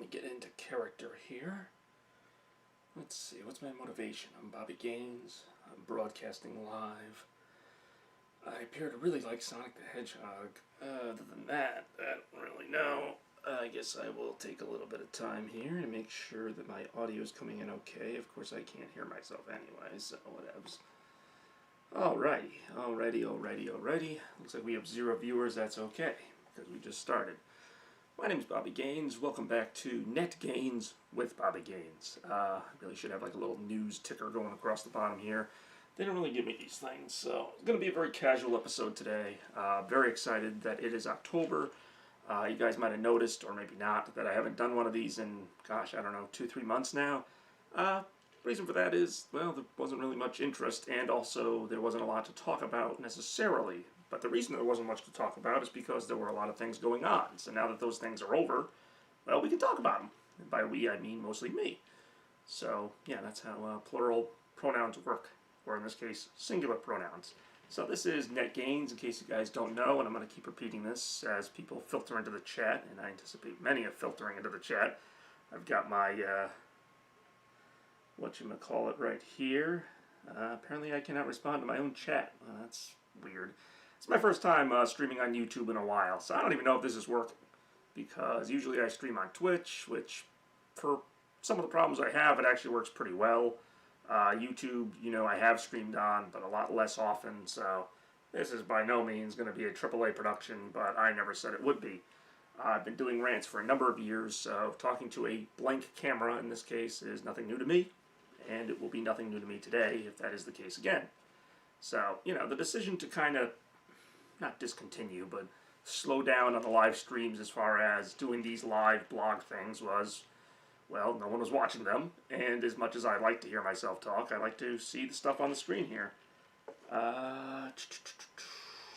me get into character here. Let's see, what's my motivation? I'm Bobby Gaines. I'm broadcasting live. I appear to really like Sonic the Hedgehog. Other than that, I don't really know. I guess I will take a little bit of time here to make sure that my audio is coming in okay. Of course, I can't hear myself anyway, so whatevs. Alrighty. Looks like we have 0 viewers. That's okay, because we just started. My name's Bobby Gaines. Welcome back to Net Gains with Bobby Gaines. I really should have like a little news ticker going across the bottom here. They don't really give me these things, so it's going to be a very casual episode today. Very excited that it is October. You guys might have noticed, or maybe not, that I haven't done one of these in, gosh, I don't know, 2-3 months now. Reason for that is, well, there wasn't really much interest, and also there wasn't a lot to talk about necessarily. But the reason there wasn't much to talk about is because there were a lot of things going on. So now that those things are over, well, we can talk about them. And by we, I mean mostly me. So, yeah, that's how plural pronouns work. Or in this case, singular pronouns. So this is Net Gains, in case you guys don't know, and I'm going to keep repeating this as people filter into the chat, and I anticipate many are filtering into the chat. I've got my, whatchamacallit right here. Apparently I cannot respond to my own chat. Well, that's weird. It's my first time streaming on YouTube in a while, so I don't even know if this is working. Because usually I stream on Twitch, which for some of the problems I have, it actually works pretty well. YouTube, you know, I have streamed on, but a lot less often, so this is by no means going to be a AAA production, but I never said it would be. I've been doing rants for a number of years, so talking to a blank camera in this case is nothing new to me, and it will be nothing new to me today if that is the case again. So, you know, the decision to kind of, not discontinue, but slow down on the live streams as far as doing these live blog things was, well, no one was watching them, and as much as I like to hear myself talk, I like to see the stuff on the screen here.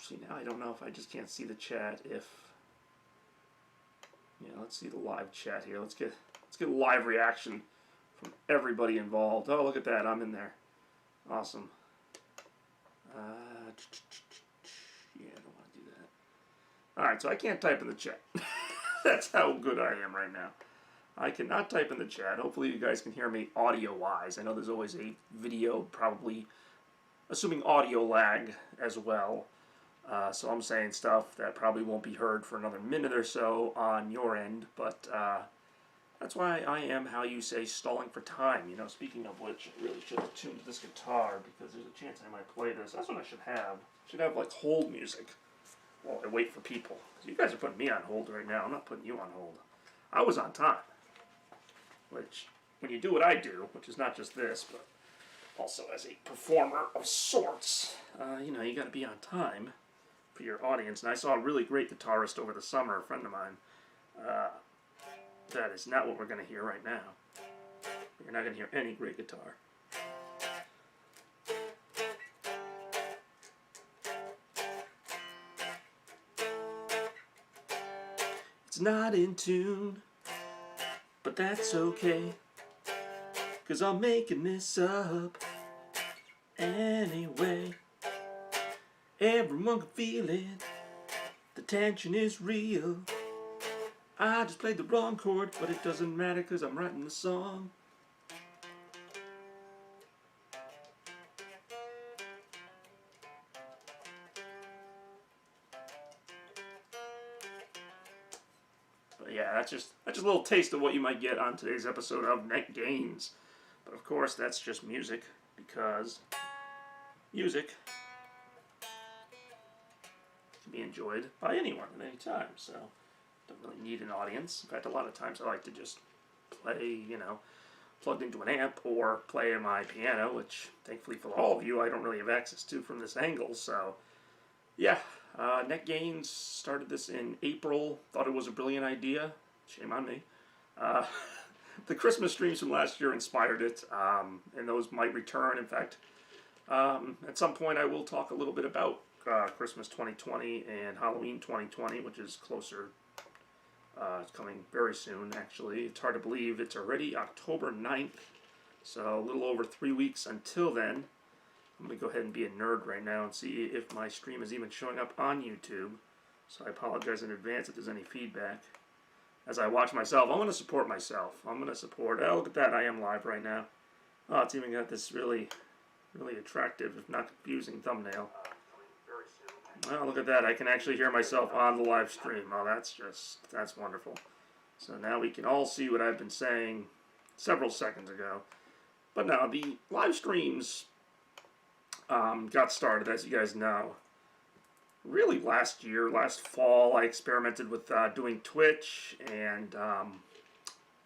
See, now I don't know if I just can't see the chat if... Yeah, let's see the live chat here. Let's get a live reaction from everybody involved. Oh, look at that, I'm in there. Awesome. Yeah, I don't want to do that. Alright, so I can't type in the chat. That's how good I am right now. I cannot type in the chat. Hopefully you guys can hear me audio-wise. I know there's always a video, probably, assuming audio lag as well. So I'm saying stuff that probably won't be heard for another minute or so on your end. But that's why I am, how you say, stalling for time. You know, speaking of which, I really should have tuned this guitar because there's a chance I might play this. That's what I should have. I should have, like, hold music while I wait for people. You guys are putting me on hold right now. I'm not putting you on hold. I was on time. Which, when you do what I do, which is not just this, but also as a performer of sorts, you know, you got to be on time for your audience. And I saw a really great guitarist over the summer, a friend of mine. That is not what we're going to hear right now. You're not going to hear any great guitar. It's not in tune. But that's okay, 'cause I'm making this up anyway. Everyone can feel it, the tension is real. I just played the wrong chord, but it doesn't matter 'cause I'm writing the song. But yeah, that's just a little taste of what you might get on today's episode of Net Gains. But of course, that's just music, because music can be enjoyed by anyone at any time, so don't really need an audience. In fact, a lot of times I like to just play, you know, plugged into an amp, or play on my piano, which thankfully for all of you I don't really have access to from this angle, so yeah. Net Gains started this in April. Thought it was a brilliant idea. Shame on me. The Christmas streams from last year inspired it, and those might return. In fact, at some point I will talk a little bit about Christmas 2020 and Halloween 2020, which is closer. It's coming very soon, actually. It's hard to believe it's already October 9th, so a little over 3 weeks until then. I'm going to go ahead and be a nerd right now and see if my stream is even showing up on YouTube. So I apologize in advance if there's any feedback. as I watch myself. I'm going to support myself. I'm going to support... Oh, look at that. I am live right now. Oh, it's even got this really, really attractive, if not confusing, thumbnail. Oh, look at that. I can actually hear myself on the live stream. Oh, that's wonderful. So now we can all see what I've been saying several seconds ago. But now, the live streams got started, as you guys know. Really last fall, I experimented with doing Twitch, and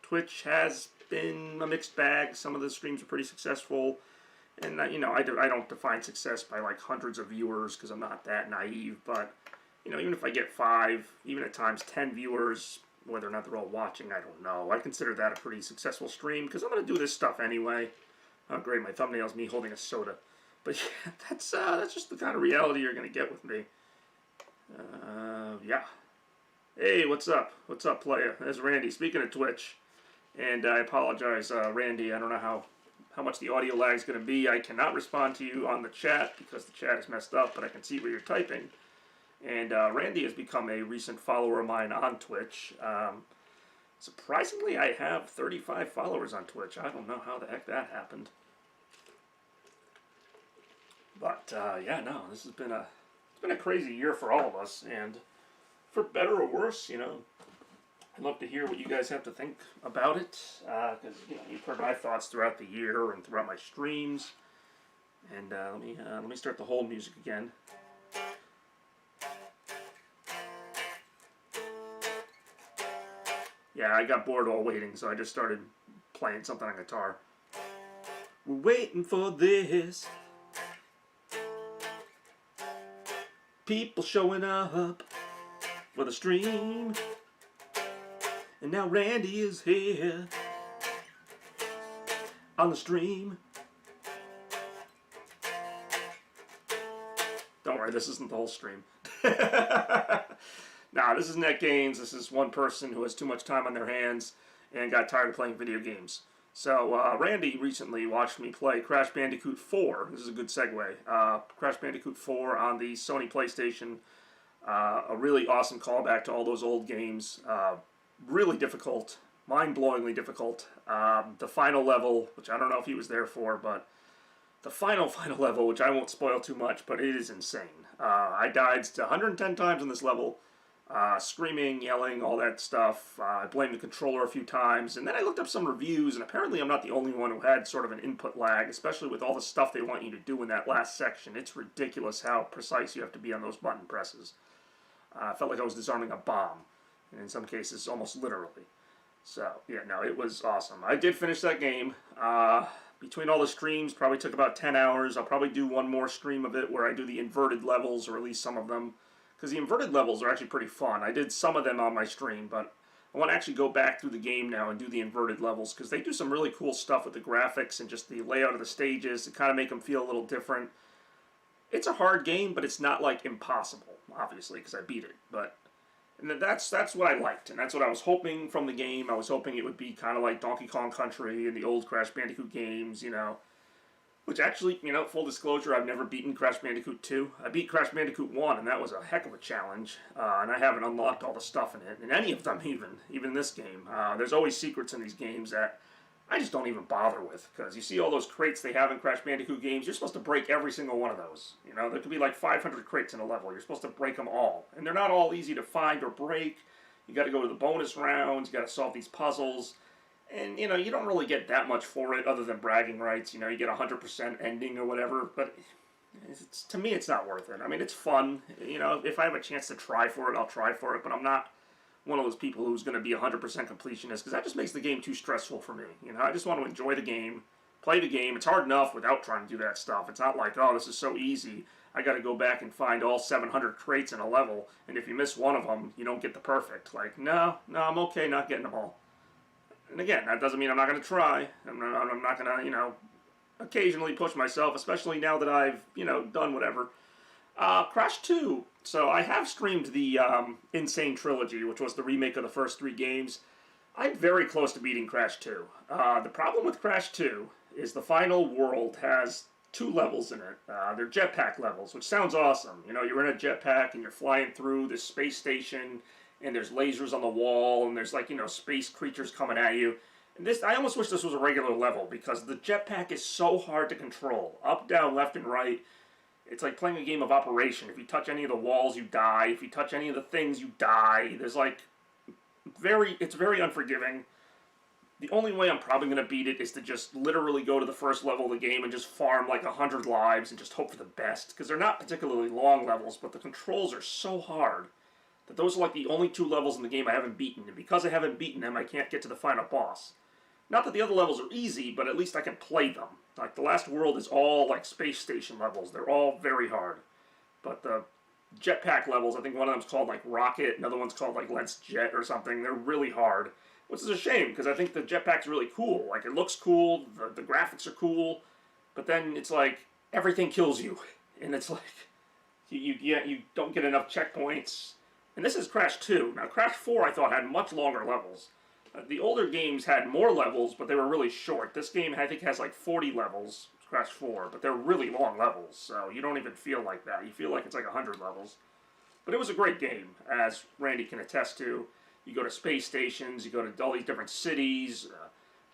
Twitch has been a mixed bag. Some of the streams are pretty successful, and you know, I don't define success by like hundreds of viewers because I'm not that naive. But you know, even if I get 5, even at times 10 viewers, whether or not they're all watching, I don't know. I consider that a pretty successful stream because I'm gonna do this stuff anyway. Oh, great! My thumbnail's me holding a soda, but yeah, that's just the kind of reality you're gonna get with me. Yeah. Hey, what's up? What's up, playa? There's Randy. Speaking of Twitch, and I apologize, Randy. I don't know how much the audio lag is going to be. I cannot respond to you on the chat because the chat is messed up, but I can see what you're typing. And Randy has become a recent follower of mine on Twitch. Surprisingly, I have 35 followers on Twitch. I don't know how the heck that happened. But yeah, no, this has been a crazy year for all of us, and for better or worse, you know, I'd love to hear what you guys have to think about it, because you know, you've heard my thoughts throughout the year and throughout my streams. And let me start the whole music again. Yeah, I got bored while waiting, so I just started playing something on guitar. We're waiting for this. People showing up for the stream. And now Randy is here on the stream. Don't worry, this isn't the whole stream. Nah, this is Net Gains. This is one person who has too much time on their hands and got tired of playing video games. So, Randy recently watched me play Crash Bandicoot 4. This is a good segue. Crash Bandicoot 4 on the Sony PlayStation. A really awesome callback to all those old games. Really difficult. Mind-blowingly difficult. The final level, which I don't know if he was there for, but the final level, which I won't spoil too much, but it is insane. I died 110 times in this level. Screaming, yelling, all that stuff. I blamed the controller a few times, and then I looked up some reviews, and apparently I'm not the only one who had sort of an input lag, especially with all the stuff they want you to do in that last section. It's ridiculous how precise you have to be on those button presses. I felt like I was disarming a bomb, and in some cases, almost literally. So, yeah, no, it was awesome. I did finish that game. Between all the streams, probably took about 10 hours. I'll probably do one more stream of it where I do the inverted levels, or at least some of them. Because the inverted levels are actually pretty fun. I did some of them on my stream, but I want to actually go back through the game now and do the inverted levels, because they do some really cool stuff with the graphics and just the layout of the stages to kind of make them feel a little different. It's a hard game, but it's not, like, impossible, obviously, because I beat it. But and that's what I liked, and that's what I was hoping from the game. I was hoping it would be kind of like Donkey Kong Country and the old Crash Bandicoot games, you know. Which actually, you know, full disclosure, I've never beaten Crash Bandicoot 2. I beat Crash Bandicoot 1, and that was a heck of a challenge. And I haven't unlocked all the stuff in it, in any of them even this game. There's always secrets in these games that I just don't even bother with, because you see all those crates they have in Crash Bandicoot games, you're supposed to break every single one of those. You know, there could be like 500 crates in a level. You're supposed to break them all. And they're not all easy to find or break. You got to go to the bonus rounds, you got to solve these puzzles. And, you know, you don't really get that much for it other than bragging rights. You know, you get 100% ending or whatever. But to me, it's not worth it. I mean, it's fun. You know, if I have a chance to try for it, I'll try for it. But I'm not one of those people who's going to be 100% completionist, because that just makes the game too stressful for me. You know, I just want to enjoy the game, play the game. It's hard enough without trying to do that stuff. It's not like, oh, this is so easy. I got to go back and find all 700 crates in a level. And if you miss one of them, you don't get the perfect. Like, no, I'm okay not getting them all. And again, that doesn't mean I'm not going to try. I'm not going to, you know, occasionally push myself, especially now that I've, you know, done whatever. Crash 2. So I have streamed the Insane Trilogy, which was the remake of the first 3 games. I'm very close to beating Crash 2. The problem with Crash 2 is the final world has 2 levels in it. They're jetpack levels, which sounds awesome. You know, you're in a jetpack and you're flying through this space station, and there's lasers on the wall, and there's like, you know, space creatures coming at you. And this, I almost wish this was a regular level, because the jetpack is so hard to control. Up, down, left, and right. It's like playing a game of Operation. If you touch any of the walls, you die. If you touch any of the things, you die. There's like, it's very unforgiving. The only way I'm probably going to beat it is to just literally go to the first level of the game and just farm like 100 lives and just hope for the best. Because they're not particularly long levels, but the controls are so hard that those are like the only 2 levels in the game I haven't beaten. And because I haven't beaten them, I can't get to the final boss. Not that the other levels are easy, but at least I can play them. Like, the last world is all like space station levels. They're all very hard. But the jetpack levels, I think one of them's called like Rocket, another one's called like Let's Jet or something. They're really hard. Which is a shame, because I think the jetpack's really cool. Like, it looks cool, the graphics are cool, but then it's like, everything kills you. And it's like, you don't get enough checkpoints. And this is Crash 2. Now, Crash 4, I thought, had much longer levels. The older games had more levels, but they were really short. This game, I think, has like 40 levels, Crash 4, but they're really long levels, so you don't even feel like that. You feel like it's like 100 levels. But it was a great game, as Randy can attest to. You go to space stations, you go to all these different cities,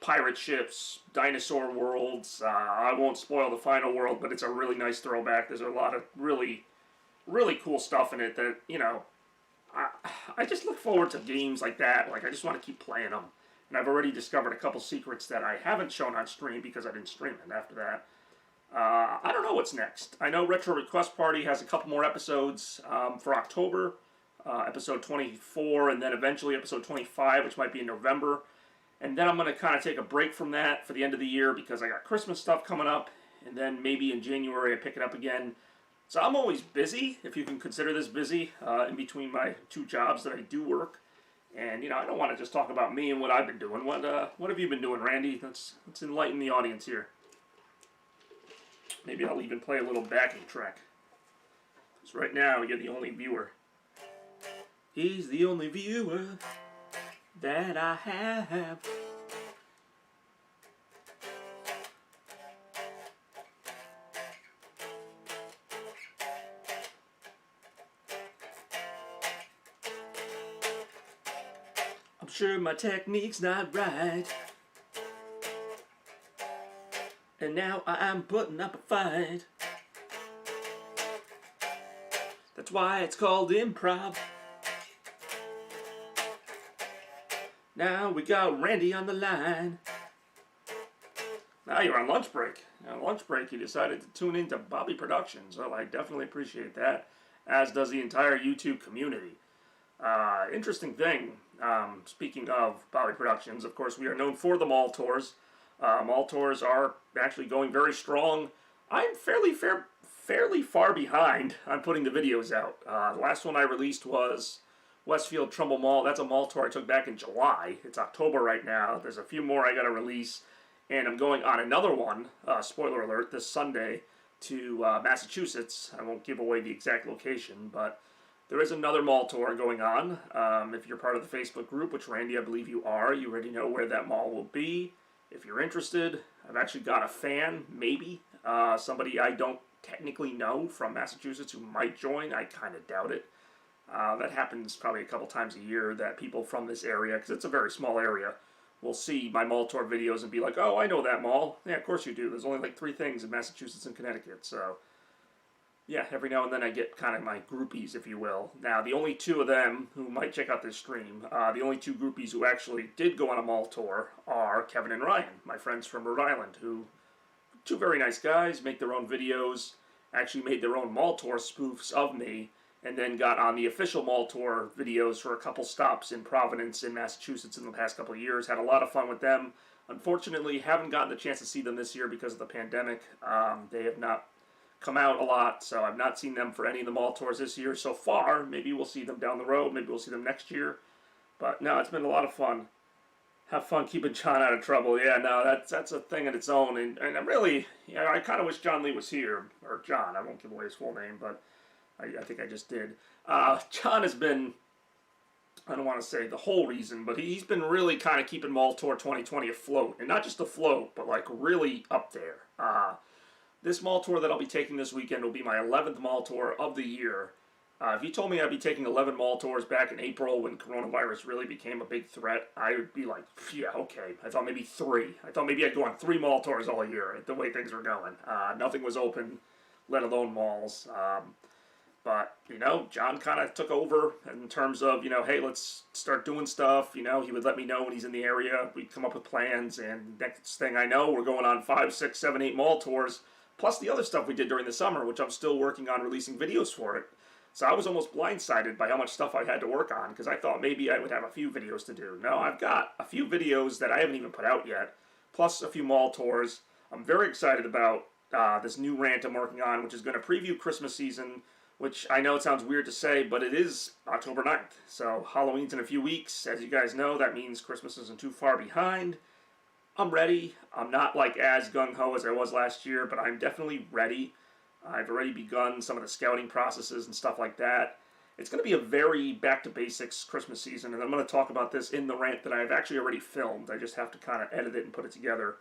pirate ships, dinosaur worlds. I won't spoil the final world, but it's a really nice throwback. There's a lot of really, really cool stuff in it that, you know, I just look forward to games like that. Like, I just want to keep playing them. And I've already discovered a couple secrets that I haven't shown on stream because I didn't stream it after that. I don't know what's next. I know Retro Request Party has a couple more episodes for October. Episode 24, and then eventually episode 25, which might be in November. And then I'm going to kind of take a break from that for the end of the year because I got Christmas stuff coming up, and then maybe in January I pick it up again. So I'm always busy, if you can consider this busy, in between my 2 jobs that I do work. And, you know, I don't want to just talk about me and what I've been doing. What have you been doing, Randy? Let's enlighten the audience here. Maybe I'll even play a little backing track. Because right now you're the only viewer. He's the only viewer that I have. I'm sure my technique's not right, and now I'm putting up a fight. That's why it's called improv. Now we got Randy on the line. Now you're on lunch break. On lunch break, you decided to tune into Bobby Productions. Well, I definitely appreciate that, as does the entire YouTube community. Interesting thing, speaking of Bobby Productions, of course, we are known for the mall tours. Mall tours are actually going very strong. I'm fairly far behind on putting the videos out. The last one I released was Westfield Trumbull Mall. That's a mall tour I took back in July. It's October right now. There's a few more I got to release. And I'm going on another one, spoiler alert, this Sunday to Massachusetts. I won't give away the exact location, but there is another mall tour going on. If you're part of the Facebook group, which Randy, I believe you are, you already know where that mall will be. If you're interested, I've actually got a fan, maybe, somebody I don't technically know from Massachusetts who might join. I kind of doubt it. That happens probably a couple times a year that people from this area, because it's a very small area, will see my mall tour videos and be like, oh, I know that mall. Yeah, of course you do. There's only like 3 things in Massachusetts and Connecticut. So, yeah, every now and then I get kind of my groupies, if you will. Now, the only 2 of them who might check out this stream, the only 2 groupies who actually did go on a mall tour are Kevin and Ryan, my friends from Rhode Island, who, 2 very nice guys, make their own videos, actually made their own mall tour spoofs of me, and then got on the official mall tour videos for a couple stops in Providence in Massachusetts in the past couple of years. Had a lot of fun with them. Unfortunately, haven't gotten the chance to see them this year because of the pandemic. They have not come out a lot, so I've not seen them for any of the mall tours this year so far. Maybe we'll see them down the road. Maybe we'll see them next year. But no, it's been a lot of fun. Have fun keeping John out of trouble. Yeah, no, that's a thing in its own. And I really, I kind of wish John Lee was here. Or John, I won't give away his full name, but I think I just did. John has been, I don't want to say the whole reason, but he's been really kind of keeping Mall Tour 2020 afloat. And not just afloat, but like really up there. This Mall Tour that I'll be taking this weekend will be my 11th Mall Tour of the year. If you told me I'd be taking 11 mall tours back in April when coronavirus really became a big threat, I would be like, yeah, okay. I thought maybe 3. I thought maybe I'd go on 3 mall tours all year, the way things were going. Nothing was open, let alone malls. But, John kind of took over in terms of, hey, let's start doing stuff. He would let me know when he's in the area. We'd come up with plans, and next thing I know, we're going on 5, 6, 7, 8 mall tours, plus the other stuff we did during the summer, which I'm still working on releasing videos for it. So I was almost blindsided by how much stuff I had to work on, because I thought maybe I would have a few videos to do. No, I've got a few videos that I haven't even put out yet, plus a few mall tours. I'm very excited about this new rant I'm working on, which is going to preview Christmas season, which I know it sounds weird to say, but it is October 9th. So Halloween's in a few weeks. As you guys know, that means Christmas isn't too far behind. I'm ready. I'm not like as gung-ho as I was last year, but I'm definitely ready. I've already begun some of the scouting processes and stuff like that. It's going to be a very back-to-basics Christmas season, and I'm going to talk about this in the rant that I've actually already filmed. I just have to kind of edit it and put it together.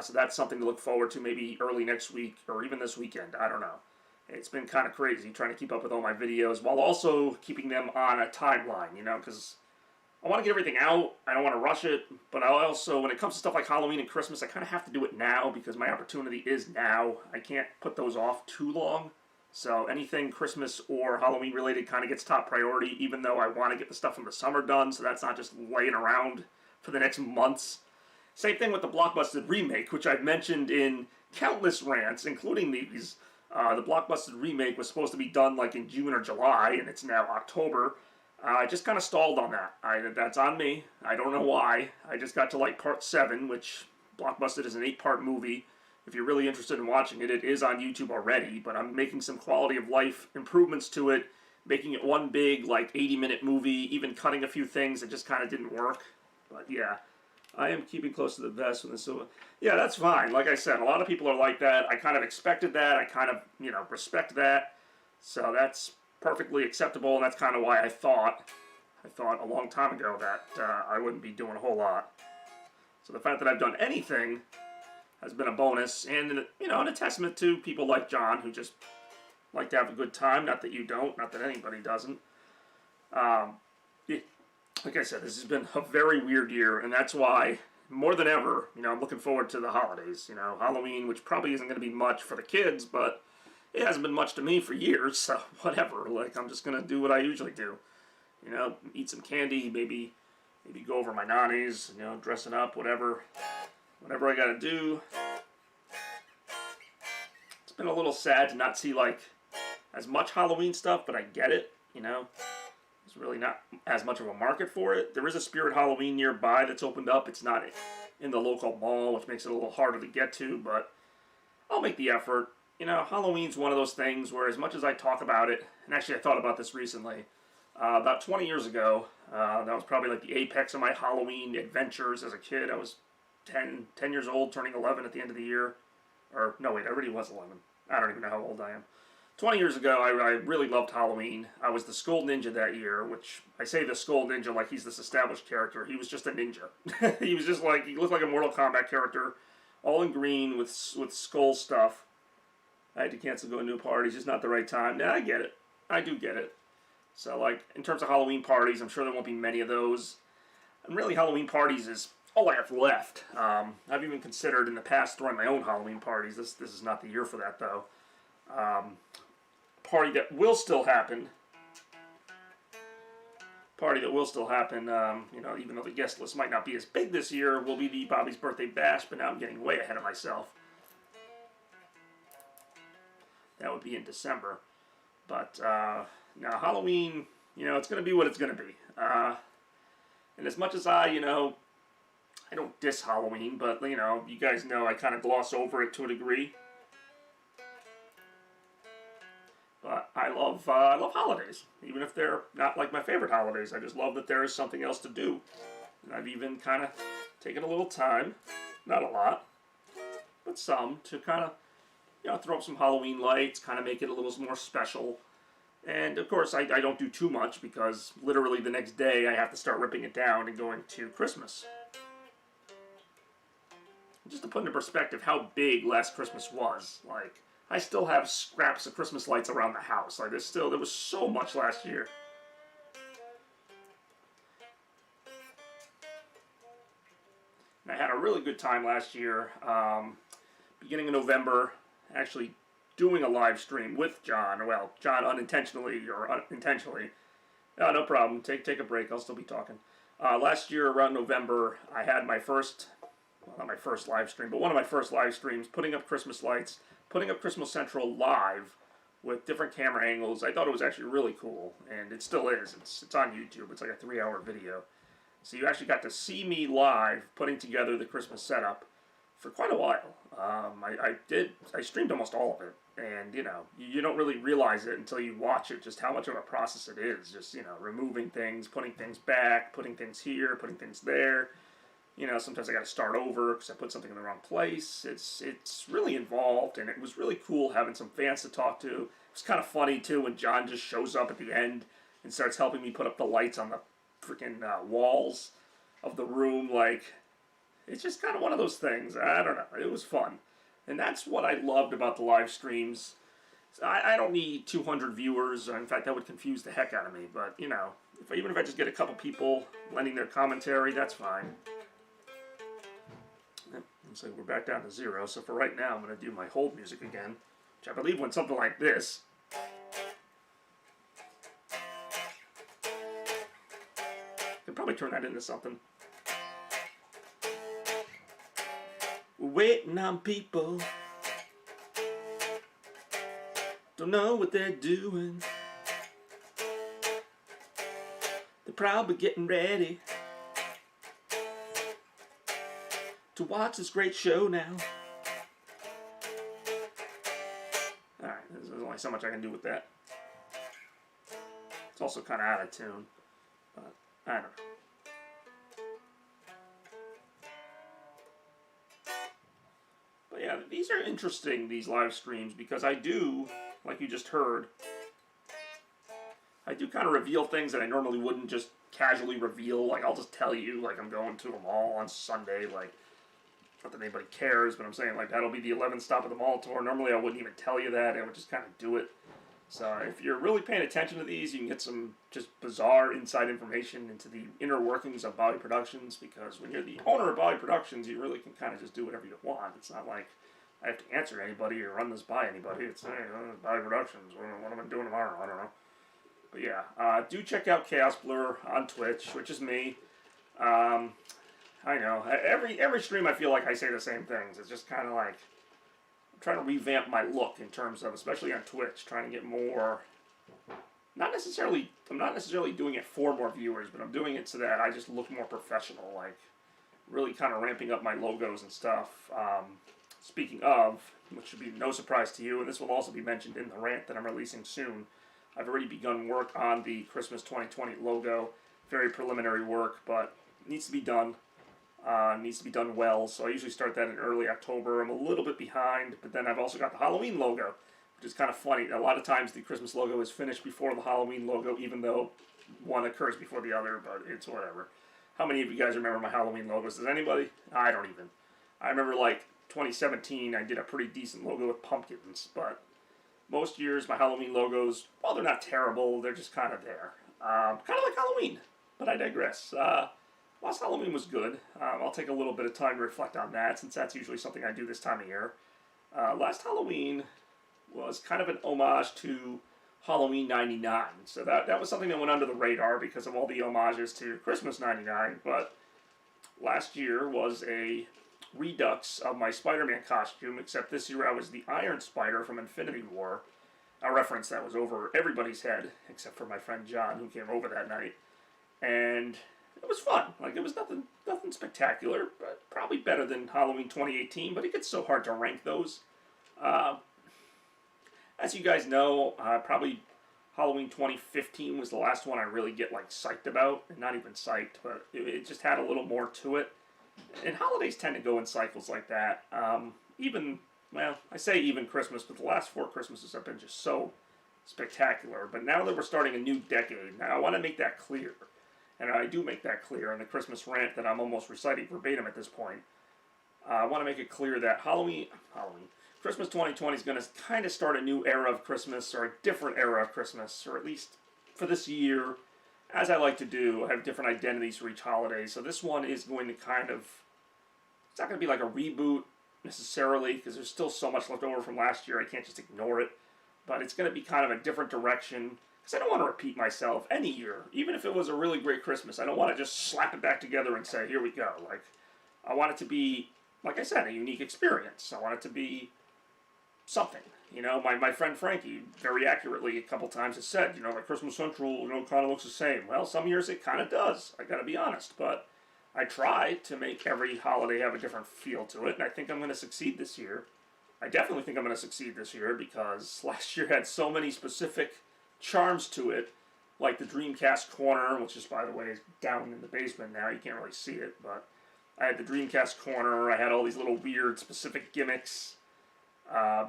So that's something to look forward to maybe early next week or even this weekend. I don't know. It's been kind of crazy trying to keep up with all my videos while also keeping them on a timeline, because I want to get everything out. I don't want to rush it, but I also, when it comes to stuff like Halloween and Christmas, I kind of have to do it now because my opportunity is now. I can't put those off too long. So anything Christmas or Halloween related kind of gets top priority, even though I want to get the stuff from the summer done, so that's not just laying around for the next months. Same thing with the Blockbusted remake, which I've mentioned in countless rants, including these. The Blockbusted remake was supposed to be done like in June or July, and it's now October. I just kind of stalled on that. That's on me. I don't know why. I just got to like part 7, which Blockbusted is an 8-part movie. If you're really interested in watching it, it is on YouTube already, but I'm making some quality of life improvements to it, making it one big like 80-minute movie, even cutting a few things that just kind of didn't work. But yeah, I am keeping close to the vest with this. So yeah, that's fine. Like I said, a lot of people are like that. I kind of expected that. I kind of, respect that. So that's perfectly acceptable, and that's kind of why I thought a long time ago that I wouldn't be doing a whole lot. So the fact that I've done anything has been a bonus, and and a testament to people like John who just like to have a good time. Not that you don't, not that anybody doesn't. Like I said, this has been a very weird year, and that's why more than ever, I'm looking forward to the holidays. Halloween, which probably isn't going to be much for the kids, but it hasn't been much to me for years, so whatever. Like, I'm just going to do what I usually do. Eat some candy, maybe go over my nannies, dressing up, whatever I got to do. It's been a little sad to not see, like, as much Halloween stuff, but I get it, There's really not as much of a market for it. There is a Spirit Halloween nearby that's opened up. It's not in the local mall, which makes it a little harder to get to, but I'll make the effort. Halloween's one of those things where as much as I talk about it, and actually I thought about this recently, about 20 years ago, that was probably like the apex of my Halloween adventures as a kid. I was 10 years old, turning 11 at the end of the year. Or, no wait, I already was 11. I don't even know how old I am. 20 years ago, I really loved Halloween. I was the Skull Ninja that year, which I say the Skull Ninja like he's this established character. He was just a ninja. He was just like, he looked like a Mortal Kombat character, all in green with skull stuff. I had to cancel going to a party. It's just not the right time. Yeah, I get it. I do get it. So, like, in terms of Halloween parties, I'm sure there won't be many of those. And really, Halloween parties is all I have left. I've even considered in the past throwing my own Halloween parties. This is not the year for that, though. Party that will still happen, even though the guest list might not be as big this year, will be the Bobby's Birthday Bash, but now I'm getting way ahead of myself. That would be in December. But now Halloween, it's going to be what it's going to be. And as much as I don't diss Halloween, but, you guys know I kind of gloss over it to a degree. But I love holidays, even if they're not like my favorite holidays. I just love that there is something else to do. And I've even kind of taken a little time, not a lot, but some, to kind of, throw up some Halloween lights, kind of make it a little more special. And, of course, I don't do too much because literally the next day I have to start ripping it down and going to Christmas. Just to put into perspective how big last Christmas was, like, I still have scraps of Christmas lights around the house. Like, there was so much last year. And I had a really good time last year. Beginning of November, actually doing a live stream with John. Well, John unintentionally or intentionally. No problem. Take a break. I'll still be talking. Last year around November, I had my first, well, not my first live stream, but one of my first live streams, putting up Christmas lights, putting up Christmas Central live with different camera angles. I thought it was actually really cool, and it still is. It's on YouTube. It's like a 3-hour video. So you actually got to see me live putting together the Christmas setup for quite a while. I streamed almost all of it, and you know, you don't really realize it until you watch it, just how much of a process it is. Just, you know, removing things, putting things back, putting things here, putting things there. You know, sometimes I got to start over because I put something in the wrong place. It's really involved, and it was really cool having some fans to talk to. It was kind of funny too when John just shows up at the end and starts helping me put up the lights on the freaking walls of the room. Like, it's just kind of one of those things. I don't know. It was fun. And that's what I loved about the live streams. I don't need 200 viewers. In fact, that would confuse the heck out of me. But, you know, even if I just get a couple people lending their commentary, that's fine. Looks like we're back down to 0. So for right now, I'm going to do my hold music again, which I believe went something like this. Could probably turn that into something. We're waiting on people. Don't know what they're doing. They're probably getting ready to watch this great show now. Alright, there's only so much I can do with that. It's also kind of out of tune, but I don't know. But yeah, these are interesting, these live streams, because I do, like you just heard, I do kind of reveal things that I normally wouldn't just casually reveal. Like, I'll just tell you, like, I'm going to a mall on Sunday, like, not that anybody cares, but I'm saying, like, that'll be the 11th stop of the mall tour. Normally I wouldn't even tell you that, I would just kind of do it. So if you're really paying attention to these, you can get some just bizarre inside information into the inner workings of Bobby Productions, because when you're the owner of Bobby Productions, you really can kind of just do whatever you want. It's not like I have to answer anybody or run this by anybody. It's, hey, Bobby Productions, what am I doing tomorrow? I don't know. But yeah, do check out Chaos Blur on Twitch, which is me. I know, every stream I feel like I say the same things. It's just kind of like, I'm trying to revamp my look in terms of, especially on Twitch, trying to get more, I'm not necessarily doing it for more viewers, but I'm doing it so that I just look more professional, like, really kind of ramping up my logos and stuff. Speaking of, which should be no surprise to you, and this will also be mentioned in the rant that I'm releasing soon, I've already begun work on the Christmas 2020 logo. Very preliminary work, but it needs to be done. Needs to be done well, so I usually start that in early October. I'm a little bit behind, but then I've also got the Halloween logo, which is kind of funny. A lot of times the Christmas logo is finished before the Halloween logo, even though one occurs before the other, but it's whatever. How many of you guys remember my Halloween logos? Does anybody? I don't even. I remember, like, 2017, I did a pretty decent logo with pumpkins, but most years my Halloween logos, while they're not terrible, they're just kind of there. Kind of like Halloween, but I digress. Last Halloween was good. I'll take a little bit of time to reflect on that, since that's usually something I do this time of year. Last Halloween was kind of an homage to Halloween '99, so that was something that went under the radar because of all the homages to Christmas '99, but last year was a redux of my Spider-Man costume, except this year I was the Iron Spider from Infinity War, a reference that was over everybody's head, except for my friend John, who came over that night, and it was fun. Like, it was nothing spectacular, but probably better than Halloween 2018, but it gets so hard to rank those. As you guys know, probably Halloween 2015 was the last one I really get, like, psyched about. And not even psyched, but it just had a little more to it. And holidays tend to go in cycles like that. Well, I say even Christmas, but the last 4 Christmases have been just so spectacular. But now that we're starting a new decade, now I want to make that clear. And I do make that clear in the Christmas rant that I'm almost reciting verbatim at this point. I want to make it clear that Christmas 2020 is going to kind of start a new era of Christmas, or a different era of Christmas, or at least for this year. As I like to do, I have different identities for each holiday. So this one is going to kind of, it's not going to be like a reboot necessarily, because there's still so much left over from last year, I can't just ignore it. But it's going to be kind of a different direction, because I don't want to repeat myself any year. Even if it was a really great Christmas, I don't want to just slap it back together and say, here we go. Like, I want it to be, like I said, a unique experience. I want it to be something. You know, my friend Frankie very accurately a couple times has said, you know, like Christmas Central, you know, kind of looks the same. Well, some years it kind of does. I got to be honest, but I try to make every holiday have a different feel to it, and I think I'm going to succeed this year. I definitely think I'm going to succeed this year, because last year had so many specific charms to it, like the Dreamcast Corner, which is, by the way, down in the basement now. You can't really see it, but I had the Dreamcast Corner. I had all these little weird specific gimmicks.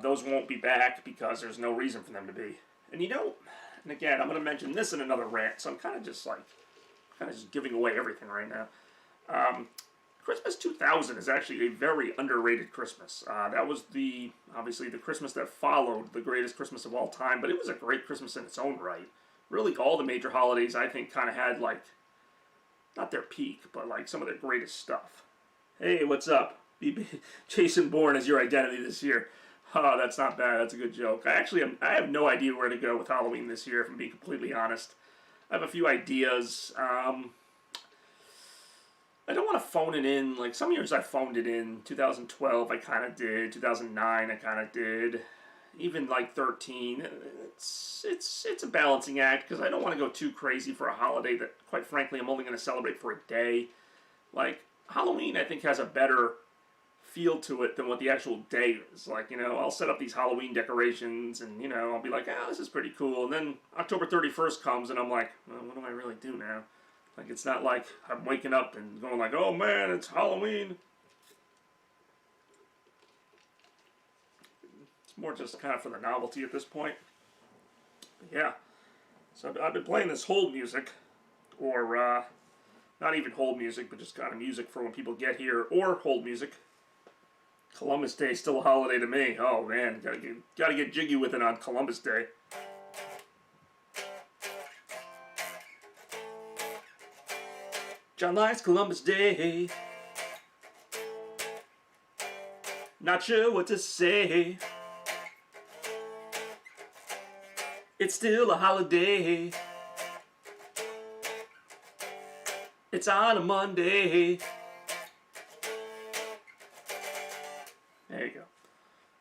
Those won't be back because there's no reason for them to be. And you know, and again, I'm going to mention this in another rant, so I'm kind of just giving away everything right now. Christmas 2000 is actually a very underrated Christmas. That was obviously the Christmas that followed the greatest Christmas of all time, but it was a great Christmas in its own right. Really, all the major holidays, I think, kind of had, like, not their peak, but, like, some of their greatest stuff. Hey, what's up? Jason Bourne is your identity this year. Oh, that's not bad. That's a good joke. I have no idea where to go with Halloween this year, if I'm being completely honest. I have a few ideas. I don't want to phone it in. Like, some years I phoned it in. 2012 I kind of did. 2009 I kind of did. Even, like, 13. It's a balancing act, because I don't want to go too crazy for a holiday that, quite frankly, I'm only going to celebrate for a day. Like, Halloween, I think, has a better feel to it than what the actual day is. Like, you know, I'll set up these Halloween decorations, and, you know, I'll be like, this is pretty cool. And then October 31st comes, and I'm like, well, what do I really do now? Like, it's not like I'm waking up and going like, oh man, it's Halloween. It's more just kind of for the novelty at this point. But yeah. So I've been playing this hold music, or not even hold music, but just kind of music for when people get here, or hold music. Columbus Day is still a holiday to me. Oh man, gotta get jiggy with it on Columbus Day. John likes Columbus Day. Not sure what to say. It's still a holiday. It's on a Monday. There you go.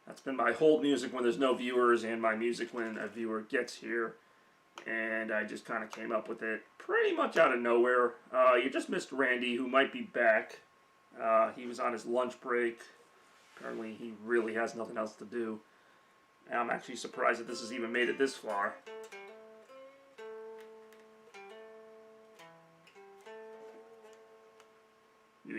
That's been my hold music when there's no viewers, and my music when a viewer gets here. And I just kind of came up with it pretty much out of nowhere. You just missed Randy, who might be back. He was on his lunch break. Apparently he really has nothing else to do. And I'm actually surprised that this has even made it this far. Yeah.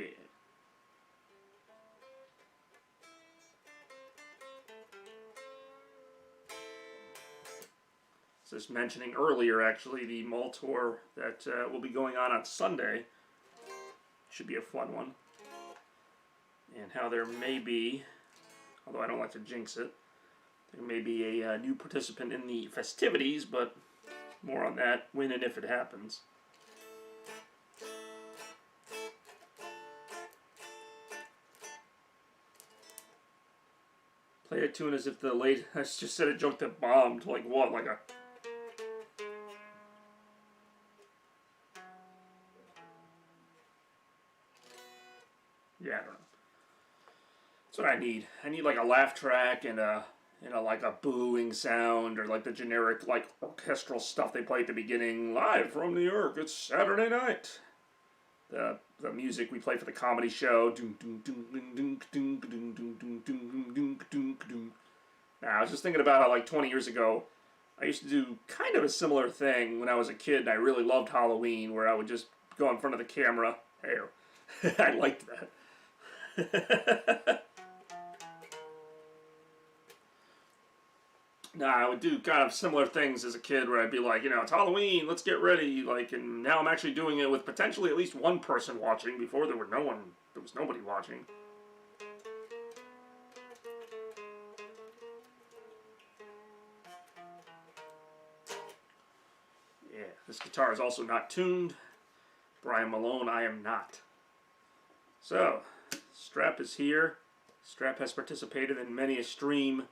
Just mentioning earlier, actually, the mall tour that will be going on Sunday. Should be a fun one. And how there may be, although I don't like to jinx it, there may be a new participant in the festivities, but more on that when and if it happens. Play a tune as if the late... I just said a joke that bombed. Like what? Like a... Yeah, I don't know. That's what I need. I need like a laugh track and a, like a booing sound, or like the generic like orchestral stuff they play at the beginning. Live from New York, it's Saturday night. The music we play for the comedy show. Now, I was just thinking about how like 20 years ago, I used to do kind of a similar thing when I was a kid, and I really loved Halloween, where I would just go in front of the camera. Hey, I liked that. Nah, I would do kind of similar things as a kid, where I'd be like, you know, it's Halloween, let's get ready, like, and now I'm actually doing it with potentially at least one person watching. Before there was nobody watching. This guitar is also not tuned. Brian Malone, I am not. So, Strap is here. Strap has participated in many a stream.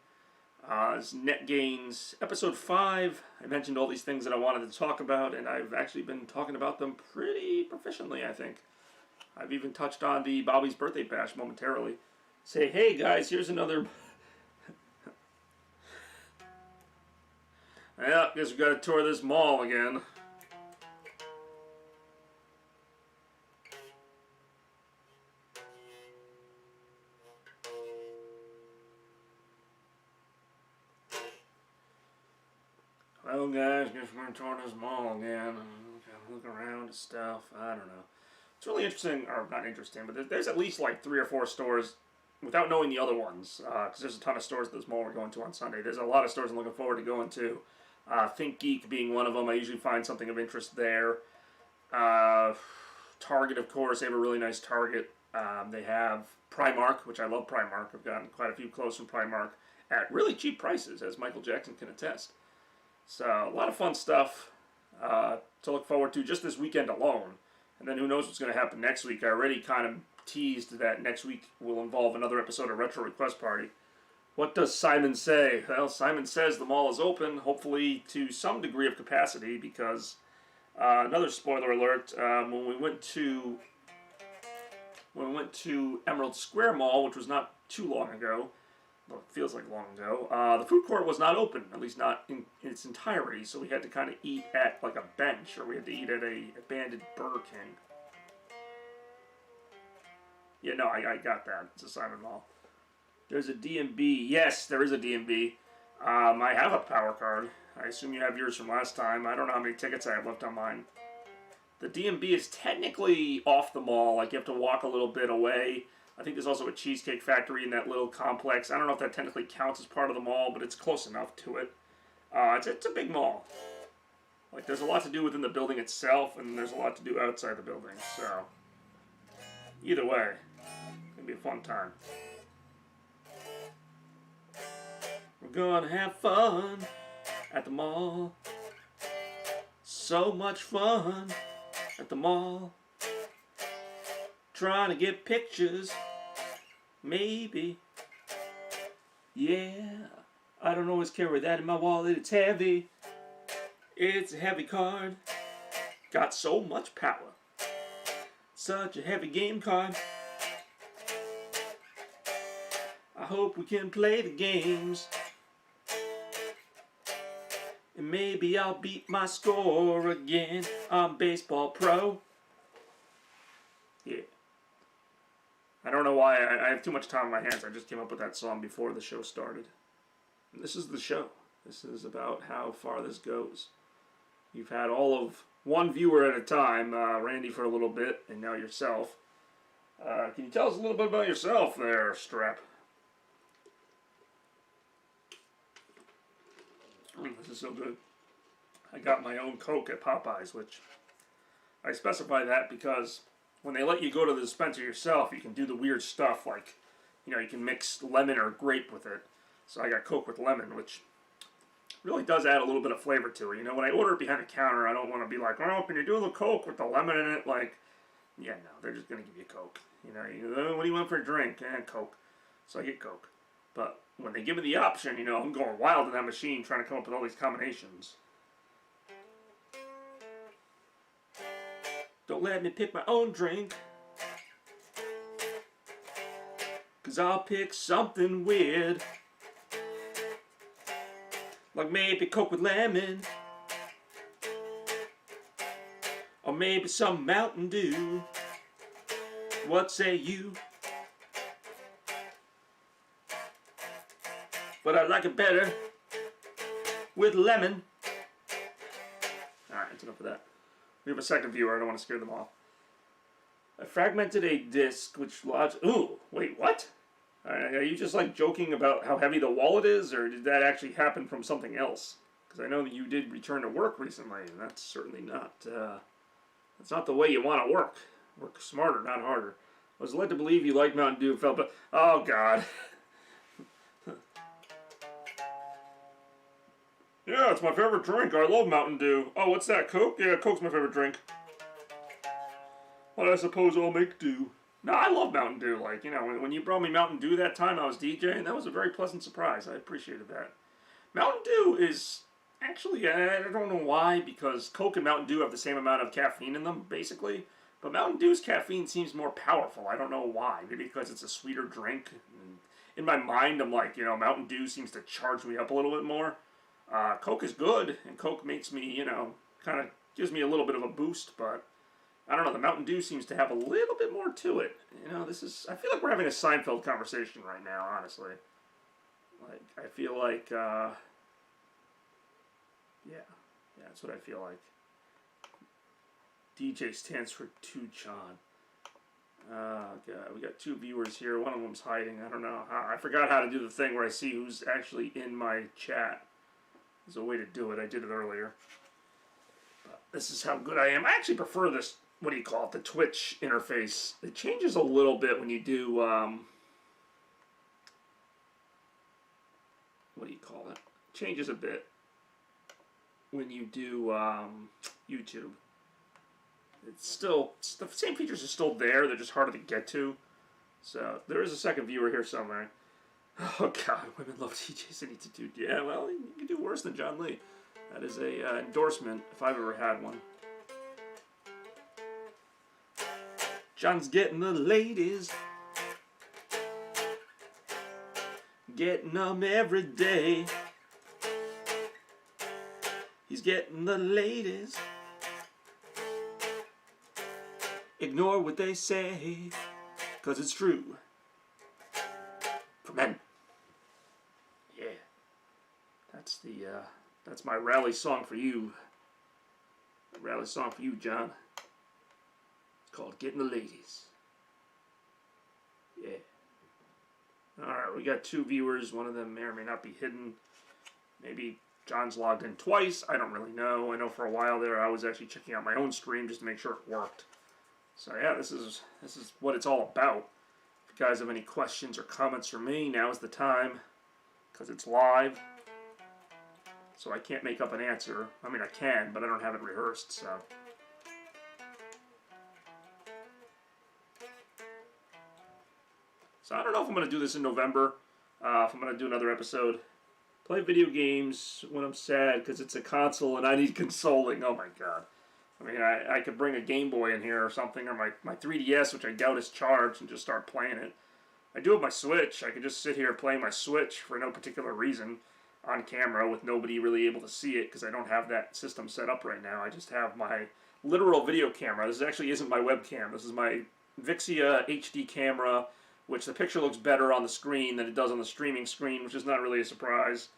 It's Net Gains episode 5. I mentioned all these things that I wanted to talk about, and I've actually been talking about them pretty proficiently, I think. I've even touched on the Bobby's Birthday Bash momentarily. Say, hey guys, here's another... Yeah, guess we gotta tour this mall again. Well guys, guess we're gonna tour this mall again. Look around at stuff. I don't know. It's really interesting, or not interesting, but there's at least like 3 or 4 stores without knowing the other ones, because there's a ton of stores at this mall we're going to on Sunday. There's a lot of stores I'm looking forward to going to. Think Geek being one of them. I usually find something of interest there. Target, of course. They have a really nice Target. They have Primark, which I love Primark. I've gotten quite a few clothes from Primark at really cheap prices, as Michael Jackson can attest. So, a lot of fun stuff to look forward to just this weekend alone. And then who knows what's going to happen next week. I already kind of teased that next week will involve another episode of Retro Request Party. What does Simon say? Well, Simon says the mall is open, hopefully to some degree of capacity, because another spoiler alert, when we went to Emerald Square Mall, which was not too long ago, well, it feels like long ago, the food court was not open, at least not in its entirety, so we had to kind of eat at like a bench, or we had to eat at a abandoned Burger King. Yeah, no, I got that. It's a Simon Mall. There's a D&B. Yes, there is a D&B. I have a power card. I assume you have yours from last time. I don't know how many tickets I have left on mine. The D&B is technically off the mall. Like, you have to walk a little bit away. I think there's also a Cheesecake Factory in that little complex. I don't know if that technically counts as part of the mall, but it's close enough to it. It's a big mall. Like, there's a lot to do within the building itself, and there's a lot to do outside the building. So, either way, it's going to be a fun time. We're gonna have fun at the mall. So much fun at the mall. Trying to get pictures, maybe. Yeah, I don't always carry that in my wallet. It's heavy. It's a heavy card. Got so much power. Such a heavy game card. I hope we can play the games. And maybe I'll beat my score again. I'm Baseball Pro. Yeah. I don't know why. I have too much time on my hands. I just came up with that song before the show started. And this is the show. This is about how far this goes. You've had all of one viewer at a time. Randy for a little bit, and now yourself. Can you tell us a little bit about yourself there, Strap? This is so good. I got my own Coke at Popeyes, which I specify that because when they let you go to the dispenser yourself, you can do the weird stuff like, you know, you can mix lemon or grape with it. So I got Coke with lemon, which really does add a little bit of flavor to it. You know, when I order it behind the counter, I don't want to be like, oh, can you do the Coke with the lemon in it? Like, yeah, no, they're just going to give you Coke. You know, what do you want for a drink? Coke. So I get Coke. But when they give me the option, you know, I'm going wild in that machine trying to come up with all these combinations. Don't let me pick my own drink, 'cause I'll pick something weird. Like maybe Coke with lemon, or maybe some Mountain Dew. What say you? But I like it better with lemon. Alright, that's enough of that. We have a second viewer. I don't want to scare them off. I fragmented a disc which lodged... Ooh, wait, what? Are you just like joking about how heavy the wallet is, or did that actually happen from something else? Because I know that you did return to work recently, and that's certainly not... that's not the way you want to work. Work smarter, not harder. I was led to believe you liked Mountain Dew and felt... But oh, God. Yeah, it's my favorite drink. I love Mountain Dew. Oh, what's that, Coke? Yeah, Coke's my favorite drink. Well, I suppose I'll make do. No, I love Mountain Dew. Like, you know, when you brought me Mountain Dew that time I was DJing, that was a very pleasant surprise. I appreciated that. Mountain Dew is actually, I don't know why, because Coke and Mountain Dew have the same amount of caffeine in them, basically. But Mountain Dew's caffeine seems more powerful. I don't know why. Maybe because it's a sweeter drink. In my mind, I'm like, you know, Mountain Dew seems to charge me up a little bit more. Coke is good, and Coke makes me, you know, kind of gives me a little bit of a boost, but I don't know, the Mountain Dew seems to have a little bit more to it. You know, I feel like we're having a Seinfeld conversation right now, honestly. Like, I feel like, yeah, that's what I feel like. DJ stands for To John. God, we got 2 viewers here. One of them's hiding. I don't know. I forgot how to do the thing where I see who's actually in my chat. There's a way to do it. I did it earlier. But this is how good I am. I actually prefer this, what do you call it, the Twitch interface. It changes a little bit when you do, what do you call it? It changes a bit when you do YouTube. It's still, the same features are still there, they're just harder to get to. So, there is a second viewer here somewhere. Oh god, women love DJs that need to do, yeah, well, you can do worse than John Lee. That is a endorsement, if I've ever had one. John's getting the ladies. Getting them every day. He's getting the ladies. Ignore what they say, 'cause it's true. For men. Yeah. That's my rally song for you. A rally song for you, John. It's called Getting the Ladies. Yeah. Alright, we got 2 viewers. One of them may or may not be hidden. Maybe John's logged in twice. I don't really know. I know for a while there I was actually checking out my own stream just to make sure it worked. So yeah, this is what it's all about. If you guys have any questions or comments for me, now is the time. Because it's live. So I can't make up an answer. I mean, I can, but I don't have it rehearsed, so. So I don't know if I'm going to do this in November. If I'm going to do another episode. Play video games when I'm sad because it's a console and I need consoling. Oh my god. I mean, I could bring a Game Boy in here or something, or my 3DS, which I doubt is charged, and just start playing it. I do have my Switch. I could just sit here playing my Switch for no particular reason on camera with nobody really able to see it because I don't have that system set up right now. I just have my literal video camera. This actually isn't my webcam. This is my Vixia HD camera, which the picture looks better on the screen than it does on the streaming screen, which is not really a surprise.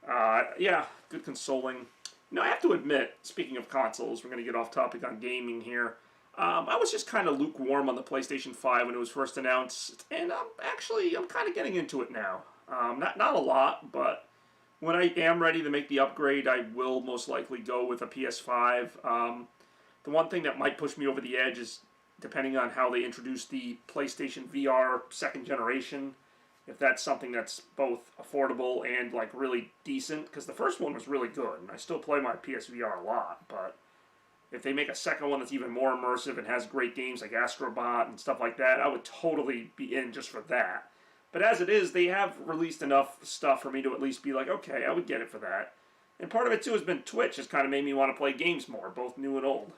Yeah, good consoling. Now, I have to admit, speaking of consoles, we're going to get off topic on gaming here. I was just kind of lukewarm on the PlayStation 5 when it was first announced, and I'm kind of getting into it now. Not a lot, but when I am ready to make the upgrade, I will most likely go with a PS5. The one thing that might push me over the edge is, depending on how they introduce the PlayStation VR second generation, if that's something that's both affordable and like really decent, because the first one was really good, and I still play my PSVR a lot, but if they make a second one that's even more immersive and has great games like Astrobot and stuff like that, I would totally be in just for that. But as it is, they have released enough stuff for me to at least be like, okay, I would get it for that. And part of it too has been Twitch has kind of made me want to play games more, both new and old.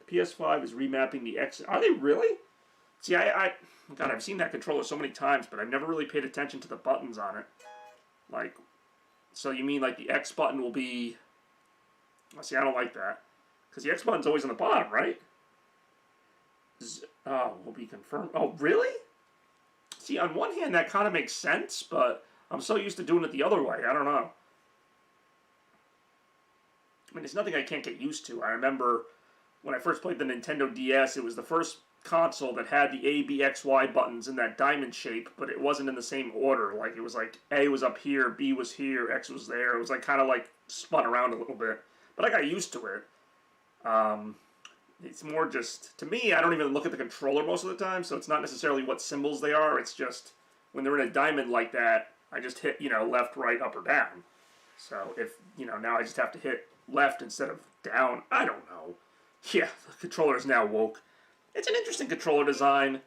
PS5 is remapping the X. Are they really? See, God, I've seen that controller so many times, but I've never really paid attention to the buttons on it. Like, so you mean like the X button will be... See, I don't like that. Because the X button's always on the bottom, right? Will be confirmed. Oh, really? See, on one hand, that kind of makes sense, but I'm so used to doing it the other way. I don't know. I mean, it's nothing I can't get used to. I remember when I first played the Nintendo DS, it was the first console that had the A, B, X, Y buttons in that diamond shape, but it wasn't in the same order. Like, it was like A was up here, B was here, X was there. It was like kind of like spun around a little bit. But I got used to it. It's more just, to me, I don't even look at the controller most of the time, so it's not necessarily what symbols they are. It's just, when they're in a diamond like that, I just hit, left, right, up, or down. So if, you know, now I just have to hit left instead of down, I don't know. Yeah, the controller is now woke. It's an interesting controller design.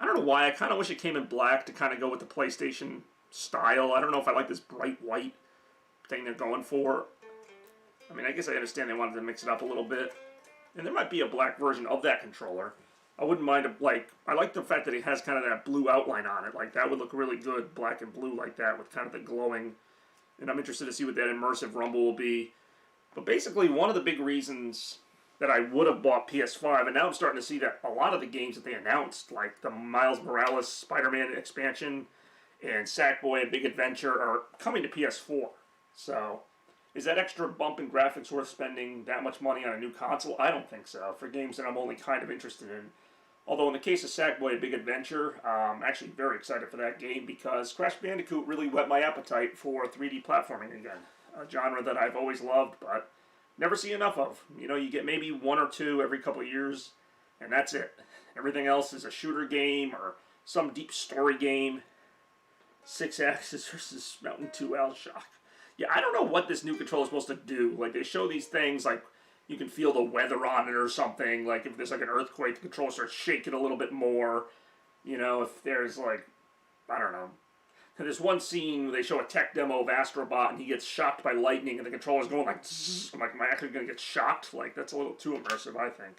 I don't know why. I kind of wish it came in black to kind of go with the PlayStation style. I don't know if I like this bright white thing they're going for. I mean, I guess I understand they wanted to mix it up a little bit. And there might be a black version of that controller. I wouldn't mind, I like the fact that it has kind of that blue outline on it. Like, that would look really good, black and blue like that, with kind of the glowing. And I'm interested to see what that immersive rumble will be. But basically, one of the big reasons that I would have bought PS5, and now I'm starting to see that a lot of the games that they announced, like the Miles Morales Spider-Man expansion and Sackboy: A Big Adventure, are coming to PS4. So, is that extra bump in graphics worth spending that much money on a new console? I don't think so, for games that I'm only kind of interested in. Although in the case of Sackboy: A Big Adventure, I'm actually very excited for that game because Crash Bandicoot really whet my appetite for 3D platforming again. A genre that I've always loved, but never see enough of. You know, you get maybe one or two every couple of years, and that's it. Everything else is a shooter game or some deep story game. 6-axis versus Mountain 2 Shock. Yeah, I don't know what this new controller is supposed to do. Like, they show these things, like, you can feel the weather on it or something. Like, if there's, like, an earthquake, the controller starts shaking a little bit more. You know, if there's, like, I don't know. There's one scene where they show a tech demo of Astrobot, and he gets shocked by lightning, and the controller's going like, zzz. I'm like, am I actually going to get shocked? Like, that's a little too immersive, I think.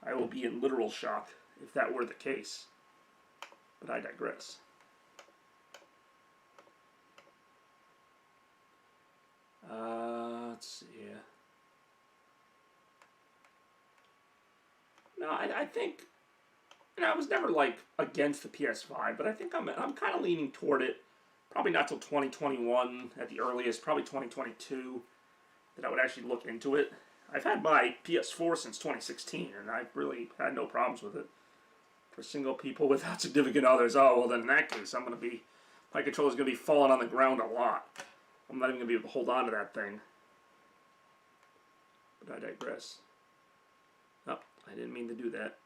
I will be in literal shock if that were the case. But I digress. Let's see here. No, I think, you know, I was never, like, against the PS5, but I think I'm kind of leaning toward it. Probably not till 2021 at the earliest, probably 2022, that I would actually look into it. I've had my PS4 since 2016, and I've really had no problems with it. For single people without significant others, oh, well, then in that case, my controller's going to be falling on the ground a lot. I'm not even going to be able to hold on to that thing. But I digress. Oh, I didn't mean to do that.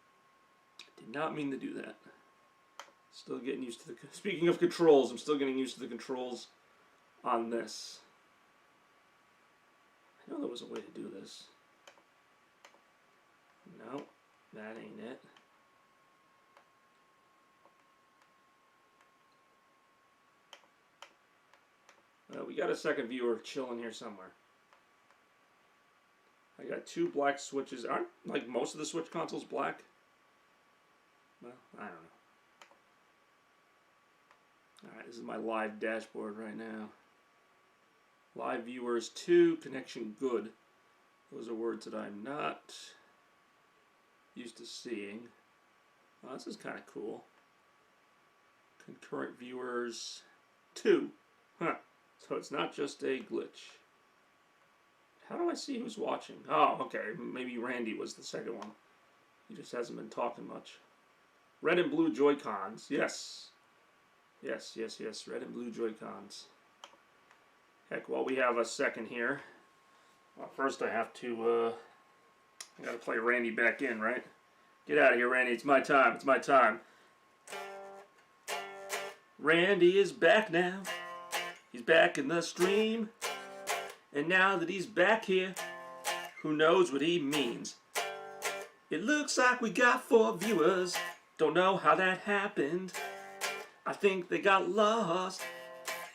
I did not mean to do that. Still getting used to the... Speaking of controls, I'm still getting used to the controls on this. I know there was a way to do this. No, that ain't it. We got a second viewer chilling here somewhere. I got two black switches. Aren't, like, most of the Switch consoles black? Well, I don't know. Alright, this is my live dashboard right now. Live viewers 2, connection good. Those are words that I'm not used to seeing. Well, this is kind of cool. Concurrent viewers 2. Huh. So it's not just a glitch. How do I see who's watching? Oh, okay. Maybe Randy was the second one. He just hasn't been talking much. Red and blue Joy-Cons. Yes. Yes. Red and blue Joy-Cons. Heck, while we have a second here. Well, first I have to, I gotta play Randy back in, right? Get out of here, Randy. It's my time. It's my time. Randy is back now. He's back in the stream. And now that he's back here, who knows what he means? It looks like we got 4 viewers. Don't know how that happened. I think they got lost,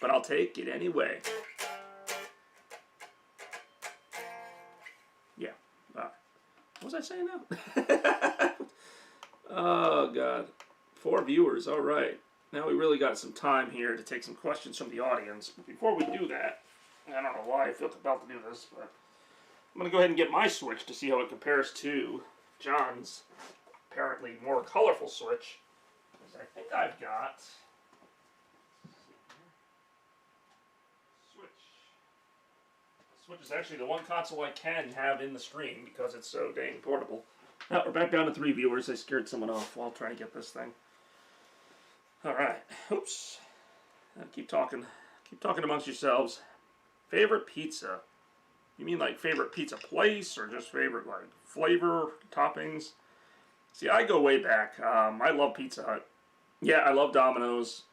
but I'll take it anyway. Yeah. What was I saying now? Oh, God. 4 viewers. All right. Now we really got some time here to take some questions from the audience. But before we do that, I don't know why I feel compelled to do this, but I'm going to go ahead and get my Switch to see how it compares to John's apparently more colorful Switch. Because I think I've got Switch is actually the one console I can have in the stream because it's so dang portable. Now we're back down to 3 viewers. I scared someone off while trying to get this thing. Alright. Oops. Keep talking. Keep talking amongst yourselves. Favorite pizza? You mean like favorite pizza place or just favorite like flavor, toppings? See, I go way back. I love Pizza Hut. Yeah, I love Domino's.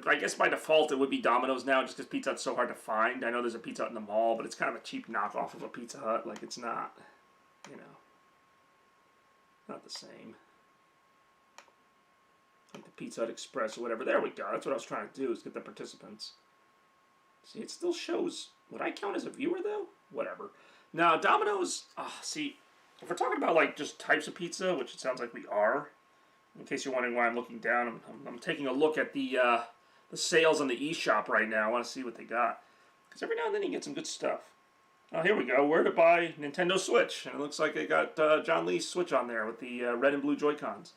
I guess by default it would be Domino's now, just because Pizza Hut's so hard to find. I know there's a Pizza Hut in the mall, but it's kind of a cheap knockoff of a Pizza Hut. Like, it's not, you know, not the same. Like the Pizza Hut Express or whatever. There we go. That's what I was trying to do, is get the participants. See, it still shows. Would I count as a viewer, though? Whatever. Now, Domino's, see, if we're talking about, like, just types of pizza, which it sounds like we are, in case you're wondering why I'm looking down, I'm taking a look at the sales on the eShop right now. I want to see what they got. Because every now and then you get some good stuff. Oh, here we go. Where to buy Nintendo Switch. And it looks like they got John Lee's Switch on there with the red and blue Joy-Cons.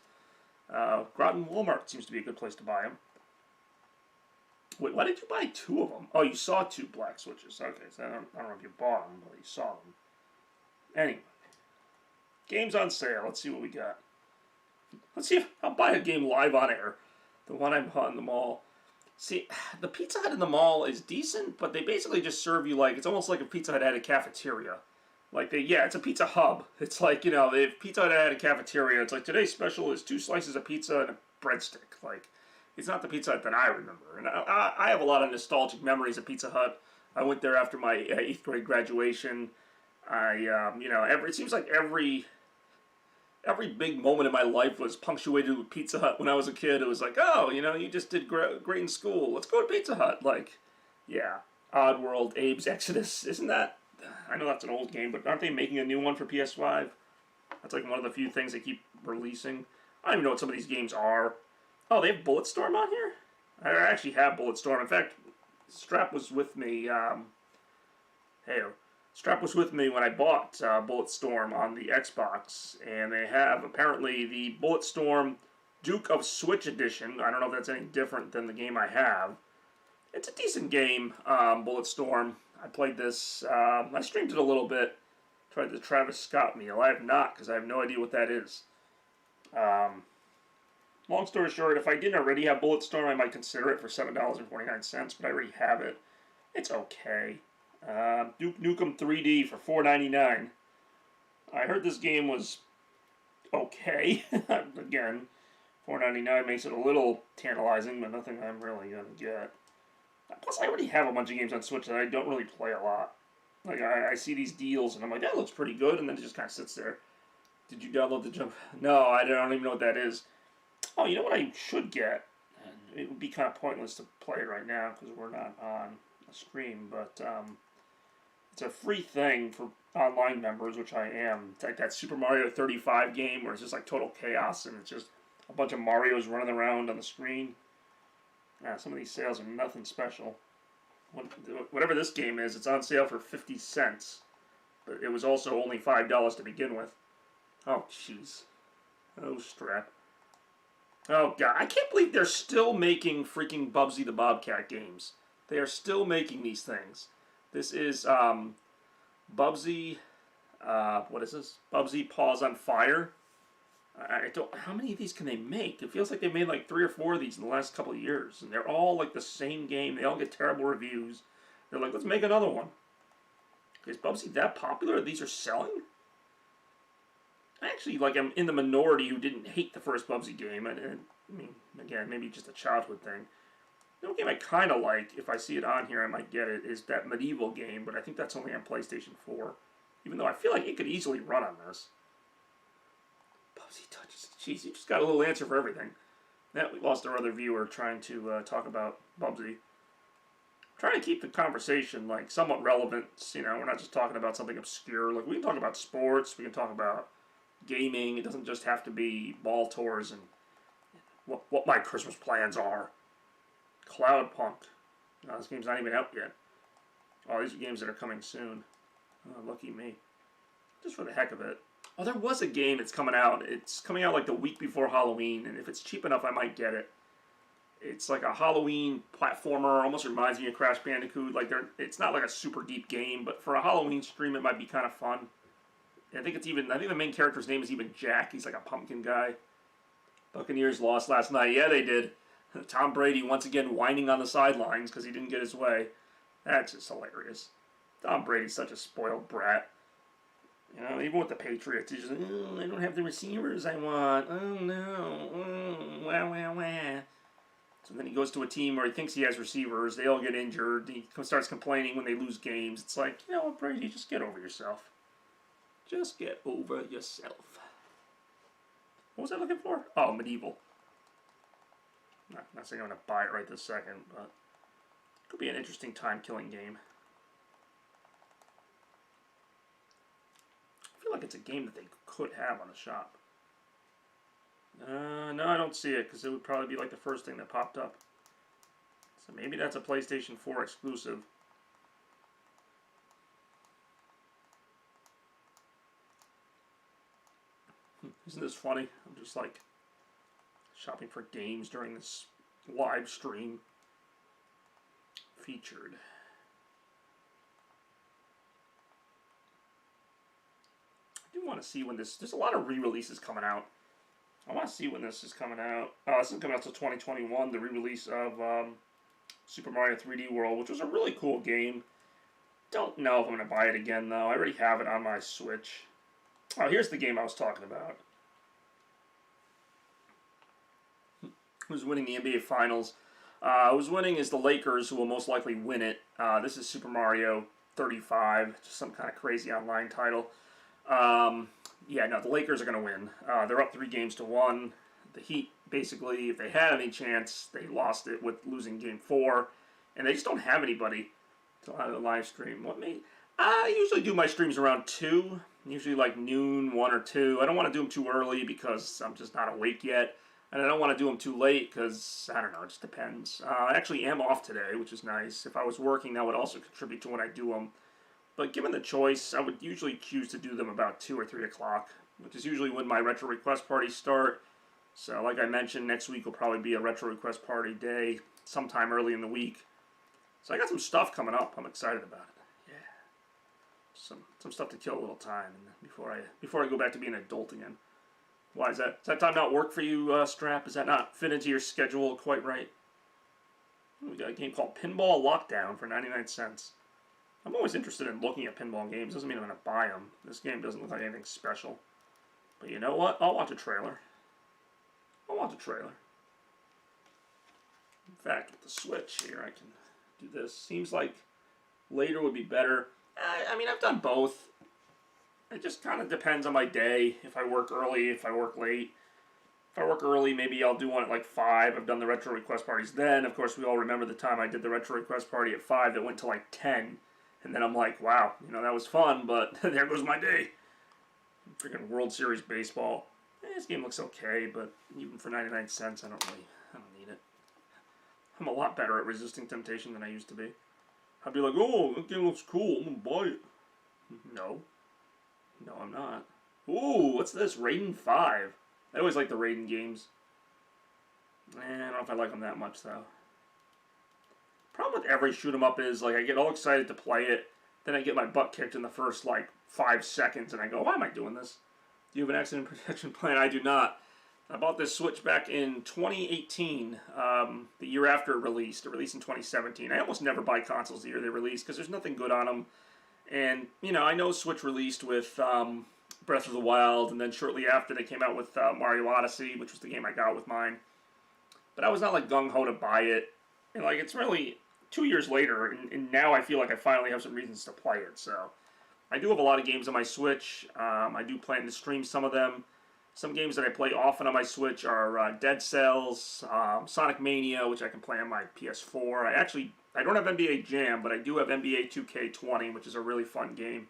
Groton Walmart seems to be a good place to buy them. Wait, why did you buy 2 of them? Oh, you saw 2 black Switches. Okay, so I don't know if you bought them, but you saw them. Anyway. Games on sale. Let's see what we got. Let's see if I'll buy a game live on air. The one I bought in the mall. See, the Pizza Hut in the mall is decent, but they basically just serve you like, it's almost like if Pizza Hut had a cafeteria. Like, it's a pizza hub. It's like, you know, if Pizza Hut had a cafeteria, it's like today's special is 2 slices of pizza and a breadstick. Like, it's not the Pizza Hut that I remember. And I have a lot of nostalgic memories of Pizza Hut. I went there after my 8th grade graduation. You know, it seems like every big moment in my life was punctuated with Pizza Hut when I was a kid. It was like, oh, you know, you just did great in school. Let's go to Pizza Hut. Like, yeah, Oddworld, Abe's Exodus. Isn't that... I know that's an old game, but aren't they making a new one for PS5? That's like one of the few things they keep releasing. I don't even know what some of these games are. Oh, they have Bulletstorm on here? I actually have Bulletstorm. In fact, Strap was with me. Strap was with me when I bought Bulletstorm on the Xbox, and they have apparently the Bulletstorm Duke of Switch Edition. I don't know if that's any different than the game I have. It's a decent game, Bulletstorm. I played this, I streamed it a little bit, tried the Travis Scott meal. I have not, because I have no idea what that is. Long story short, if I didn't already have Bulletstorm, I might consider it for $7.49, but I already have it. It's okay. Duke Nukem 3D for $4.99. I heard this game was okay. Again, $4.99 makes it a little tantalizing, but nothing I'm really going to get. Plus, I already have a bunch of games on Switch that I don't really play a lot. Like, I see these deals, and I'm like, that looks pretty good, and then it just kind of sits there. Did you download the jump? No, I don't even know what that is. Oh, you know what I should get? And it would be kind of pointless to play it right now, because we're not on a stream, but it's a free thing for online members, which I am. It's like that Super Mario 35 game where it's just like total chaos, and it's just a bunch of Marios running around on the screen. Yeah, some of these sales are nothing special. Whatever this game is, it's on sale for 50 cents. But it was also only $5 to begin with. Oh, jeez. Oh, Strap. Oh, God. I can't believe they're still making freaking Bubsy the Bobcat games. They are still making these things. This is, Bubsy, what is this? Bubsy Paws on Fire. How many of these can they make? It feels like they made like 3 or 4 of these in the last couple of years. And they're all like the same game. They all get terrible reviews. They're like, let's make another one. Is Bubsy that popular? These are selling? I actually, like, I'm in the minority who didn't hate the first Bubsy game. I mean, again, maybe just a childhood thing. The only game I kind of like, if I see it on here, I might get it, is that Medieval game. But I think that's only on PlayStation 4. Even though I feel like it could easily run on this. Bubsy touches. Jeez, you just got a little answer for everything. Now we lost our other viewer trying to talk about Bubsy. Trying to keep the conversation like somewhat relevant. You know, we're not just talking about something obscure. Like we can talk about sports. We can talk about gaming. It doesn't just have to be ball tours and what my Christmas plans are. Cloudpunk. No, this game's not even out yet. Oh, these are games that are coming soon. Oh, lucky me. Just for the heck of it. Oh, there was a game that's coming out. It's coming out like the week before Halloween, and if it's cheap enough, I might get it. It's like a Halloween platformer. Almost reminds me of Crash Bandicoot. Like it's not like a super deep game, but for a Halloween stream, it might be kind of fun. I think the main character's name is even Jack. He's like a pumpkin guy. Buccaneers lost last night. Yeah, they did. Tom Brady once again whining on the sidelines because he didn't get his way. That's just hilarious. Tom Brady's such a spoiled brat. You know, even with the Patriots, he's just, oh, I don't have the receivers I want. Oh, no. Wah, wah, wah. So then he goes to a team where he thinks he has receivers. They all get injured. He starts complaining when they lose games. It's like, you know what, Brady, just get over yourself. Just get over yourself. What was I looking for? Oh, medieval. Not saying I'm going to buy it right this second, but it could be an interesting time-killing game. I feel like it's a game that they could have on the shop. No, I don't see it, because it would probably be like the first thing that popped up. So maybe that's a PlayStation 4 exclusive. Isn't this funny? I'm just like shopping for games during this live stream. Featured. I do want to see when there's a lot of re-releases coming out. I want to see when this is coming out. This isn't coming out until 2021, the re-release of Super Mario 3D World, which was a really cool game. Don't know if I'm going to buy it again, though. I already have it on my Switch. Oh, here's the game I was talking about. Who's winning the NBA Finals? Who's winning is the Lakers, who will most likely win it. This is Super Mario 35, just some kind of crazy online title. Yeah, no, the Lakers are going to win. They're up 3-1. The Heat, basically, if they had any chance, they lost it with losing Game 4. And they just don't have anybody to have a live stream. I usually do my streams around 2. Usually like noon, 1 or 2. I don't want to do them too early because I'm just not awake yet. And I don't want to do them too late because, I don't know, it just depends. I actually am off today, which is nice. If I was working, that would also contribute to when I do them. But given the choice, I would usually choose to do them about 2 or 3 o'clock, which is usually when my retro request parties start. So, like I mentioned, next week will probably be a retro request party day, sometime early in the week. So I got some stuff coming up. I'm excited about it. Yeah, some stuff to kill a little time before I go back to being an adult again. Why is that? Does that time not work for you, Strap? Does that not fit into your schedule quite right? We got a game called Pinball Lockdown for 99 cents. I'm always interested in looking at pinball games. Doesn't mean I'm going to buy them. This game doesn't look like anything special. But you know what? I'll watch a trailer. In fact, with the Switch here, I can do this. Seems like later would be better. I mean, I've done both. It just kind of depends on my day. If I work early, if I work late. If I work early, maybe I'll do one at like 5. I've done the retro request parties then. Of course, we all remember the time I did the retro request party at 5 that went to like 10. And then I'm like, wow, you know, that was fun, but there goes my day. Freaking World Series baseball. This game looks okay, but even for 99 cents, I don't need it. I'm a lot better at resisting temptation than I used to be. I'd be like, oh, that game looks cool, I'm gonna buy it. No, I'm not. Ooh, what's this? Raiden 5. I always like the Raiden games. I don't know if I like them that much, though. Problem with every shoot 'em up is, like, I get all excited to play it, then I get my butt kicked in the first, like, 5 seconds, and I go, why am I doing this? Do you have an accident protection plan? I do not. I bought this Switch back in 2018, the year after it released. It released in 2017. I almost never buy consoles the year they release, because there's nothing good on them. And, you know, I know Switch released with Breath of the Wild, and then shortly after they came out with Mario Odyssey, which was the game I got with mine. But I was not, like, gung-ho to buy it. And, like, it's really 2 years later, and now I feel like I finally have some reasons to play it, so. I do have a lot of games on my Switch. I do plan to stream some of them. Some games that I play often on my Switch are Dead Cells, Sonic Mania, which I can play on my PS4. I don't have NBA Jam, but I do have NBA 2K20, which is a really fun game.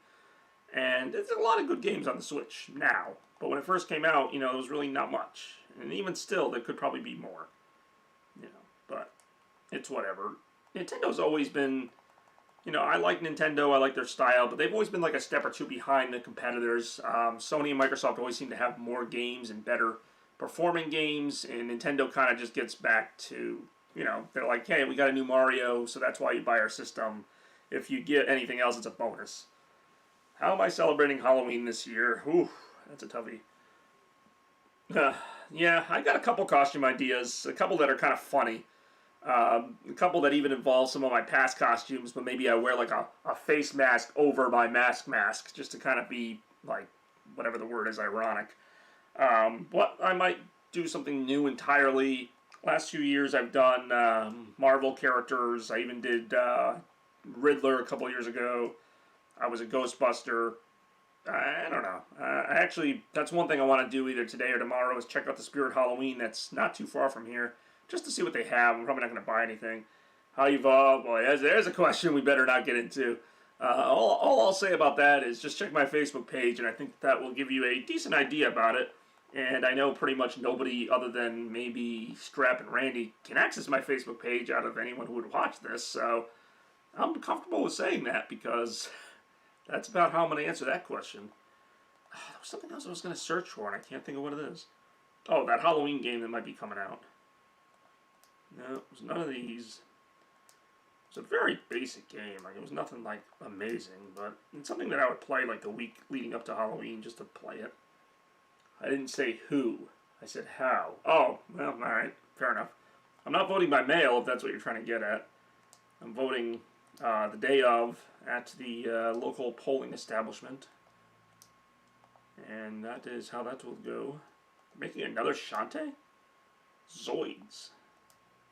And there's a lot of good games on the Switch now. But when it first came out, you know, there was really not much. And even still, there could probably be more. You know, but it's whatever. Nintendo's always been... You know, I like Nintendo, I like their style, but they've always been like a step or two behind the competitors. Sony and Microsoft always seem to have more games and better performing games, and Nintendo kind of just gets back to, you know, they're like, hey, we got a new Mario, so that's why you buy our system. If you get anything else, it's a bonus. How am I celebrating Halloween this year? Ooh, that's a toughie. Yeah, I got a couple costume ideas, a couple that are kind of funny. A couple that even involve some of my past costumes, but maybe I wear like a face mask over my mask, just to kind of be, like, whatever the word is, ironic. But I might do something new entirely. Last few years I've done Marvel characters. I even did Riddler a couple years ago. I was a Ghostbuster. I don't know. Actually, that's one thing I want to do either today or tomorrow is check out the Spirit Halloween that's not too far from here, just to see what they have. I'm probably not going to buy anything. How you evolve? Boy, there's a question we better not get into. All I'll say about that is just check my Facebook page, and I think that will give you a decent idea about it. And I know pretty much nobody other than maybe Strap and Randy can access my Facebook page out of anyone who would watch this, so I'm comfortable with saying that because that's about how I'm going to answer that question. There was something else I was going to search for, and I can't think of what it is. Oh, that Halloween game that might be coming out. No, it was none of these. It was a very basic game. Like, it was nothing, like, amazing, but it's something that I would play, like, the week leading up to Halloween just to play it. I didn't say who. I said how. Oh, well, alright. Fair enough. I'm not voting by mail, if that's what you're trying to get at. I'm voting the day of at the local polling establishment. And that is how that will go. Making another Shantae? Zoids.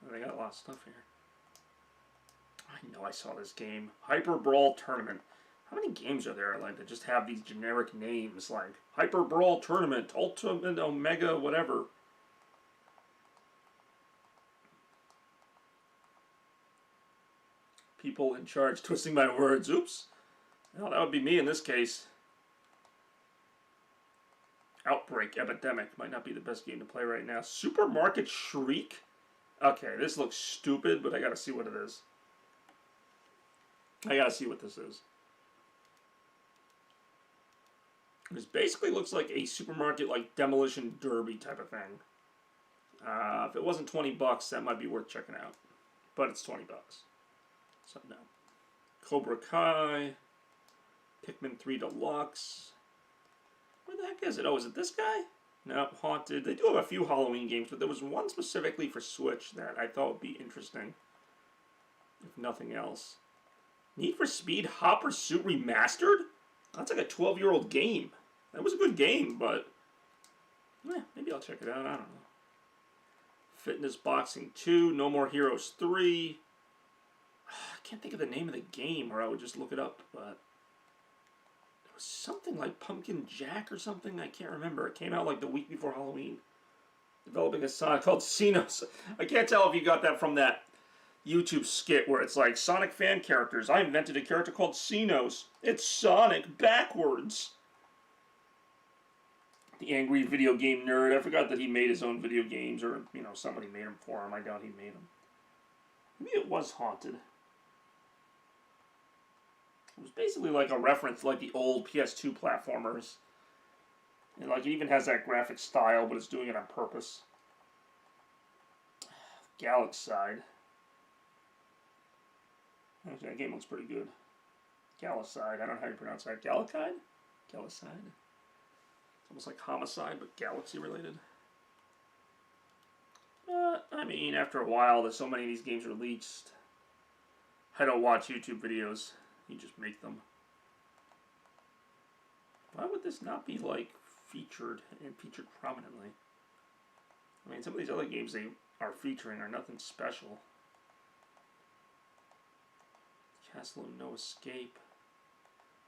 Oh, they got a lot of stuff here. I know I saw this game. Hyper Brawl Tournament. How many games are there like that just have these generic names like Hyper Brawl Tournament, Ultimate Omega, whatever? People in charge twisting my words. Oops. Well, that would be me in this case. Outbreak Epidemic might not be the best game to play right now. Supermarket Shriek? Okay, this looks stupid, but I gotta see what it is. I gotta see what this is. This basically looks like a supermarket, like, demolition derby type of thing. If it wasn't $20, that might be worth checking out. But it's $20. So, no. Cobra Kai. Pikmin 3 Deluxe. Where the heck is it? Oh, is it this guy? No, Haunted. They do have a few Halloween games, but there was one specifically for Switch that I thought would be interesting. If nothing else. Need for Speed Hot Pursuit Remastered? That's like a 12-year-old game. That was a good game, but maybe I'll check it out. I don't know. Fitness Boxing 2, No More Heroes 3. I can't think of the name of the game, or I would just look it up, but it was something like Pumpkin Jack or something. I can't remember. It came out like the week before Halloween. Developing a Sonic called Xenos. I can't tell if you got that from that YouTube skit where it's like Sonic fan characters. I invented a character called Xenos. It's Sonic backwards. The angry video game nerd. I forgot that he made his own video games, or somebody made them for him. I doubt he made them. Maybe it was Haunted. It was basically like a reference to like the old PS2 platformers. And like it even has that graphic style, but it's doing it on purpose. Galaxide. Actually, that game looks pretty good. Galicide. I don't know how you pronounce that. Galicide? Galicide? It's almost like Homicide, but galaxy related. I mean, after a while, there's so many of these games released. I don't watch YouTube videos. You just make them. Why would this not be, like, featured and featured prominently? I mean, some of these other games they are featuring are nothing special. Castle of No Escape.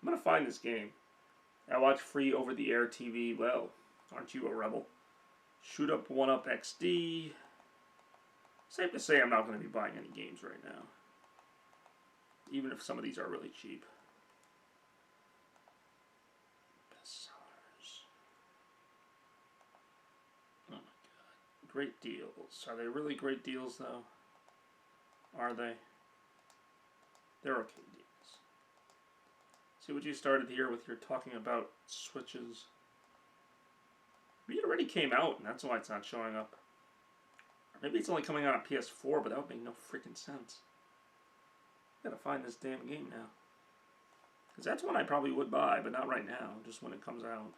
I'm gonna find this game. I watch free over-the-air TV. Well, aren't you a rebel? Shoot Up, 1-Up XD. Safe to say I'm not going to be buying any games right now. Even if some of these are really cheap. Bestsellers. Oh my god. Great deals. Are they really great deals, though? Are they? They're okay deals. See what you started here with your talking about Switches. Maybe it already came out, and that's why it's not showing up. Or maybe it's only coming out on PS4, but that would make no freaking sense. Gotta find this damn game now. Because that's one I probably would buy, but not right now, just when it comes out.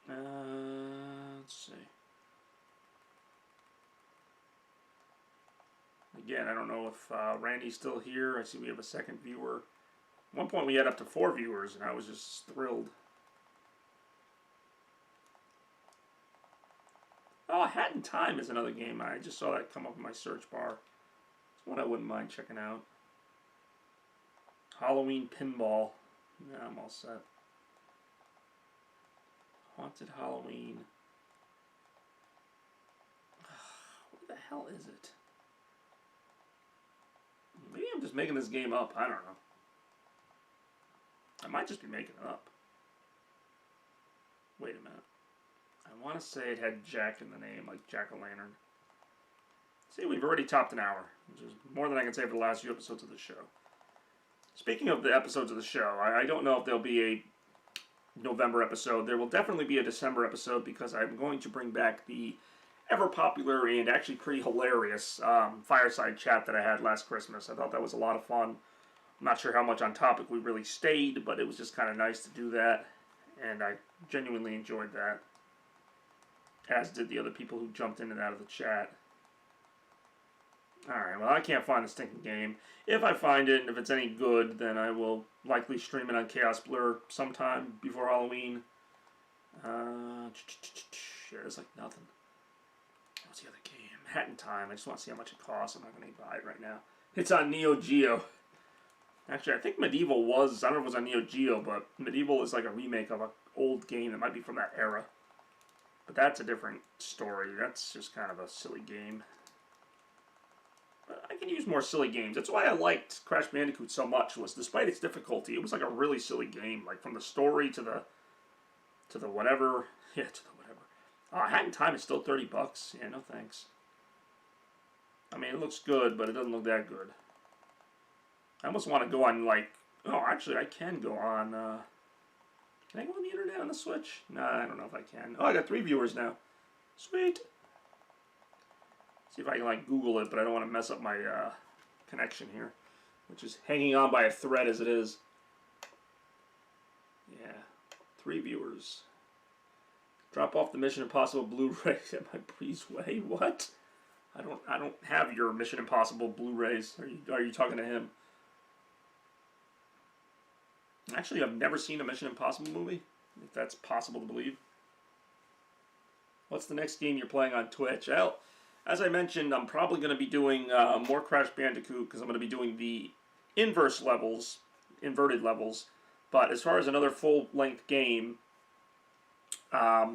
Let's see. Again, I don't know if Randy's still here. I see we have a second viewer. At one point we had up to 4 viewers, and I was just thrilled. Oh, Hat in Time is another game. I just saw that come up in my search bar. It's one I wouldn't mind checking out. Halloween Pinball. Yeah, I'm all set. Haunted Halloween. What the hell is it? Maybe I'm just making this game up. I don't know. I might just be making it up. Wait a minute. I want to say it had Jack in the name, like Jack-o'-lantern. See, we've already topped an hour, which is more than I can say for the last few episodes of the show. Speaking of the episodes of the show, I don't know if there'll be a November episode. There will definitely be a December episode because I'm going to bring back the ever-popular and actually pretty hilarious fireside chat that I had last Christmas. I thought that was a lot of fun. I'm not sure how much on topic we really stayed, but it was just kind of nice to do that, and I genuinely enjoyed that, as did the other people who jumped in and out of the chat. Alright, well, I can't find the stinking game. If I find it, and if it's any good, then I will likely stream it on Chaos Blur sometime before Halloween. Yeah, there's like nothing. What's the other game? Hat in Time. I just want to see how much it costs. I'm not going to buy it right now. It's on Neo Geo. Actually, I think Medieval was, I don't know if it was on Neo Geo, but Medieval is like a remake of an old game that might be from that era. But that's a different story. That's just kind of a silly game. I can use more silly games. That's why I liked Crash Bandicoot so much, was despite its difficulty, it was like a really silly game. Like from the story to the whatever. Yeah, to the whatever. Hat in Time is still $30. Yeah, no thanks. I mean, it looks good, but it doesn't look that good. I almost want to go on, like... Oh, actually, I can go on... Can I go on the internet on the Switch? Nah, I don't know if I can. Oh, I got 3 viewers now. Sweet. See if I can, like, Google it, but I don't want to mess up my connection here, which is hanging on by a thread as it is. Yeah. 3 viewers. Drop off the Mission Impossible Blu-ray at my Breezeway. What? I don't have your Mission Impossible Blu-rays. Are you talking to him? Actually, I've never seen a Mission Impossible movie, if that's possible to believe. What's the next game you're playing on Twitch? Well, as I mentioned, I'm probably going to be doing more Crash Bandicoot because I'm going to be doing the inverted levels. But as far as another full-length game, a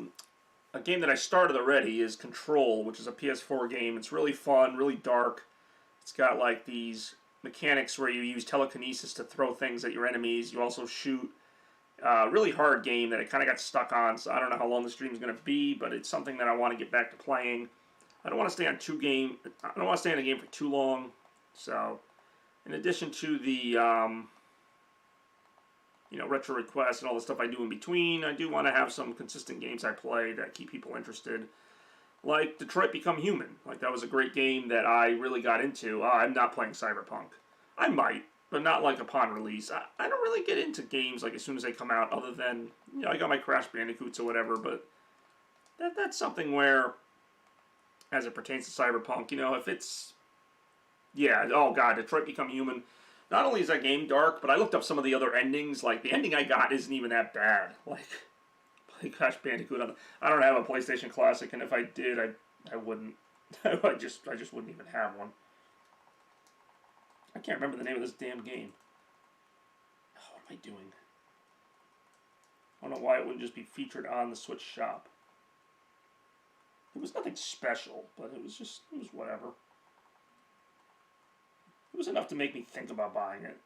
game that I started already is Control, which is a PS4 game. It's really fun, really dark. It's got like these mechanics where you use telekinesis to throw things at your enemies. You also shoot. Really hard game that I kind of got stuck on, so I don't know how long the stream is going to be, but it's something that I want to get back to playing. I don't want to stay on I don't want to stay in a game for too long. So, in addition to the retro requests and all the stuff I do in between, I do want to have some consistent games I play that keep people interested. Like Detroit Become Human. Like, that was a great game that I really got into. I'm not playing Cyberpunk. I might, but not like upon release. I don't really get into games like as soon as they come out, other than, I got my Crash Bandicoots or whatever, but that's something where, as it pertains to Cyberpunk, if it's, yeah, oh god, Detroit Become Human. Not only is that game dark, but I looked up some of the other endings. Like, the ending I got isn't even that bad. Like Crash Bandicoot. I don't have a PlayStation Classic, and if I did, I wouldn't. I just wouldn't even have one. I can't remember the name of this damn game. Oh, what am I doing? I don't know why it wouldn't just be featured on the Switch shop. It was nothing special, but it was whatever. It was enough to make me think about buying it.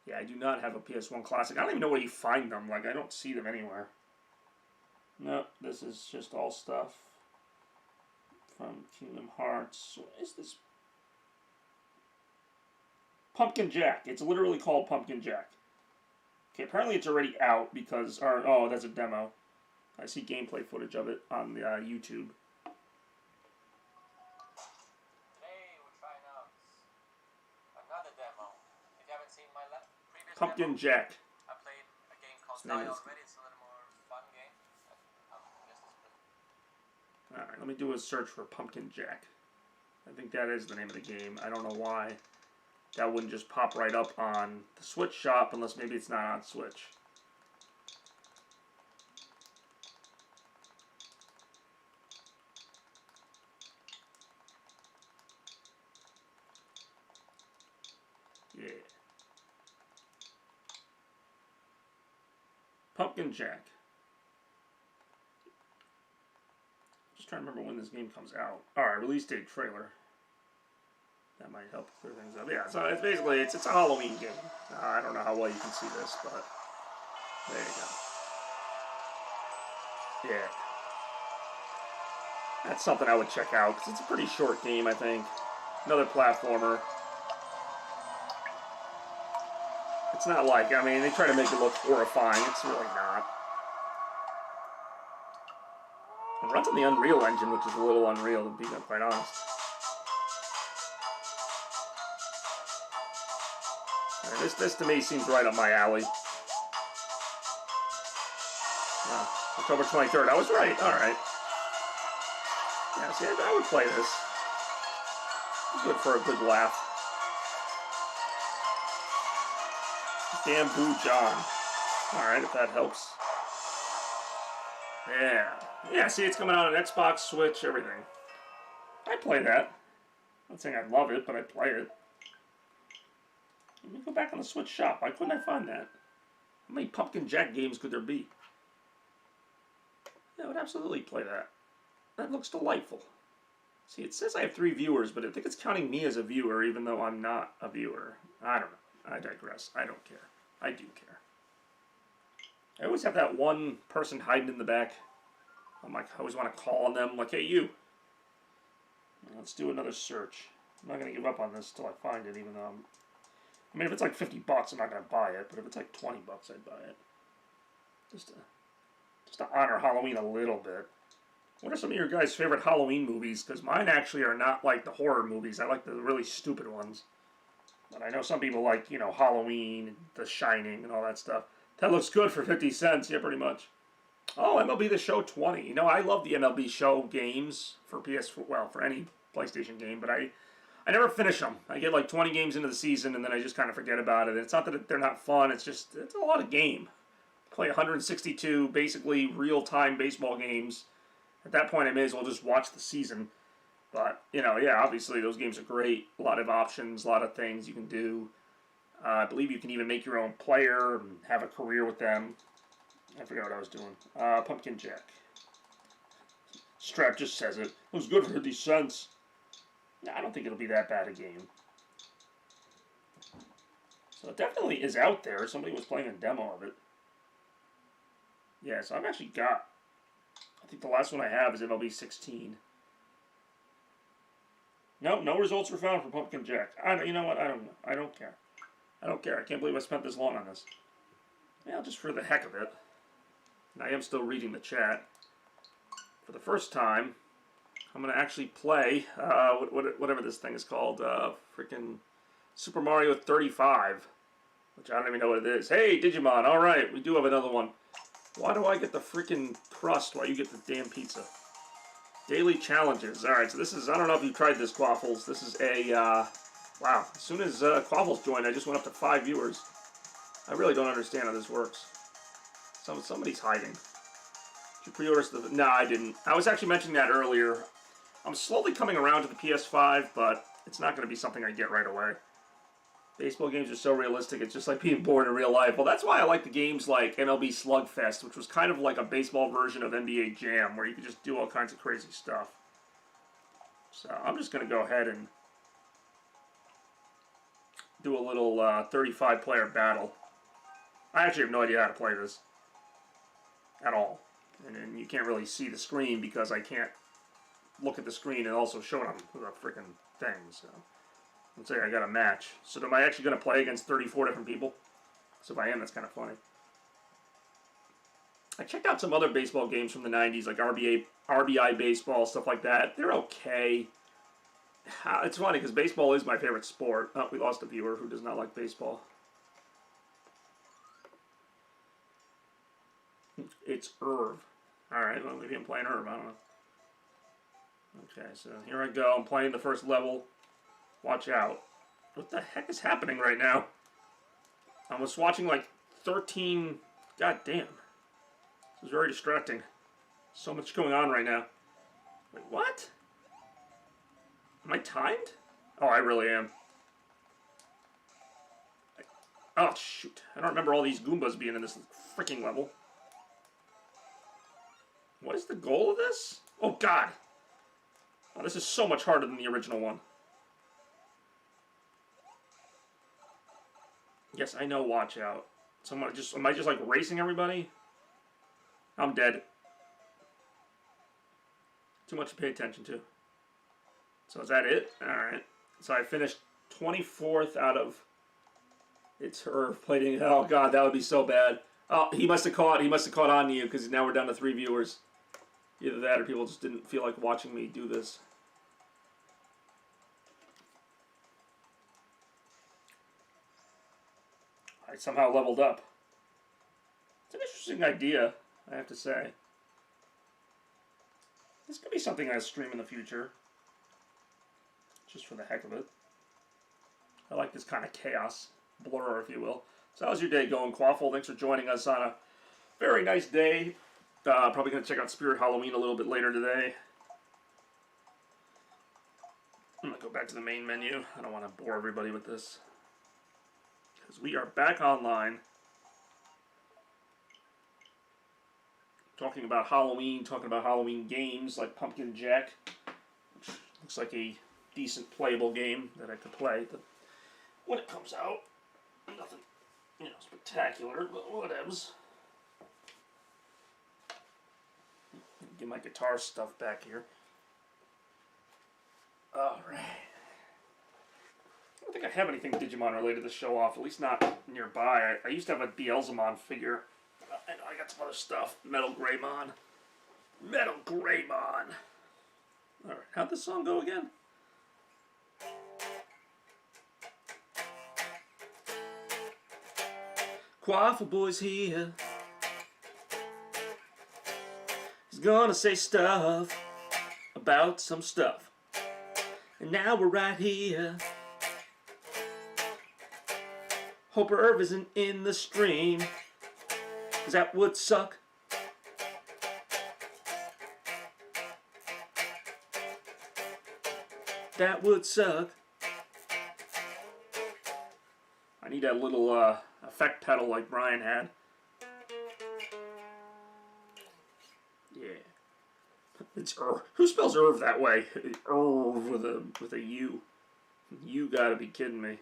Yeah, I do not have a PS1 Classic. I don't even know where you find them. Like, I don't see them anywhere. No, this is just all stuff from Kingdom Hearts. What is this? Pumpkin Jack. It's literally called Pumpkin Jack. Okay, apparently it's already out because... oh, that's a demo. I see gameplay footage of it on the YouTube. Today we're trying out another demo. If you haven't seen my previous Pumpkin demo, Jack. I played a game called Die Already. It's a little more fun game. Alright, let me do a search for Pumpkin Jack. I think that is the name of the game. I don't know why. that wouldn't just pop right up on the Switch shop unless maybe it's not on Switch. Yeah. Pumpkin Jack. Just trying to remember when this game comes out. Alright, release date trailer. That might help clear things up. Yeah, so it's basically, it's a Halloween game. I don't know how well you can see this, but there you go. Yeah. That's something I would check out, because it's a pretty short game, I think. Another platformer. It's not like, I mean, they try to make it look horrifying. It's really not. It runs on the Unreal Engine, which is a little unreal, to be quite honest. This to me seems right up my alley. October 23rd. I was right. All right. Yeah, see, I would play this. Good for a good laugh. Damn Boo John. All right, if that helps. Yeah. Yeah, see, it's coming out on Xbox, Switch, everything. I'd play that. I'm not saying I'd love it, but I'd play it. Let me go back on the Switch shop. Why couldn't I find that? How many Pumpkin Jack games could there be? Yeah, I would absolutely play that. That looks delightful. See, it says I have 3 viewers, but I think it's counting me as a viewer, even though I'm not a viewer. I don't know. I digress. I don't care. I do care. I always have that one person hiding in the back. I'm like, I always want to call on them, like, hey, you. Let's do another search. I'm not going to give up on this until I find it, even though I mean, if it's like $50, I'm not going to buy it. But if it's like $20, I'd buy it. Just to honor Halloween a little bit. What are some of your guys' favorite Halloween movies? Because mine actually are not like the horror movies. I like the really stupid ones. But I know some people like, you know, Halloween, The Shining, and all that stuff. That looks good for 50 cents. Yeah, pretty much. Oh, MLB The Show 20. You know, I love the MLB Show games for PS4, well, for any PlayStation game, but I never finish them. I get like 20 games into the season, and then I just kind of forget about it. It's not that they're not fun. It's just, it's a lot of game. Play 162, basically, real-time baseball games. At that point, I may as well just watch the season. But, you know, yeah, obviously, those games are great. A lot of options, a lot of things you can do. I believe you can even make your own player and have a career with them. I forgot what I was doing. Pumpkin Jack. Strap just says it. It was good for 50 cents. No, I don't think it'll be that bad a game. So it definitely is out there. Somebody was playing a demo of it. Yeah, so I've actually got... I think the last one I have is MLB 16. Nope, no results were found for Pumpkin Jack. You know what? I don't know. I don't care. I don't care. I can't believe I spent this long on this. Yeah, just for the heck of it. And I am still reading the chat. For the first time, I'm going to actually play whatever this thing is called. Freaking Super Mario 35. Which I don't even know what it is. Hey, Digimon. Alright, we do have another one. Why do I get the freaking crust while you get the damn pizza? Daily challenges. Alright, so this is, I don't know if you've tried this, Quaffles. This is a, wow. As soon as Quaffles joined, I just went up to 5 viewers. I really don't understand how this works. Somebody's hiding. Did you pre-order the... No, I didn't. I was actually mentioning that earlier. I'm slowly coming around to the PS5, but it's not going to be something I get right away. Baseball games are so realistic, it's just like being born in real life. Well, that's why I like the games like MLB Slugfest, which was kind of like a baseball version of NBA Jam, where you could just do all kinds of crazy stuff. So I'm just going to go ahead and do a little 35-player battle. I actually have no idea how to play this at all. And then you can't really see the screen because I can't look at the screen and also show it on the freaking thing. So let's say I got a match. So am I actually going to play against 34 different people? So if I am, that's kind of funny. I checked out some other baseball games from the 90s, like RBI baseball, stuff like that. They're okay. It's funny because baseball is my favorite sport. Oh, we lost a viewer who does not like baseball. It's Irv. Alright, well, maybe I'm playing Irv. I don't know. Okay, so here I go. I'm playing the first level. Watch out. What the heck is happening right now? I was watching like 13... God damn. This is very distracting. So much going on right now. Wait, what? Am I timed? Oh, I really am. Oh, shoot. I don't remember all these Goombas being in this freaking level. What is the goal of this? Oh, God. Oh, this is so much harder than the original one. Yes, I know, watch out. So am I just like racing everybody? I'm dead. Too much to pay attention to. So is that it? Alright. So I finished 24th out of... It's her plating. Oh god, that would be so bad. Oh, he must have caught on to you, because now we're down to 3 viewers. Either that or people just didn't feel like watching me do this. I somehow leveled up. It's an interesting idea, I have to say. This could be something I stream in the future. Just for the heck of it. I like this kind of chaos. Blur, if you will. So how's your day going, Quaffle? Thanks for joining us on a very nice day. Probably going to check out Spirit Halloween a little bit later today. I'm going to go back to the main menu. I don't want to bore everybody with this. Because we are back online. Talking about Halloween games like Pumpkin Jack. Which looks like a decent playable game that I could play when it comes out. Nothing, spectacular, but whatevs. Get my guitar stuff back here. Alright. I don't think I have anything Digimon related to show off, at least not nearby. I used to have a Beelzemon figure. I know I got some other stuff. Metal Greymon. Metal Greymon. Alright, how'd this song go again? Quaffle Boy's here. He's gonna say stuff about some stuff. And now we're right here. Hope Irv isn't in the stream, 'cause that would suck. That would suck. I need that little effect pedal like Brian had. Yeah. It's Irv. Who spells Irv that way? Irv with a U. You gotta be kidding me.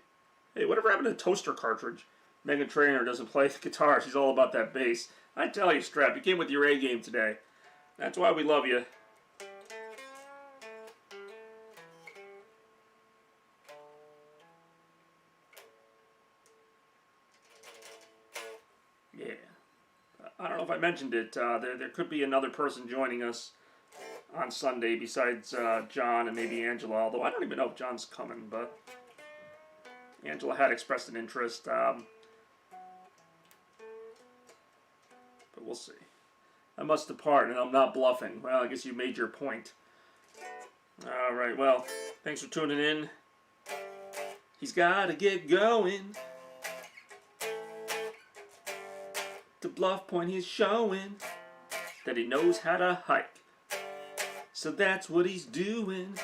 Hey, whatever happened to the Toaster cartridge? Megan Trainor doesn't play the guitar. She's all about that bass. I tell you, Strap, you came with your A game today. That's why we love you. Yeah. I don't know if I mentioned it. There could be another person joining us on Sunday besides John and maybe Angela. Although I don't even know if John's coming, but Angela had expressed an interest. But we'll see. I must depart, and I'm not bluffing. Well, I guess you made your point. Alright, well, thanks for tuning in. He's gotta get going. To Bluff Point he's showing that he knows how to hike. So that's what he's doing.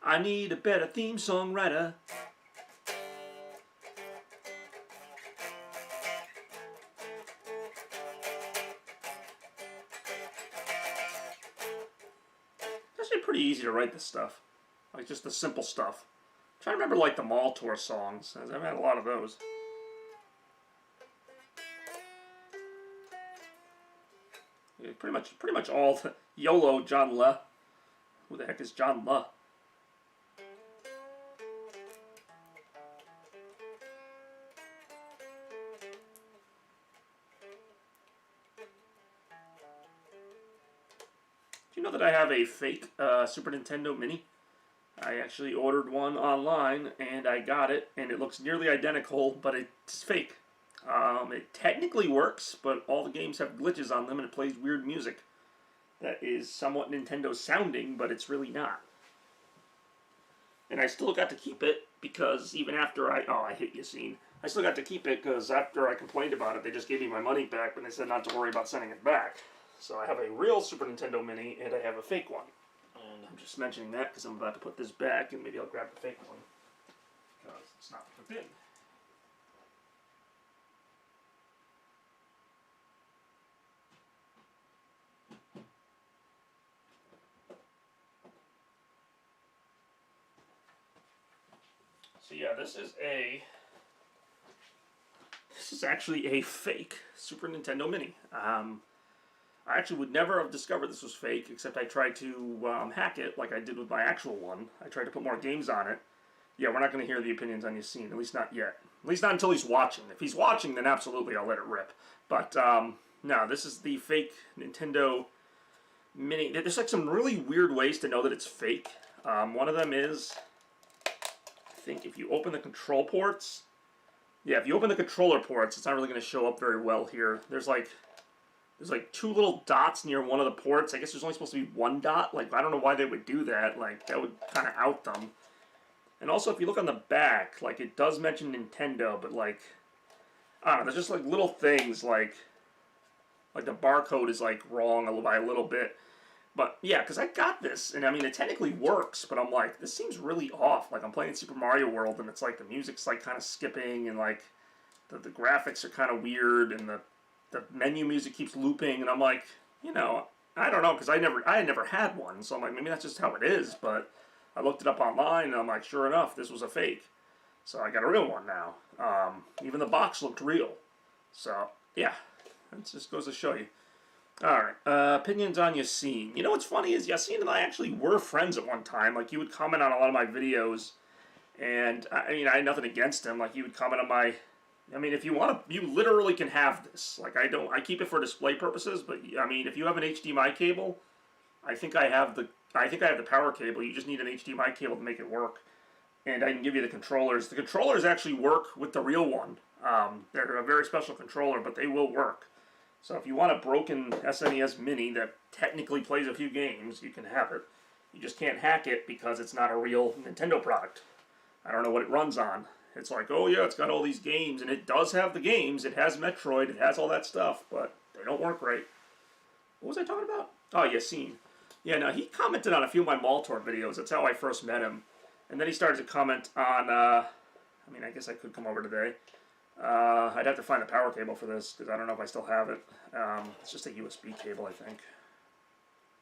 I need a better theme song writer. It's actually pretty easy to write this stuff. Like just the simple stuff. I'm trying to remember like the Mall Tour songs, as I've had a lot of those. Yeah, pretty much all the YOLO John Le. Who the heck is John Le? Do you know that I have a fake Super Nintendo Mini? I actually ordered one online and I got it, and it looks nearly identical, but it's fake. It technically works, but all the games have glitches on them and it plays weird music that is somewhat Nintendo sounding, but it's really not. And I still got to keep it because even after I hit Yassine. I still got to keep it because after I complained about it, they just gave me my money back, but they said not to worry about sending it back. So I have a real Super Nintendo Mini, and I have a fake one. And I'm just mentioning that because I'm about to put this back, and maybe I'll grab the fake one because it's not put in. So yeah, this is actually a fake Super Nintendo Mini. I actually would never have discovered this was fake, except I tried to hack it like I did with my actual one. I tried to put more games on it. Yeah, we're not going to hear the opinions on Yassine, at least not yet. At least not until he's watching. If he's watching, then absolutely I'll let it rip. But, no, this is the fake Nintendo Mini. There's like some really weird ways to know that it's fake. One of them is, I think if you open the control ports, yeah, if you open the controller ports, it's not really going to show up very well here. There's like two little dots near one of the ports. I guess there's only supposed to be one dot. Like, I don't know why they would do that. Like, that would kind of out them. And also, if you look on the back, like, it does mention Nintendo, but, like, I don't know, there's just, like, little things, like the barcode is, like, wrong by a little bit. But, yeah, because I got this, and, I mean, it technically works, but I'm like, this seems really off. Like, I'm playing Super Mario World, and it's, like, the music's, like, kind of skipping, and, like, the graphics are kind of weird, and the menu music keeps looping, and I'm like, you know, I don't know, because I had never had one, so I'm like, maybe that's just how it is, but I looked it up online, and I'm like, sure enough, this was a fake. So I got a real one now. Even the box looked real. So, yeah, that just goes to show you. Alright, opinions on Yassine. You know what's funny is Yassine and I actually were friends at one time. Like, he would comment on a lot of my videos, and, I mean, I had nothing against him. Like, he would comment on my... I mean, if you want to, you literally can have this. Like, I keep it for display purposes, but, I mean, if you have an HDMI cable, I think I have the power cable. You just need an HDMI cable to make it work. And I can give you the controllers. The controllers actually work with the real one. They're a very special controller, but they will work. So if you want a broken SNES Mini that technically plays a few games, you can have it. You just can't hack it because it's not a real Nintendo product. I don't know what it runs on. It's like, oh yeah, it's got all these games, and it does have the games. It has Metroid, it has all that stuff, but they don't work right. What was I talking about? Oh, Yassine. Yeah, no, he commented on a few of my Maltor videos. That's how I first met him. And then he started to comment on, I mean, I guess I could come over today. I'd have to find the power cable for this, because I don't know if I still have it. It's just a USB cable, I think.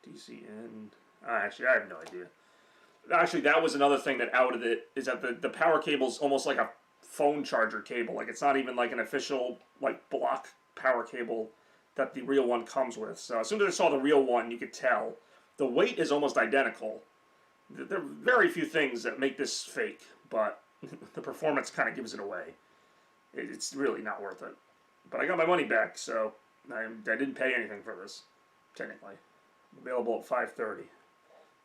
DC in. Actually, I have no idea. Actually, that was another thing that outed it, is that the power cable's almost like a phone charger cable. Like, it's not even like an official, like, block power cable that the real one comes with. So as soon as I saw the real one, you could tell. The weight is almost identical. There are very few things that make this fake, but the performance kind of gives it away. It's really not worth it. But I got my money back, so I didn't pay anything for this, technically. Available at $5.30.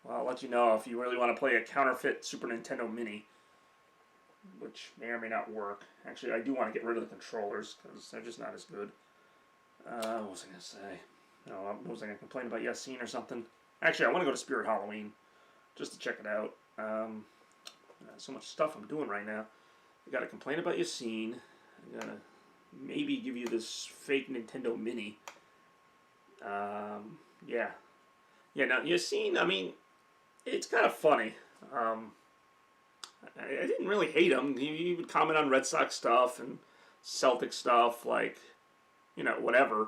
Well, I'll let you know if you really want to play a counterfeit Super Nintendo Mini, which may or may not work. Actually, I do want to get rid of the controllers, because they're just not as good. What was I going to say? No, what was I going to complain about Yassine or something? Actually, I want to go to Spirit Halloween, just to check it out. So much stuff I'm doing right now. I got to complain about Yassine. I got to maybe give you this fake Nintendo Mini. Yeah. Yeah, now, Yassine, I mean, it's kind of funny. I didn't really hate him. He would comment on Red Sox stuff and Celtic stuff, like, you know, whatever.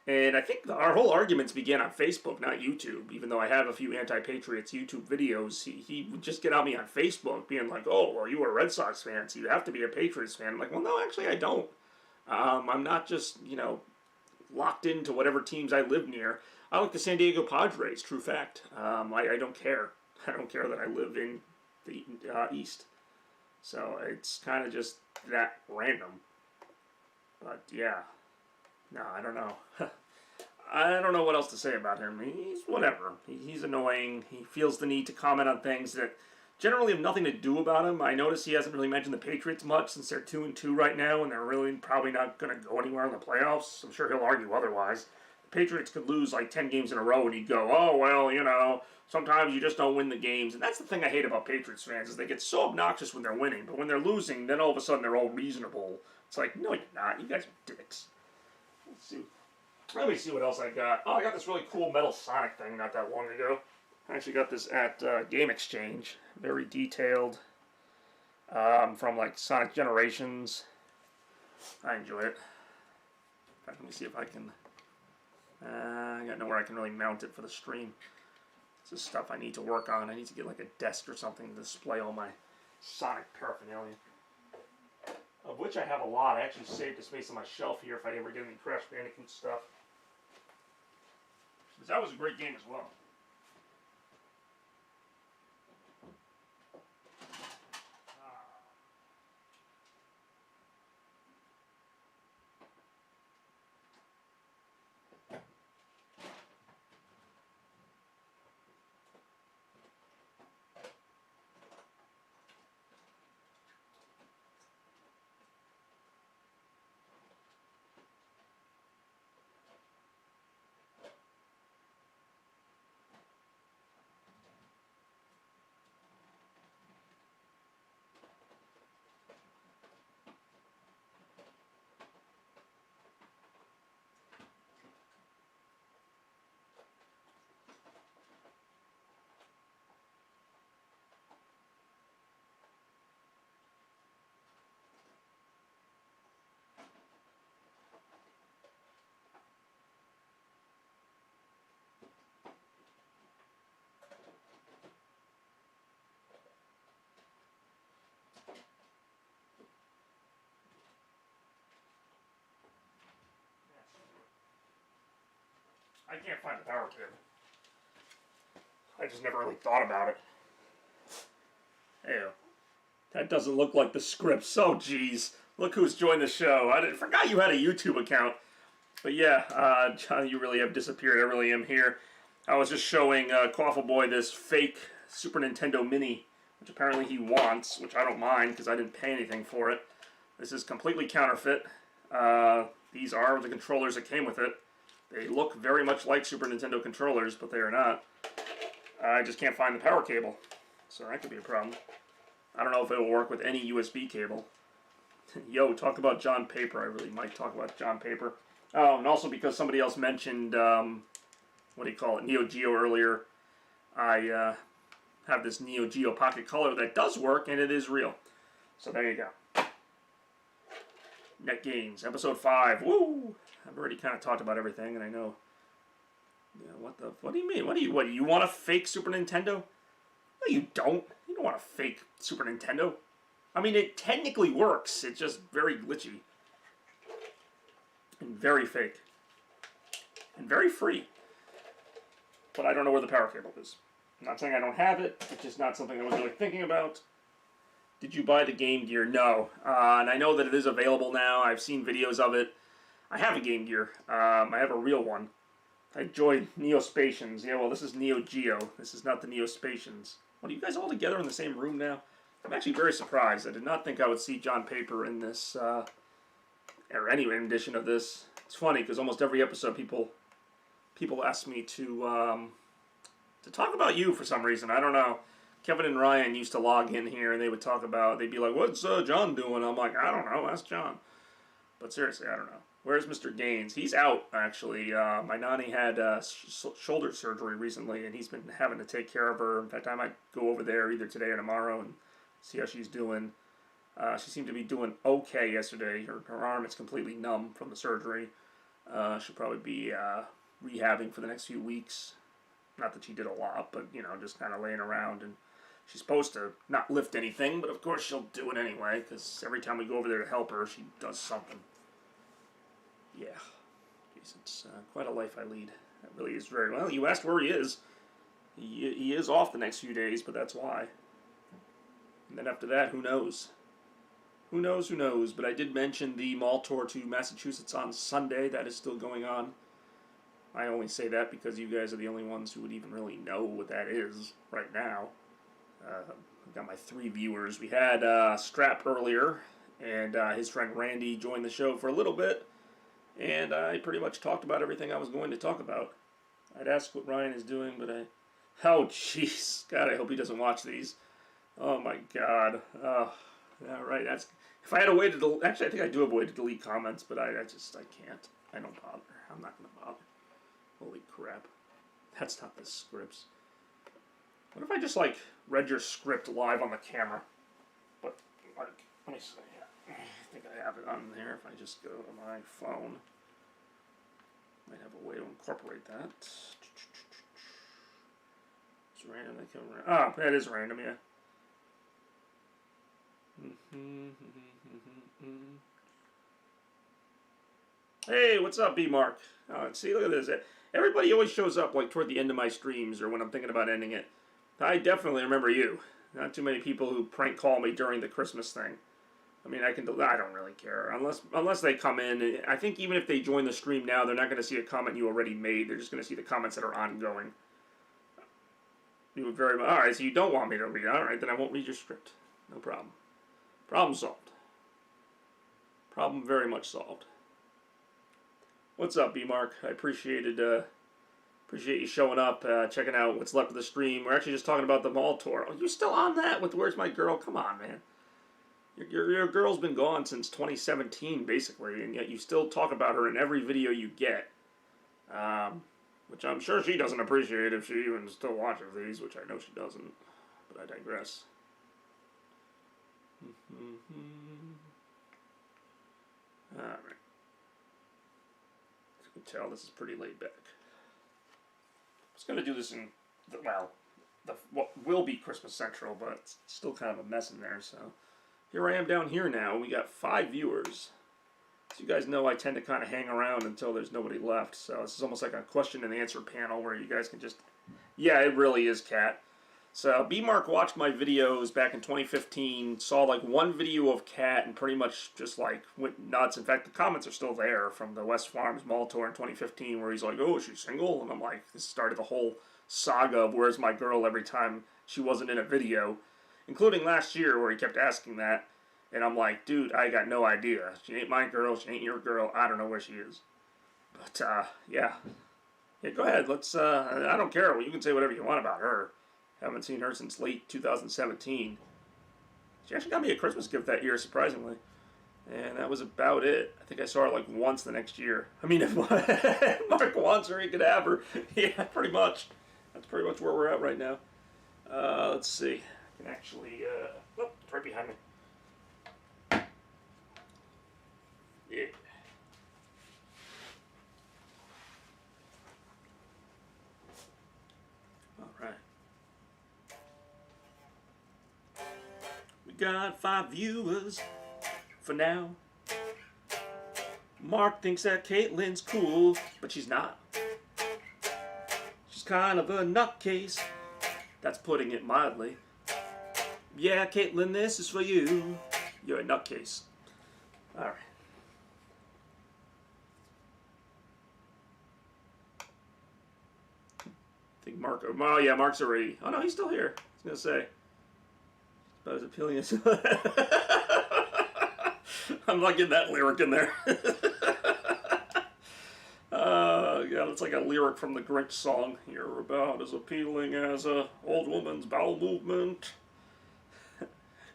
And I think our whole arguments began on Facebook, not YouTube. Even though I have a few anti-Patriots YouTube videos, he would just get on me on Facebook being like, oh, well, you are a Red Sox fan, so you have to be a Patriots fan. I'm like, well, no, actually, I don't. I'm not just, you know, locked into whatever teams I live near. I like the San Diego Padres, true fact. I don't care. I don't care that I live in the East. So it's kind of just that random. But yeah. No, I don't know. I don't know what else to say about him. He's whatever. He's annoying. He feels the need to comment on things that generally have nothing to do about him. I notice he hasn't really mentioned the Patriots much since they're 2-2 right now, and they're really probably not going to go anywhere in the playoffs. I'm sure he'll argue otherwise. The Patriots could lose like 10 games in a row and you'd go, oh, well, you know, sometimes you just don't win the games. And that's the thing I hate about Patriots fans is they get so obnoxious when they're winning. But when they're losing, then all of a sudden they're all reasonable. It's like, no, you're not. You guys are dicks. Let's see. Let me see what else I got. Oh, I got this really cool metal Sonic thing not that long ago. I actually got this at Game Exchange. Very detailed. From like Sonic Generations. I enjoy it. In fact, let me see if I can... I got nowhere I can really mount it for the stream. This is stuff I need to work on. I need to get like a desk or something to display all my Sonic paraphernalia. Of which I have a lot. I actually saved the space on my shelf here if I ever get any Crash Bandicoot stuff. Because that was a great game as well. I can't find the power pin. I just never really thought about it. Ew. That doesn't look like the scripts. Oh, geez. Look who's joined the show. I forgot you had a YouTube account. But yeah, John, you really have disappeared. I really am here. I was just showing Quaffle Boy this fake Super Nintendo Mini, which apparently he wants, which I don't mind because I didn't pay anything for it. This is completely counterfeit. These are the controllers that came with it. They look very much like Super Nintendo controllers, but they are not. I just can't find the power cable, so that could be a problem. I don't know if it will work with any USB cable. Yo, talk about John Paper. I really might talk about John Paper. Oh, and also because somebody else mentioned, what do you call it, Neo Geo earlier. I have this Neo Geo Pocket Color that does work, and it is real. So there you go. Net Games, Episode 5. Woo! I've already kind of talked about everything, and I know. Yeah, what do you mean? What do you want a fake Super Nintendo? No, you don't. You don't want a fake Super Nintendo. I mean, it technically works. It's just very glitchy. And very fake. And very free. But I don't know where the power cable is. I'm not saying I don't have it. It's just not something I was really thinking about. Did you buy the Game Gear? No. And I know that it is available now. I've seen videos of it. I have a Game Gear. I have a real one. I enjoyed Neospatians. Yeah, well, this is Neo Geo. This is not the Neospatians. What, are you guys all together in the same room now? I'm actually very surprised. I did not think I would see John Paper in this, or any rendition of this. It's funny, because almost every episode people ask me to talk about you for some reason. I don't know. Kevin and Ryan used to log in here, and they would talk about, they'd be like, what's John doing? I'm like, I don't know, ask John. But seriously, I don't know. Where's Mr. Gaines? He's out, actually. My nanny had shoulder surgery recently, and he's been having to take care of her. In fact, I might go over there either today or tomorrow and see how she's doing. She seemed to be doing okay yesterday. Her arm is completely numb from the surgery. She'll probably be rehabbing for the next few weeks. Not that she did a lot, but, you know, just kind of laying around. And she's supposed to not lift anything, but of course she'll do it anyway, because every time we go over there to help her, she does something. Yeah. Jeez, it's quite a life I lead. It really is very well. You asked where he is. He is off the next few days, but that's why. And then after that, who knows? Who knows? But I did mention the mall tour to Massachusetts on Sunday. That is still going on. I only say that because you guys are the only ones who would even really know what that is right now. I've got my 3 viewers. We had Strap earlier, and his friend Randy joined the show for a little bit. And I pretty much talked about everything I was going to talk about. I'd ask what Ryan is doing, but oh, jeez. God, I hope he doesn't watch these. Oh, my God. Yeah, right. That's... If I had a way to delete... Actually, I think I do have a way to delete comments, but I can't. I don't bother. I'm not going to bother. Holy crap. That's not the scripts. What if I just, like, read your script live on the camera? But, like, let me see. I think I have it on there if I just go to my phone. Might have a way to incorporate that. It's random. They come around. Ah, that is random, yeah. Hey, what's up, B-Mark? Oh, see, look at this. Everybody always shows up like toward the end of my streams or when I'm thinking about ending it. I definitely remember you. Not too many people who prank call me during the Christmas thing. I mean, I don't really care unless they come in. I think even if they join the stream now, they're not going to see a comment you already made. They're just going to see the comments that are ongoing. You would very much. All right, so you don't want me to read. All right, then I won't read your script. No problem. Problem solved. Problem very much solved. What's up, B-Mark? I appreciate you showing up, checking out what's left of the stream. We're actually just talking about the mall tour. Oh, you still on that with Where's My Girl? Come on, man. Your girl's been gone since 2017, basically, and yet you still talk about her in every video you get. Which I'm sure she doesn't appreciate if she even still watches these, which I know she doesn't. But I digress. Alright. As you can tell, this is pretty laid back. I was going to do this in, what will be Christmas Central, but it's still kind of a mess in there, so... Here I am down here now. We got 5 viewers. As you guys know, I tend to kind of hang around until there's nobody left. So this is almost like a question and answer panel where you guys can just... Yeah, it really is, Cat. So B-Mark watched my videos back in 2015, saw like one video of Cat and pretty much just like went nuts. In fact, the comments are still there from the West Farms Mall Tour in 2015 where he's like, oh, is she single? And I'm like, this started the whole saga of Where's My Girl every time she wasn't in a video. Including last year where he kept asking that. And I'm like, dude, I got no idea. She ain't my girl. She ain't your girl. I don't know where she is. But, yeah. Yeah, go ahead. Let's, I don't care. You can say whatever you want about her. Haven't seen her since late 2017. She actually got me a Christmas gift that year, surprisingly. And that was about it. I think I saw her like once the next year. I mean, if Mark wants her, he could have her. Yeah, pretty much. That's pretty much where we're at right now. Let's see. I can actually, oh, it's right behind me. Yeah. All right. We got 5 viewers for now. Mark thinks that Caitlin's cool, but she's not. She's kind of a nutcase. That's putting it mildly. Yeah, Caitlin, this is for you. You're a nutcase. All right. I think Mark. Oh yeah, Mark's already. Oh no, he's still here. I was gonna say. About as appealing as. I'm not getting that lyric in there. Yeah, it's like a lyric from the Grinch song. You're about as appealing as a old woman's bowel movement.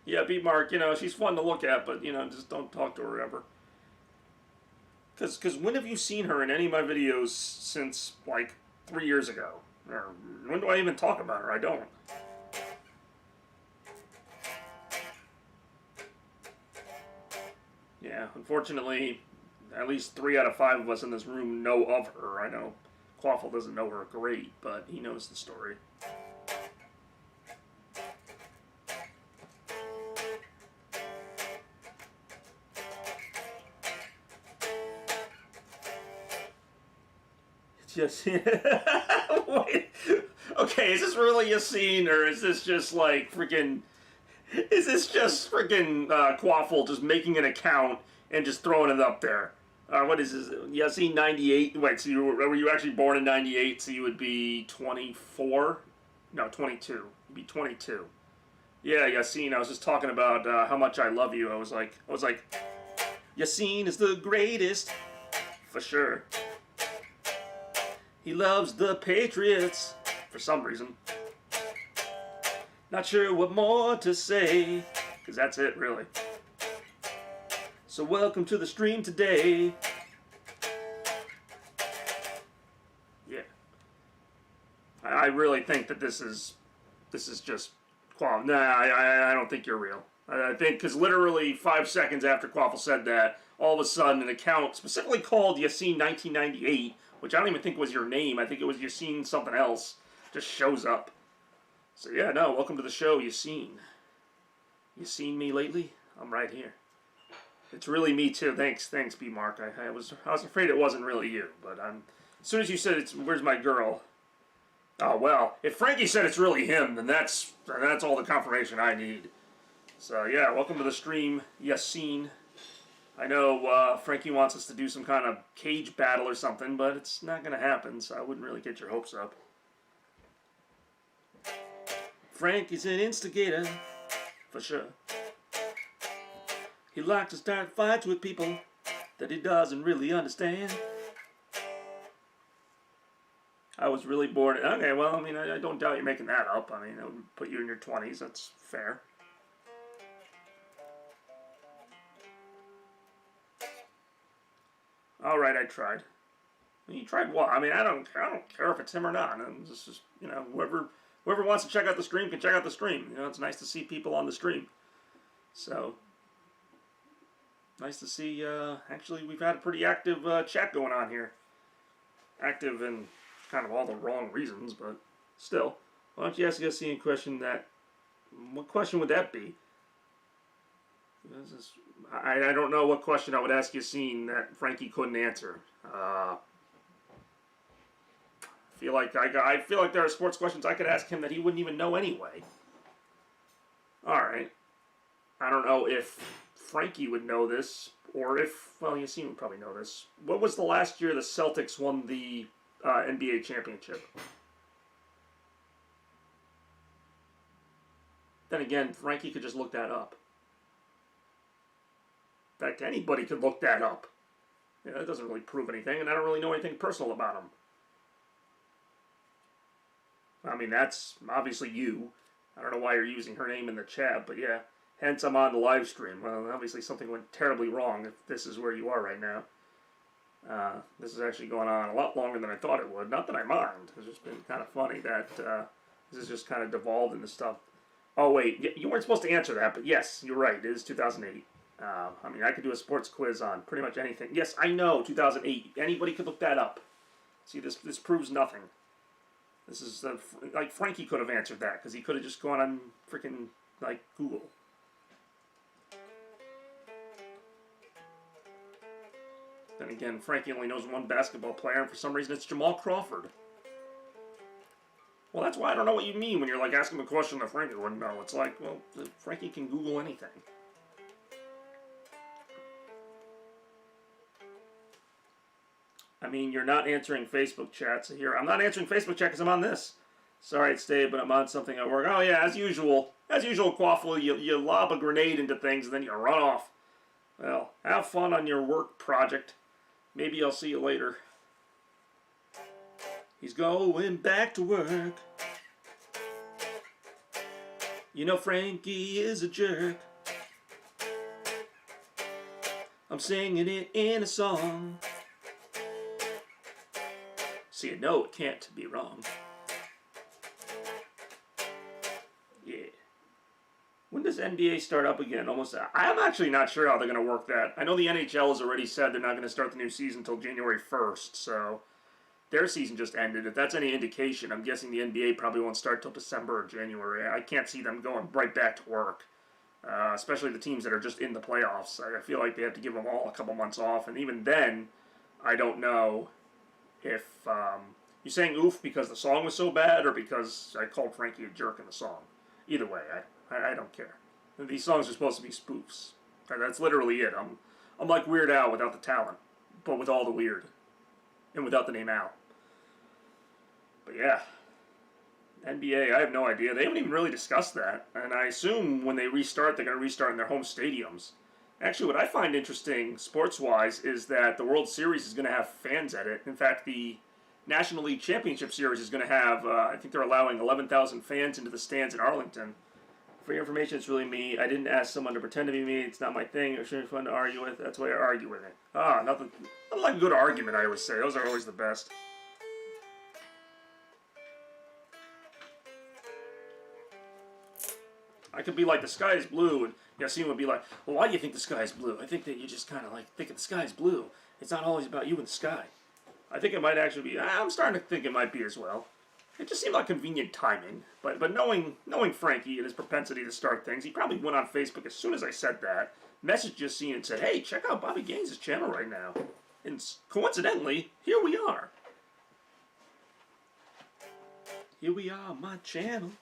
Yeah, B-Mark, you know, she's fun to look at, but, you know, just don't talk to her ever. Because when have you seen her in any of my videos since, like, 3 years ago? Or when do I even talk about her? I don't. Yeah, unfortunately, at least 3 out of 5 of us in this room know of her. I know Quaffle doesn't know her great, but he knows the story. Just wait. Okay, is this really a scene, or is this just like freaking? Is this just freaking Quaffle just making an account and just throwing it up there? What is this? Yassine 98. Wait, so were you actually born in 98? So you would be 24? No, 22. You'd be 22. Yeah, Yassine. I was just talking about how much I love you. I was like, Yassine is the greatest. for sure. He loves the Patriots for some reason. Not sure what more to say, because that's it, really. So welcome to the stream today. Yeah. I really think that this is just Quaffle. Nah, I don't think you're real. I think because literally 5 seconds after Quaffle said that, all of a sudden an account specifically called Yassine1998, which I don't even think was your name. I think it was Yassine something else, just shows up. So yeah, no, welcome to the show, Yassine. You seen me lately? I'm right here. It's really me too. Thanks, B Mark. I was afraid it wasn't really you, but as soon as you said it's where's my girl? Oh well, if Frankie said it's really him, then that's all the confirmation I need. So yeah, welcome to the stream, Yassine. I know Frankie wants us to do some kind of cage battle or something, but it's not gonna happen, so I wouldn't really get your hopes up. Frank is an instigator, for sure. He likes to start fights with people that he doesn't really understand. I was really bored. Okay, well, I mean, I don't doubt you're making that up. I mean, that would put you in your 20s. That's fair. All right, I tried. You tried what? I mean, I don't care if it's him or not. And this is, you know, whoever wants to check out the stream can check out the stream. You know, it's nice to see people on the stream. So, nice to see, actually, we've had a pretty active chat going on here. Active in kind of all the wrong reasons, but still. Why don't you ask Yassine a question that, what question would that be? I don't know what question I would ask Yassine that Frankie couldn't answer. I feel like there are sports questions I could ask him that he wouldn't even know anyway. Alright. I don't know if Frankie would know this, or if, well, Yassine would probably know this. What was the last year the Celtics won the NBA championship? Then again, Frankie could just look that up. In fact, anybody could look that up. Yeah, that doesn't really prove anything, and I don't really know anything personal about him. I mean, that's obviously you. I don't know why you're using her name in the chat, but yeah. Hence, I'm on the live stream. Well, obviously something went terribly wrong if this is where you are right now. This is actually going on a lot longer than I thought it would. Not that I mind. It's just been kind of funny that this has just kind of devolved into stuff. Oh, wait. You weren't supposed to answer that, but yes, you're right. It is 2008. I mean, I could do a sports quiz on pretty much anything. Yes, I know, 2008. Anybody could look that up. See, this proves nothing. This is, like, Frankie could have answered that, because he could have just gone on freaking, like, Google. Then again, Frankie only knows one basketball player, and for some reason it's Jamal Crawford. Well, that's why I don't know what you mean when you're, like, asking a question that Frankie wouldn't know. It's like, well, Frankie can Google anything. I mean, you're not answering Facebook chat, so here, I'm not answering Facebook chat because I'm on this. Sorry, it's Dave, but I'm on something at work. Oh, yeah, as usual. As usual, Quaffle, you lob a grenade into things and then you run off. Well, have fun on your work project. Maybe I'll see you later. He's going back to work. You know Frankie is a jerk. I'm singing it in a song. So you know it can't be wrong. Yeah. When does NBA start up again? I'm actually not sure how they're going to work that. I know the NHL has already said they're not going to start the new season until January 1st, so their season just ended. If that's any indication, I'm guessing the NBA probably won't start till December or January. I can't see them going right back to work, especially the teams that are just in the playoffs. I feel like they have to give them all a couple months off, and even then, I don't know if you're saying oof because the song was so bad or because I called Frankie a jerk in the song. Either way, I don't care. These songs are supposed to be spoofs. That's literally it. I'm like Weird Al without the talent, but with all the weird, and without the name Al. But yeah, NBA, I have no idea. They haven't even really discussed that, and I assume when they restart, they're going to restart in their home stadiums. Actually, what I find interesting, sports-wise, is that the World Series is going to have fans at it. In fact, the National League Championship Series is going to have, I think they're allowing 11,000 fans into the stands in Arlington. For your information, it's really me. I didn't ask someone to pretend to be me. It's not my thing. It should be fun to argue with. That's why I argue with it. Ah, nothing like a good argument, I always say. Those are always the best. I could be like, the sky is blue, and Yassine would be like, well, why do you think the sky is blue? I think that you just kind of like think the sky is blue. It's not always about you and the sky. I think it might actually be, I'm starting to think it might be as well. It just seemed like convenient timing, but knowing Frankie and his propensity to start things, he probably went on Facebook as soon as I said that, messaged Yassine and said, hey, check out Bobby Gaines' channel right now. And coincidentally, here we are. Here we are on my channel.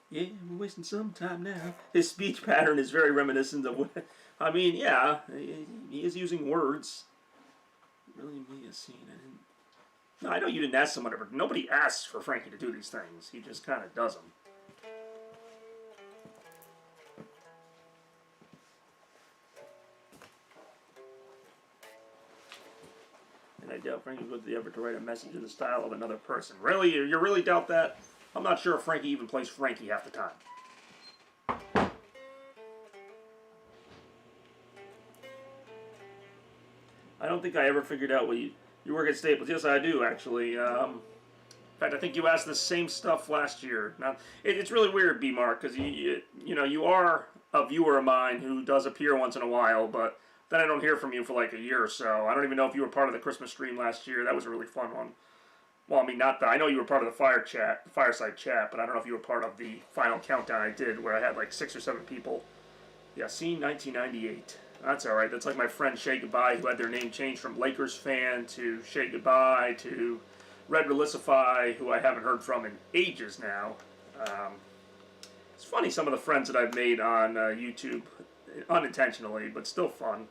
Yeah, we're wasting some time now. His speech pattern is very reminiscent of what, I mean, yeah, he is using words. Really, me, Yassine, I didn't. No, I know you didn't ask someone, but nobody asks for Frankie to do these things. He just kind of does them. And I doubt Frankie would the effort to write a message in the style of another person. Really? You really doubt that? I'm not sure if Frankie even plays Frankie half the time. I don't think I ever figured out what you work at Staples. Yes, I do, actually. In fact, I think you asked the same stuff last year. Now, it's really weird, B-Mark, because you are a viewer of mine who does appear once in a while, but then I don't hear from you for like a year or so. I don't even know if you were part of the Christmas stream last year. That was a really fun one. Well, I mean, I know you were part of the fireside chat, but I don't know if you were part of the final countdown I did, where I had like 6 or 7 people. Yeah, seen 1998. That's all right. That's like my friend Shay Goodbye, who had their name changed from Lakers fan to Shay Goodbye to Red Relicify, who I haven't heard from in ages now. It's funny, some of the friends that I've made on YouTube, unintentionally, but still fun.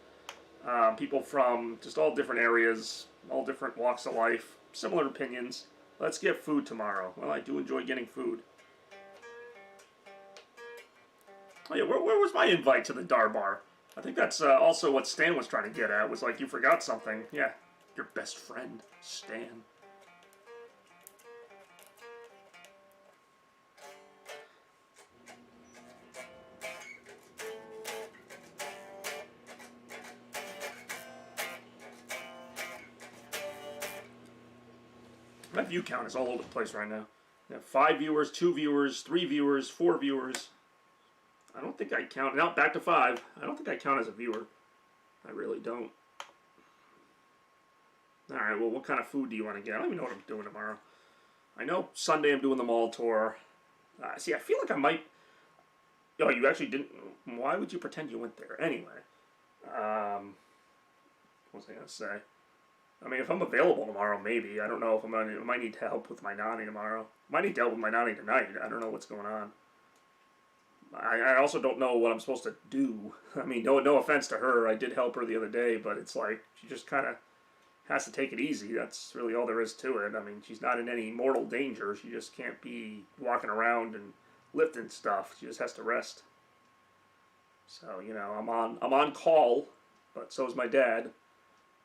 People from just all different areas, all different walks of life, similar opinions. Let's get food tomorrow. Well, I do enjoy getting food. Oh yeah, where was my invite to the Dar Bar? I think that's also what Stan was trying to get at, was like, you forgot something. Yeah, your best friend, Stan. My view count is all over the place right now. I have 5 viewers, 2 viewers, 3 viewers, 4 viewers. I don't think I count. Now, back to 5. I don't think I count as a viewer. I really don't. Alright, well, what kind of food do you want to get? I don't even know what I'm doing tomorrow. I know Sunday I'm doing the mall tour. See, I feel like I might... Oh, you actually didn't... Why would you pretend you went there? Anyway. What was I going to say? I mean, if I'm available tomorrow, maybe. I don't know if I might need help with my nanny tomorrow. Might need help with my nanny tonight. I don't know what's going on. I also don't know what I'm supposed to do. I mean, no offense to her. I did help her the other day, but it's like she just kind of has to take it easy. That's really all there is to it. I mean, she's not in any mortal danger. She just can't be walking around and lifting stuff. She just has to rest. So, you know, I'm on call, but so is my dad.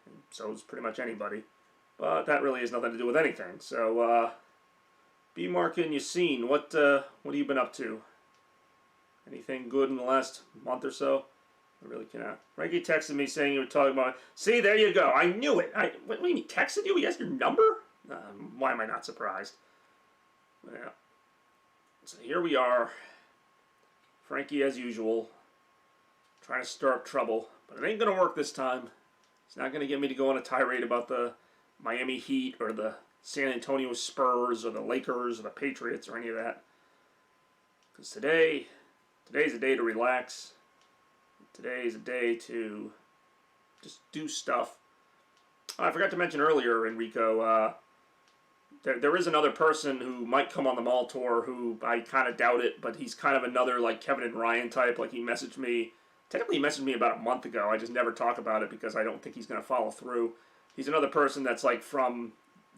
And so is pretty much anybody. But that really has nothing to do with anything. So, B-Mark and Yassine, what have you been up to? Anything good in the last month or so? I really cannot. Frankie texted me saying you were talking about... See, there you go. I knew it. What do you mean, he texted you? He has your number? Why am I not surprised? Yeah. So here we are. Frankie, as usual, trying to stir up trouble. But it ain't going to work this time. It's not going to get me to go on a tirade about the Miami Heat or the San Antonio Spurs or the Lakers or the Patriots or any of that. Because today's a day to relax. Today's a day to just do stuff. I forgot to mention earlier, Enrico, there is another person who might come on the mall tour who I kind of doubt it, but he's kind of another like Kevin and Ryan type. Like he messaged me, technically he messaged me about a month ago. I just never talk about it because I don't think he's going to follow through. He's another person that's like from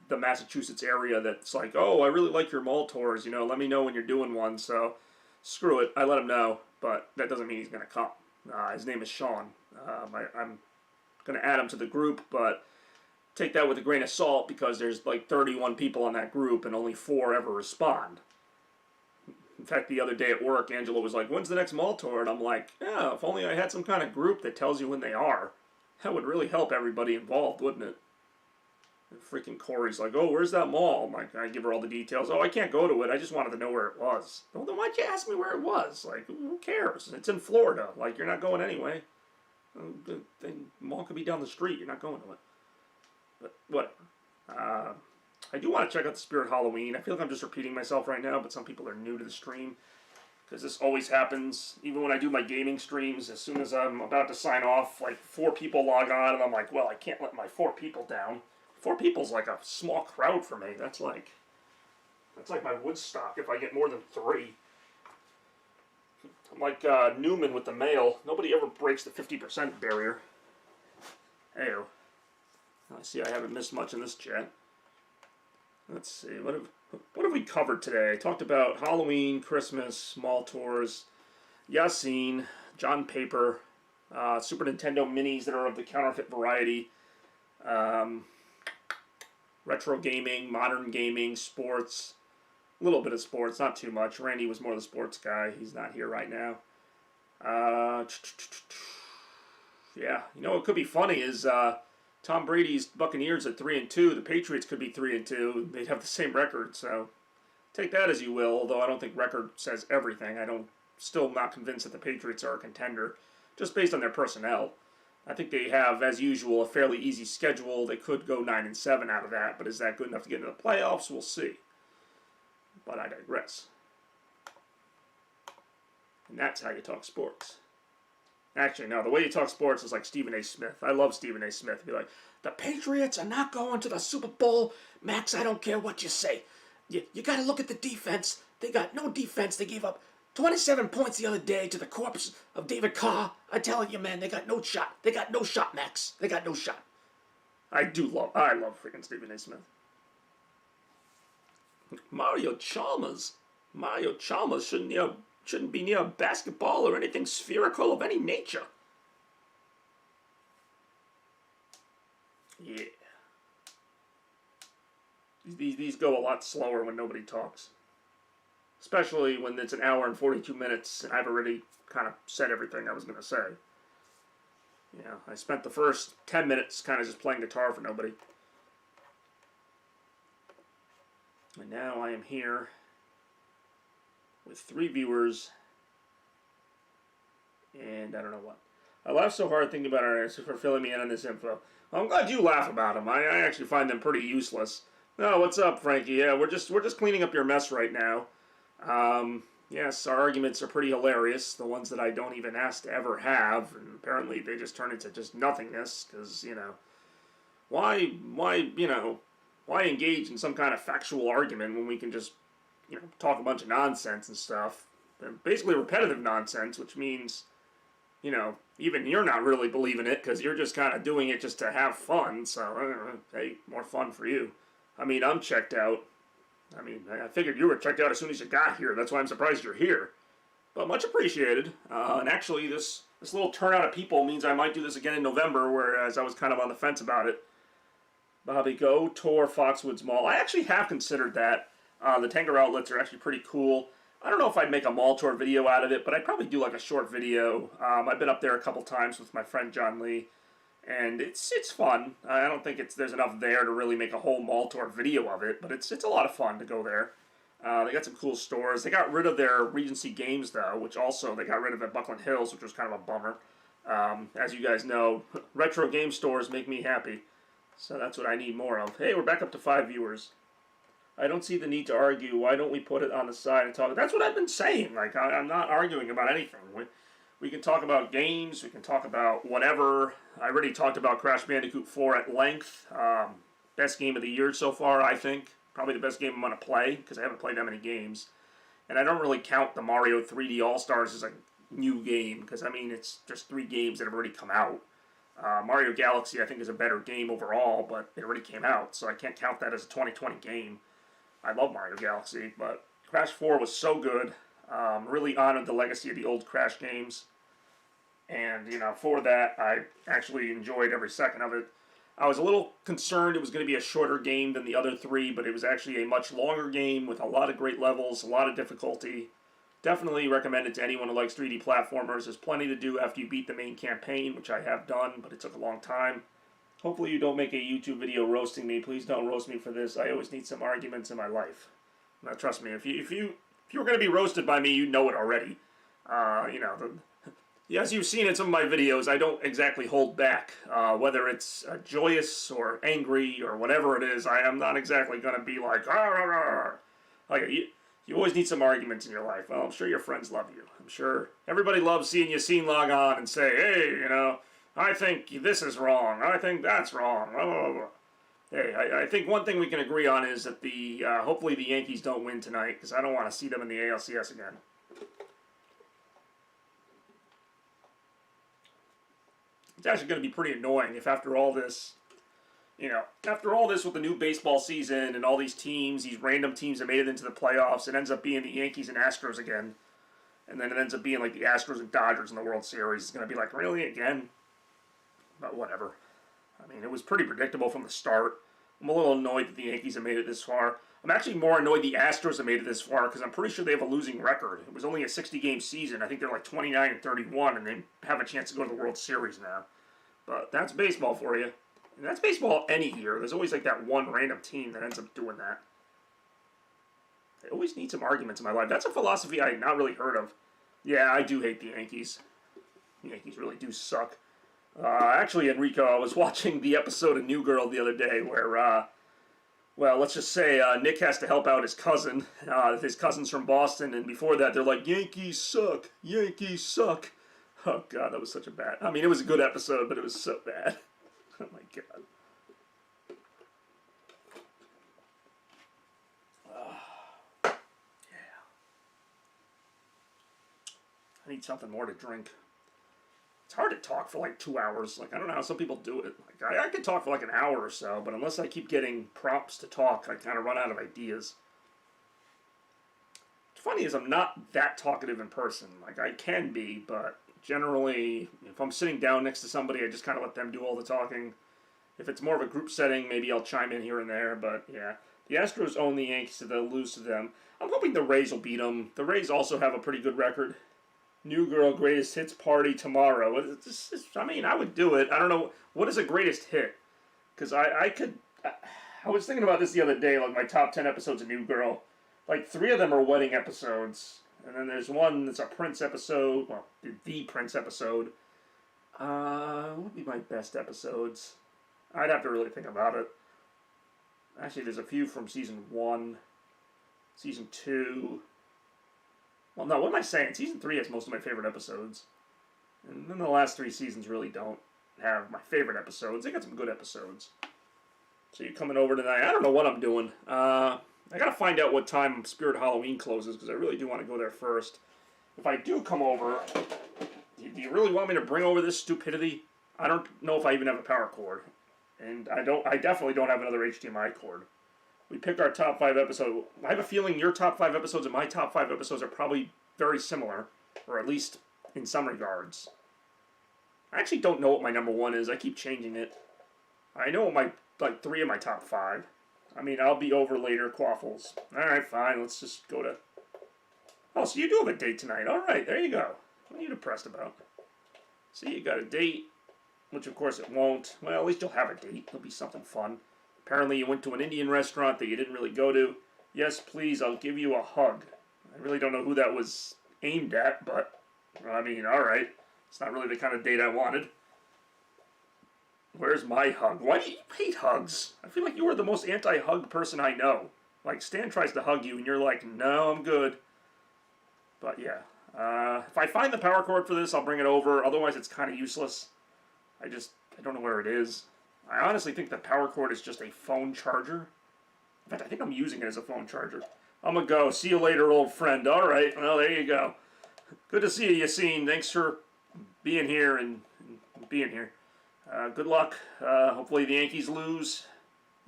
the Massachusetts area that's like, oh, I really like your mall tours, you know, let me know when you're doing one. So screw it. I let him know, but that doesn't mean he's going to come. His name is Sean. I'm going to add him to the group, but take that with a grain of salt because there's like 31 people on that group and only 4 ever respond. In fact, the other day at work, Angela was like, when's the next mall tour? And I'm like, yeah, if only I had some kind of group that tells you when they are. That would really help everybody involved, wouldn't it? And freaking Corey's like, oh, where's that mall? I'm like, I give her all the details. Oh, I can't go to it. I just wanted to know where it was. Well, then why'd you ask me where it was? Like, who cares? It's in Florida. Like, you're not going anyway. The mall could be down the street. You're not going to it. But whatever. I do want to check out the Spirit Halloween. I feel like I'm just repeating myself right now, but some people are new to the stream. Because this always happens, even when I do my gaming streams, as soon as I'm about to sign off, like 4 people log on, and I'm like, well, I can't let my 4 people down. 4 people's like a small crowd for me. That's like my Woodstock if I get more than 3. I'm like Newman with the mail. Nobody ever breaks the 50% barrier. Ayo. I see I haven't missed much in this chat. Let's see, what have we covered today? I talked about Halloween, Christmas, mall tours, Yasin, John Paper, Super Nintendo minis that are of the counterfeit variety, retro gaming, modern gaming, sports, a little bit of sports, not too much. Randy was more the sports guy. He's not here right now. Yeah, you know what could be funny is Tom Brady's Buccaneers at 3-2. The Patriots could be 3-2. They'd have the same record, so take that as you will. Although I don't think record says everything. Still not convinced that the Patriots are a contender, just based on their personnel. I think they have, as usual, a fairly easy schedule. They could go 9-7 out of that, but is that good enough to get into the playoffs? We'll see. But I digress. And that's how you talk sports. Actually, no, the way you talk sports is like Stephen A. Smith. I love Stephen A. Smith. He'd be like, the Patriots are not going to the Super Bowl. Max, I don't care what you say. You got to look at the defense. They got no defense. They gave up 27 points the other day to the corpse of David Carr. I tell you, man, they got no shot. They got no shot, Max. They got no shot. I love freaking Stephen A. Smith. Mario Chalmers shouldn't be near a basketball or anything spherical of any nature. Yeah. These go a lot slower when nobody talks. Especially when it's an hour and 42 minutes and I've already kind of said everything I was going to say. Yeah, I spent the first 10 minutes kind of just playing guitar for nobody. And now I am here with 3 viewers, and I don't know what. I laugh so hard thinking about our answer for filling me in on this info. Well, I'm glad you laugh about them. I actually find them pretty useless. No, what's up, Frankie? Yeah, we're just cleaning up your mess right now. Yes, our arguments are pretty hilarious. The ones that I don't even ask to ever have, and apparently they just turn into just nothingness. Because why engage in some kind of factual argument when we can just talk a bunch of nonsense and stuff. And basically repetitive nonsense, which means, even you're not really believing it because you're just kind of doing it just to have fun. So, hey, more fun for you. I mean, I'm checked out. I mean, I figured you were checked out as soon as you got here. That's why I'm surprised you're here. But much appreciated. And actually, this little turnout of people means I might do this again in November, whereas I was kind of on the fence about it. Bobby, go tour Foxwoods Mall. I actually have considered that. The Tanger outlets are actually pretty cool. I don't know if I'd make a mall tour video out of it, but I'd probably do like a short video. I've been up there a couple times with my friend John Lee, and it's fun. I don't think there's enough there to really make a whole mall tour video of it, but it's a lot of fun to go there. They got some cool stores. They got rid of their Regency Games, though, which also they got rid of at Buckland Hills, which was kind of a bummer. As you guys know, retro game stores make me happy, so that's what I need more of. Hey, we're back up to 5 viewers. I don't see the need to argue. Why don't we put it on the side and talk? That's what I've been saying. Like, I'm not arguing about anything. We can talk about games. We can talk about whatever. I already talked about Crash Bandicoot 4 at length. Best game of the year so far, I think. Probably the best game I'm going to play, because I haven't played that many games. And I don't really count the Mario 3D All-Stars as a new game, because, I mean, it's just 3 games that have already come out. Mario Galaxy, I think, is a better game overall, but it already came out, so I can't count that as a 2020 game. I love Mario Galaxy, but Crash 4 was so good. Really honored the legacy of the old Crash games. And, for that, I actually enjoyed every second of it. I was a little concerned it was going to be a shorter game than the other three, but it was actually a much longer game with a lot of great levels, a lot of difficulty. Definitely recommend it to anyone who likes 3D platformers. There's plenty to do after you beat the main campaign, which I have done, but it took a long time. Hopefully you don't make a YouTube video roasting me. Please don't roast me for this. I always need some arguments in my life. Now, trust me, if you were going to be roasted by me, you know it already. As you've seen in some of my videos, I don't exactly hold back. Whether it's joyous or angry or whatever it is, I am not exactly going to be like, rah, rah, rah. Like, you always need some arguments in your life. Well, I'm sure your friends love you. I'm sure everybody loves seeing you log on and say, hey, I think this is wrong. I think that's wrong. Blah, blah, blah. Hey, I think one thing we can agree on is that hopefully the Yankees don't win tonight, because I don't want to see them in the ALCS again. It's actually going to be pretty annoying if after all this with the new baseball season and all these teams, these random teams that made it into the playoffs, it ends up being the Yankees and Astros again. And then it ends up being like the Astros and Dodgers in the World Series. It's going to be like, really, again? But whatever. I mean, it was pretty predictable from the start. I'm a little annoyed that the Yankees have made it this far. I'm actually more annoyed the Astros have made it this far because I'm pretty sure they have a losing record. It was only a 60-game season. I think they're like 29-31, and they have a chance to go to the World Series now. But that's baseball for you. And that's baseball any year. There's always like that one random team that ends up doing that. I always need some arguments in my life. That's a philosophy I had not really heard of. Yeah, I do hate the Yankees. The Yankees really do suck. Actually, Enrico, I was watching the episode of New Girl the other day where, let's just say Nick has to help out his cousin. His cousin's from Boston, and before that they're like, Yankees suck, Yankees suck. Oh, God, that was such a bad... I mean, it was a good episode, but it was so bad. Oh, my God. Yeah. I need something more to drink. It's hard to talk for like 2 hours. Like, I don't know how some people do it. Like, I could talk for like an hour or so, but unless I keep getting prompts to talk, I kind of run out of ideas. What's funny is I'm not that talkative in person. Like, I can be, but generally, if I'm sitting down next to somebody, I just kind of let them do all the talking. If it's more of a group setting, maybe I'll chime in here and there, but yeah. The Astros own the Yankees, so they'll lose to them. I'm hoping the Rays will beat them. The Rays also have a pretty good record. New Girl Greatest Hits Party tomorrow. I would do it. I don't know. What is a greatest hit? Because I was thinking about this the other day, like my top 10 episodes of New Girl. Like 3 of them are wedding episodes. And then there's one that's a Prince episode. Well, the Prince episode. What would be my best episodes? I'd have to really think about it. Actually, there's a few from Season 1. Season 2... Well, no, what am I saying? Season 3 has most of my favorite episodes. And then the last 3 seasons really don't have my favorite episodes. They got some good episodes. So you're coming over tonight. I don't know what I'm doing. I gotta find out what time Spirit Halloween closes, because I really do want to go there first. If I do come over, do you really want me to bring over this stupidity? I don't know if I even have a power cord. And I definitely don't have another HDMI cord. We picked our top 5 episodes. I have a feeling your top 5 episodes and my top 5 episodes are probably very similar, or at least in some regards. I actually don't know what my number 1 is. I keep changing it. I know what 3 of my top 5. I mean, I'll be over later, Quaffles. Alright, fine. Let's just go to... Oh, so you do have a date tonight. Alright, there you go. What are you depressed about? See, you got a date, which of course it won't. Well, at least you'll have a date. It'll be something fun. Apparently you went to an Indian restaurant that you didn't really go to. Yes, please, I'll give you a hug. I really don't know who that was aimed at, but, I mean, alright. It's not really the kind of date I wanted. Where's my hug? Why do you hate hugs? I feel like you are the most anti-hug person I know. Like, Stan tries to hug you, and you're like, no, I'm good. But, yeah. If I find the power cord for this, I'll bring it over. Otherwise, it's kind of useless. I don't know where it is. I honestly think the power cord is just a phone charger. In fact, I think I'm using it as a phone charger. I'm gonna go. See you later, old friend. Alright, well, there you go. Good to see you, Yassine. Thanks for being here and being here. Good luck. Hopefully the Yankees lose.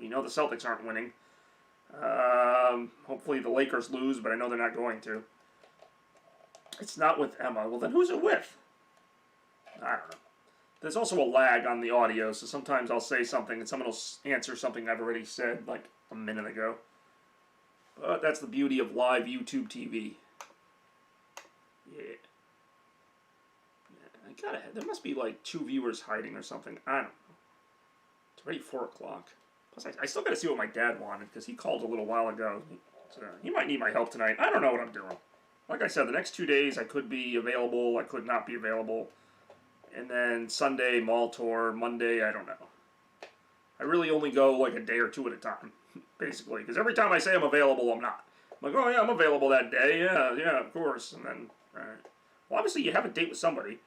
We know the Celtics aren't winning. Hopefully the Lakers lose, but I know they're not going to. It's not with Emma. Well, then who's it with? I don't know. There's also a lag on the audio, so sometimes I'll say something and someone will answer something I've already said like a minute ago. But that's the beauty of live YouTube TV. Yeah. There must be like 2 viewers hiding or something. I don't know. It's already 4 o'clock. Plus, I still gotta see what my dad wanted, because he called a little while ago. So he might need my help tonight. I don't know what I'm doing. Like I said, the next 2 days I could be available, I could not be available. And then Sunday, mall tour, Monday, I don't know. I really only go like a day or two at a time, basically. Because every time I say I'm available, I'm not. I'm like, oh yeah, I'm available that day. Yeah, of course. And then, alright. Well, obviously you have a date with somebody.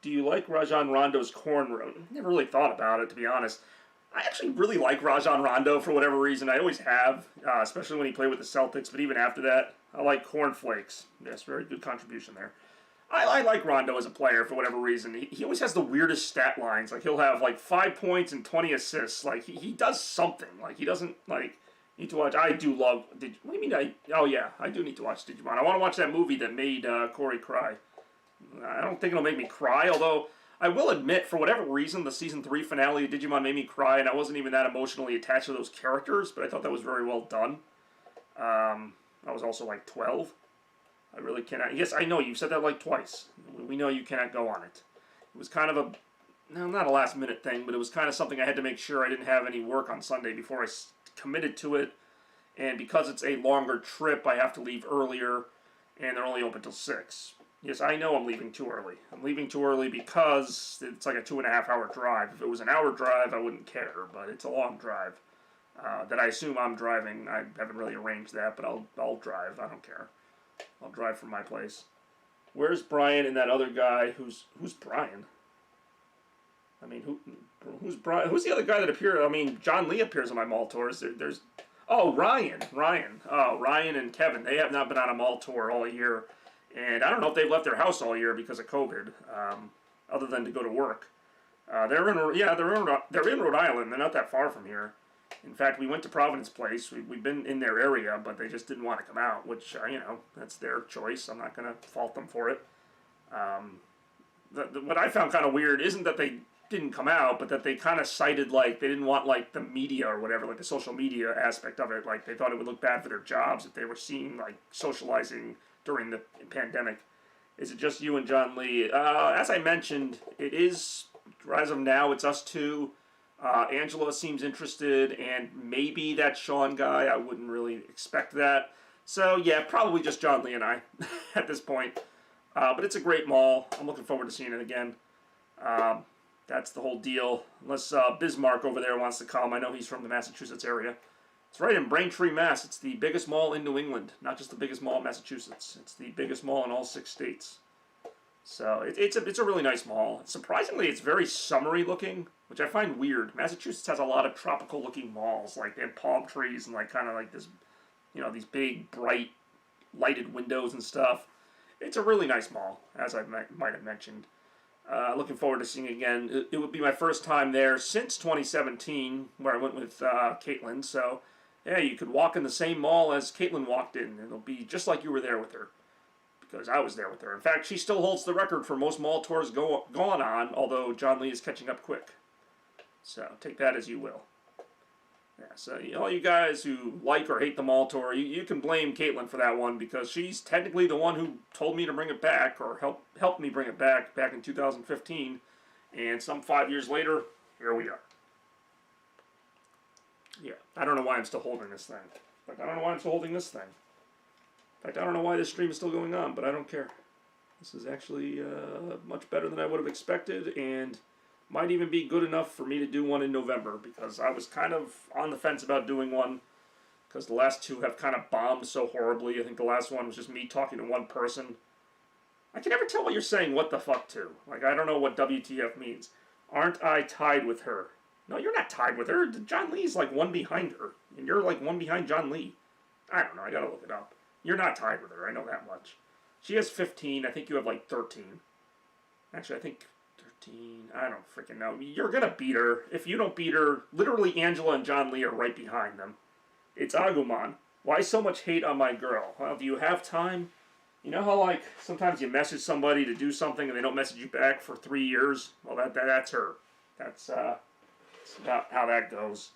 Do you like Rajon Rondo's cornrow? Never really thought about it, to be honest. I actually really like Rajon Rondo for whatever reason. I always have, especially when he played with the Celtics. But even after that, I like cornflakes. Yes, very good contribution there. I like Rondo as a player for whatever reason. He always has the weirdest stat lines. Like, he'll have, like, 5 points and 20 assists. Like, he does something. Like, he doesn't, like, need to watch. I do love... what do you mean oh, yeah. I do need to watch Digimon. I want to watch that movie that made Corey cry. I don't think it'll make me cry, although I will admit, for whatever reason, the Season 3 finale of Digimon made me cry, and I wasn't even that emotionally attached to those characters, but I thought that was very well done. I was also, like, 12. I really cannot... Yes, I know, you've said that, like, twice. We know you cannot go on it. It was kind of a... No, not a last-minute thing, but it was kind of something I had to make sure I didn't have any work on Sunday before I committed to it. And because it's a longer trip, I have to leave earlier, and they're only open till 6. Yes, I know I'm leaving too early. I'm leaving too early because it's like a 2.5-hour drive. If it was an hour drive, I wouldn't care, but it's a long drive that I assume I'm driving. I haven't really arranged that, but I'll drive. I don't care. I'll drive from my place. Where's Brian and that other guy? Who's Brian? I mean, who's Brian? Who's the other guy that appeared? I mean, John Lee appears on my mall tours. There's Ryan. Oh, Ryan and Kevin. They have not been on a mall tour all year. And I don't know if they've left their house all year because of COVID, other than to go to work. They're in Rhode Island. They're not that far from here. In fact, we went to Providence Place. We've been in their area, but they just didn't want to come out, which, that's their choice. I'm not going to fault them for it. What I found kind of weird isn't that they didn't come out, but that they kind of cited, like, they didn't want, like, the media or whatever, like the social media aspect of it. Like, they thought it would look bad for their jobs if they were seen, like, socializing during the pandemic. Is it just you and John Lee? As I mentioned, it is, as of now, it's us two. Angela seems interested, and maybe that Sean guy. I wouldn't really expect that. So, yeah, probably just John Lee and I at this point. But it's a great mall. I'm looking forward to seeing it again. That's the whole deal. Unless Bismarck over there wants to come. I know he's from the Massachusetts area. It's right in Braintree, Mass. It's the biggest mall in New England. Not just the biggest mall in Massachusetts. It's the biggest mall in all 6 states. So it's a really nice mall. Surprisingly, it's very summery looking, which I find weird. Massachusetts has a lot of tropical looking malls. Like, they have palm trees and, like, kind of like this, these big, bright, lighted windows and stuff. It's a really nice mall, as I might have mentioned. Looking forward to seeing it again. It would be my first time there since 2017, where I went with Caitlin. So, yeah, you could walk in the same mall as Caitlin walked in. It'll be just like you were there with her, because I was there with her. In fact, she still holds the record for most mall tours gone on, although John Lee is catching up quick. So, take that as you will. Yeah, so all you guys who like or hate the mall tour, you can blame Caitlin for that one, because she's technically the one who told me to bring it back, or helped me bring it back in 2015, and some 5 years later, here we are. Yeah, I don't know why I'm still holding this thing. Like, I don't know why I'm still holding this thing. In fact, I don't know why this stream is still going on, but I don't care. This is actually much better than I would have expected, and might even be good enough for me to do one in November, because I was kind of on the fence about doing one, because the last 2 have kind of bombed so horribly. I think the last one was just me talking to one person. I can never tell what you're saying what the fuck to. Like, I don't know what WTF means. Aren't I tied with her? No, you're not tied with her. John Lee's like 1 behind her, and you're like 1 behind John Lee. I don't know, I gotta look it up. You're not tied with her, I know that much. She has 15, I think you have like 13. Actually, I think 13, I don't freaking know. You're gonna beat her. If you don't beat her, literally Angela and John Lee are right behind them. It's Agumon. Why so much hate on my girl? Well, do you have time? You know how, like, sometimes you message somebody to do something and they don't message you back for 3 years? Well, that's her. That's about how that goes.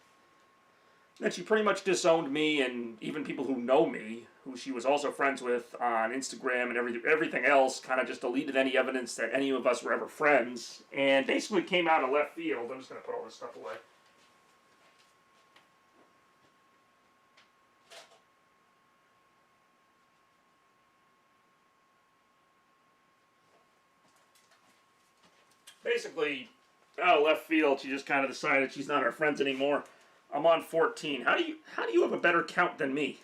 And she pretty much disowned me and even people who know me, who she was also friends with on Instagram and everything else, kind of just deleted any evidence that any of us were ever friends, and basically came out of left field. I'm just going to put all this stuff away. Basically, out of left field, she just kind of decided she's not our friends anymore. I'm on 14. How do you have a better count than me?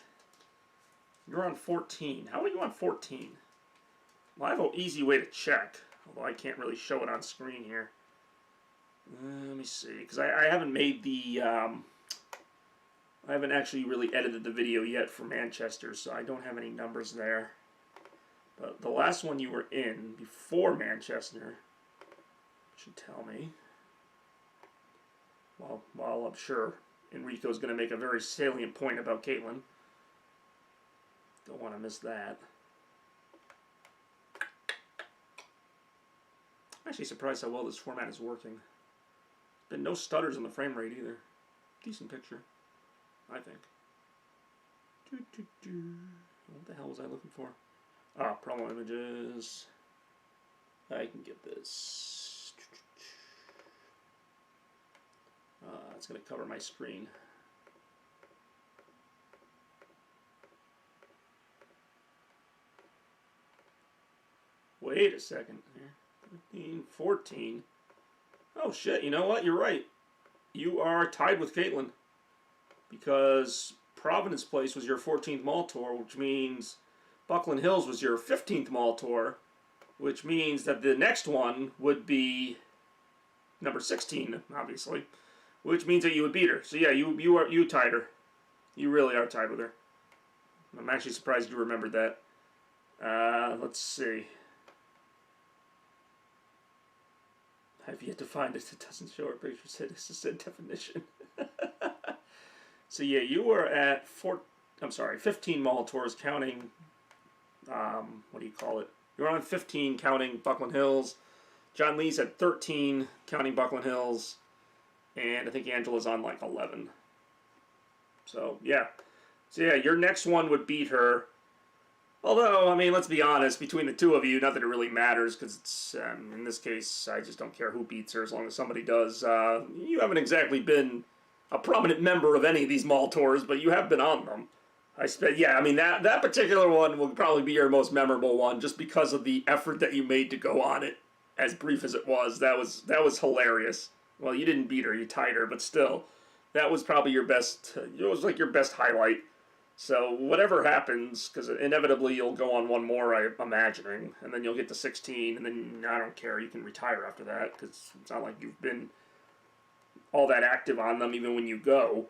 You're on 14. How are you on 14? Well, I have an easy way to check, although I can't really show it on screen here. Let me see, because I haven't made the, I haven't actually really edited the video yet for Manchester, so I don't have any numbers there. But the last one you were in, before Manchester, should tell me. Well, I'm sure Enrico's going to make a very salient point about Caitlin. Don't want to miss that. I'm actually surprised how well this format is working. Been no stutters on the frame rate either. Decent picture, I think. What the hell was I looking for? Ah, promo images. I can get this. It's going to cover my screen. Wait a second. 13, 14. Oh shit, you know what? You're right. You are tied with Caitlin. Because Providence Place was your 14th mall tour, which means Buckland Hills was your 15th mall tour, which means that the next one would be number 16, obviously. Which means that you would beat her. So yeah, you tied her. You really are tied with her. I'm actually surprised you remembered that. Let's see. I've yet to find it. It doesn't show our pictures. It's just a definition. So yeah, you were at 15 mall tours counting, what do you call it? You were on 15 counting Buckland Hills. John Lee's at 13 counting Buckland Hills. And I think Angela's on like 11. So yeah. So yeah, your next one would beat her. Although, I mean, let's be honest, between the two of you, not that it really matters, because it's, in this case, I just don't care who beats her as long as somebody does. You haven't exactly been a prominent member of any of these mall tours, but you have been on them. Yeah, I mean, that particular one will probably be your most memorable one, just because of the effort that you made to go on it, as brief as it was. That was hilarious. Well, you didn't beat her, you tied her, but still, that was probably your best, it was like your best highlight. So whatever happens, because inevitably you'll go on one more, I'm imagining, and then you'll get to 16, and then I don't care, you can retire after that, because it's not like you've been all that active on them even when you go.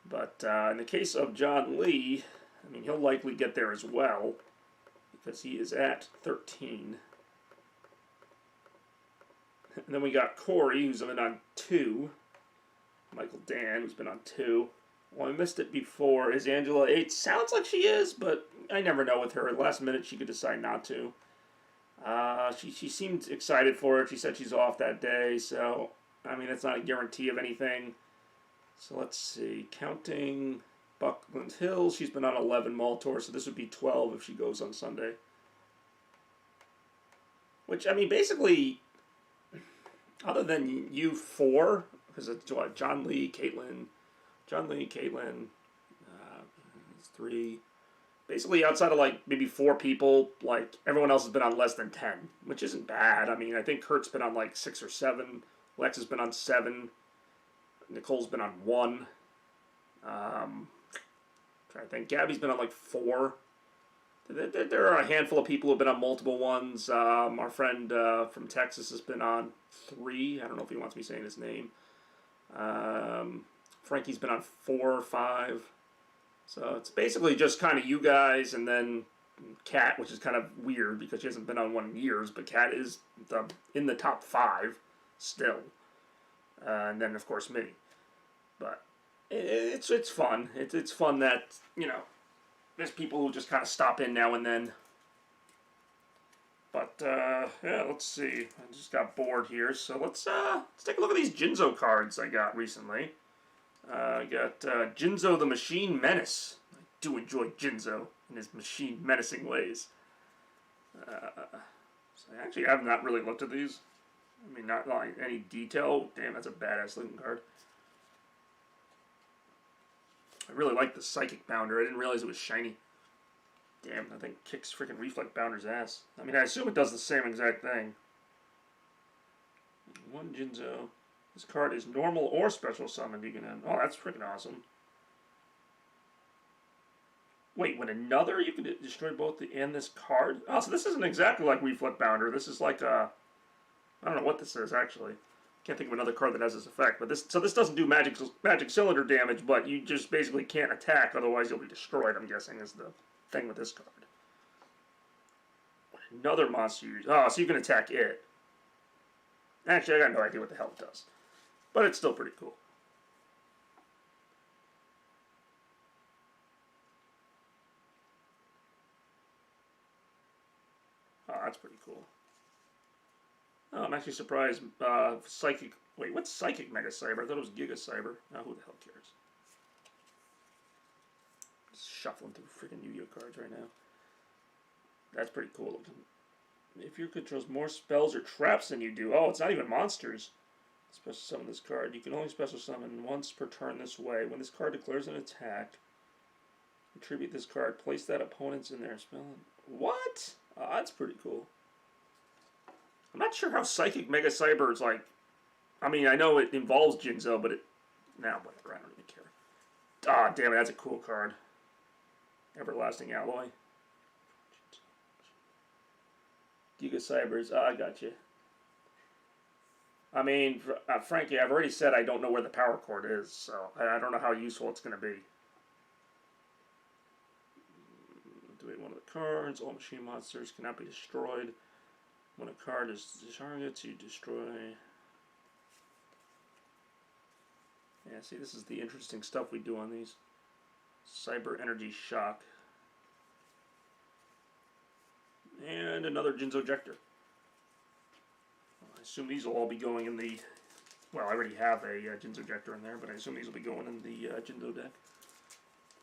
But in the case of John Lee, I mean, he'll likely get there as well, because he is at 13. And then we got Corey, who's been on 2. Michael Dan, who's been on 2. Well, I missed it before. Is Angela 8? Sounds like she is, but I never know with her. At the last minute, she could decide not to. She seemed excited for it. She said she's off that day, so, I mean, that's not a guarantee of anything. So let's see. Counting Buckland Hills, she's been on 11 mall tours, so this would be 12 if she goes on Sunday. Which, I mean, basically, other than you 4, because it's John Lee, Caitlin, it's 3. Basically, outside of, like, maybe 4 people, like, everyone else has been on less than 10, which isn't bad. I mean, I think Kurt's been on, like, 6 or 7. Lex has been on 7. Nicole's been on 1. Trying to think. Gabby's been on, like, 4. There are a handful of people who have been on multiple ones. Our friend from Texas has been on 3. I don't know if he wants me saying his name. Frankie's been on 4 or 5. So it's basically just kind of you guys and then Kat, which is kind of weird because she hasn't been on one in years, but Kat is in the top 5 still. And then, of course, me. But it's fun. It's fun that, you know, there's people who just kind of stop in now and then. But yeah, let's see. I just got bored here, so let's take a look at these Jinzo cards I got recently. I got Jinzo the Machine Menace. I do enjoy Jinzo in his machine menacing ways. So I actually have not really looked at these. I mean, not like any detail. Damn, that's a badass looking card. I really like the Psychic Bounder. I didn't realize it was shiny. Damn, that thing kicks freaking Reflect Bounder's ass. I mean, I assume it does the same exact thing. One Jinzo. This card is normal or special summoned. You can have. Oh, that's freaking awesome. Wait, when another, you can destroy both the and this card? Oh, so this isn't exactly like Reflect Bounder. This is like a... I don't know what this is, actually. Can't think of another card that has this effect. But this, so this doesn't do magic cylinder damage, but you just basically can't attack, otherwise you'll be destroyed, I'm guessing, is the thing with this card. Another monster use. Oh, so you can attack it. Actually, I got no idea what the hell it does. But it's still pretty cool. Oh, that's pretty cool. Oh, I'm actually surprised. Psychic. Wait, what's Psychic Mega Cyber? I thought it was Giga Cyber. Oh, who the hell cares? Just shuffling through freaking Yu-Gi-Oh cards right now. That's pretty cool looking. If your controls more spells or traps than you do. Oh, it's not even monsters. Special summon this card. You can only special summon once per turn this way. When this card declares an attack, attribute this card. Place that opponent's in their spell. What? Oh, that's pretty cool. I'm not sure how Psychic Mega Cyber is like. I mean, I know it involves Jinzo, but it. Nah, whatever. I don't even care. Ah, damn it. That's a cool card. Everlasting Alloy. Giga Cybers. Ah, I got you. I mean, frankly, I've already said I don't know where the power cord is, so I don't know how useful it's going to be. Activate one of the cards. All machine monsters cannot be destroyed. When a card is targeted, you destroy. Yeah, see, this is the interesting stuff we do on these. Cyber Energy Shock. And another Jinzo Ejector. I assume these will all be going in the... Well, I already have a Jinzo Ejector in there, but I assume these will be going in the Jinzo deck.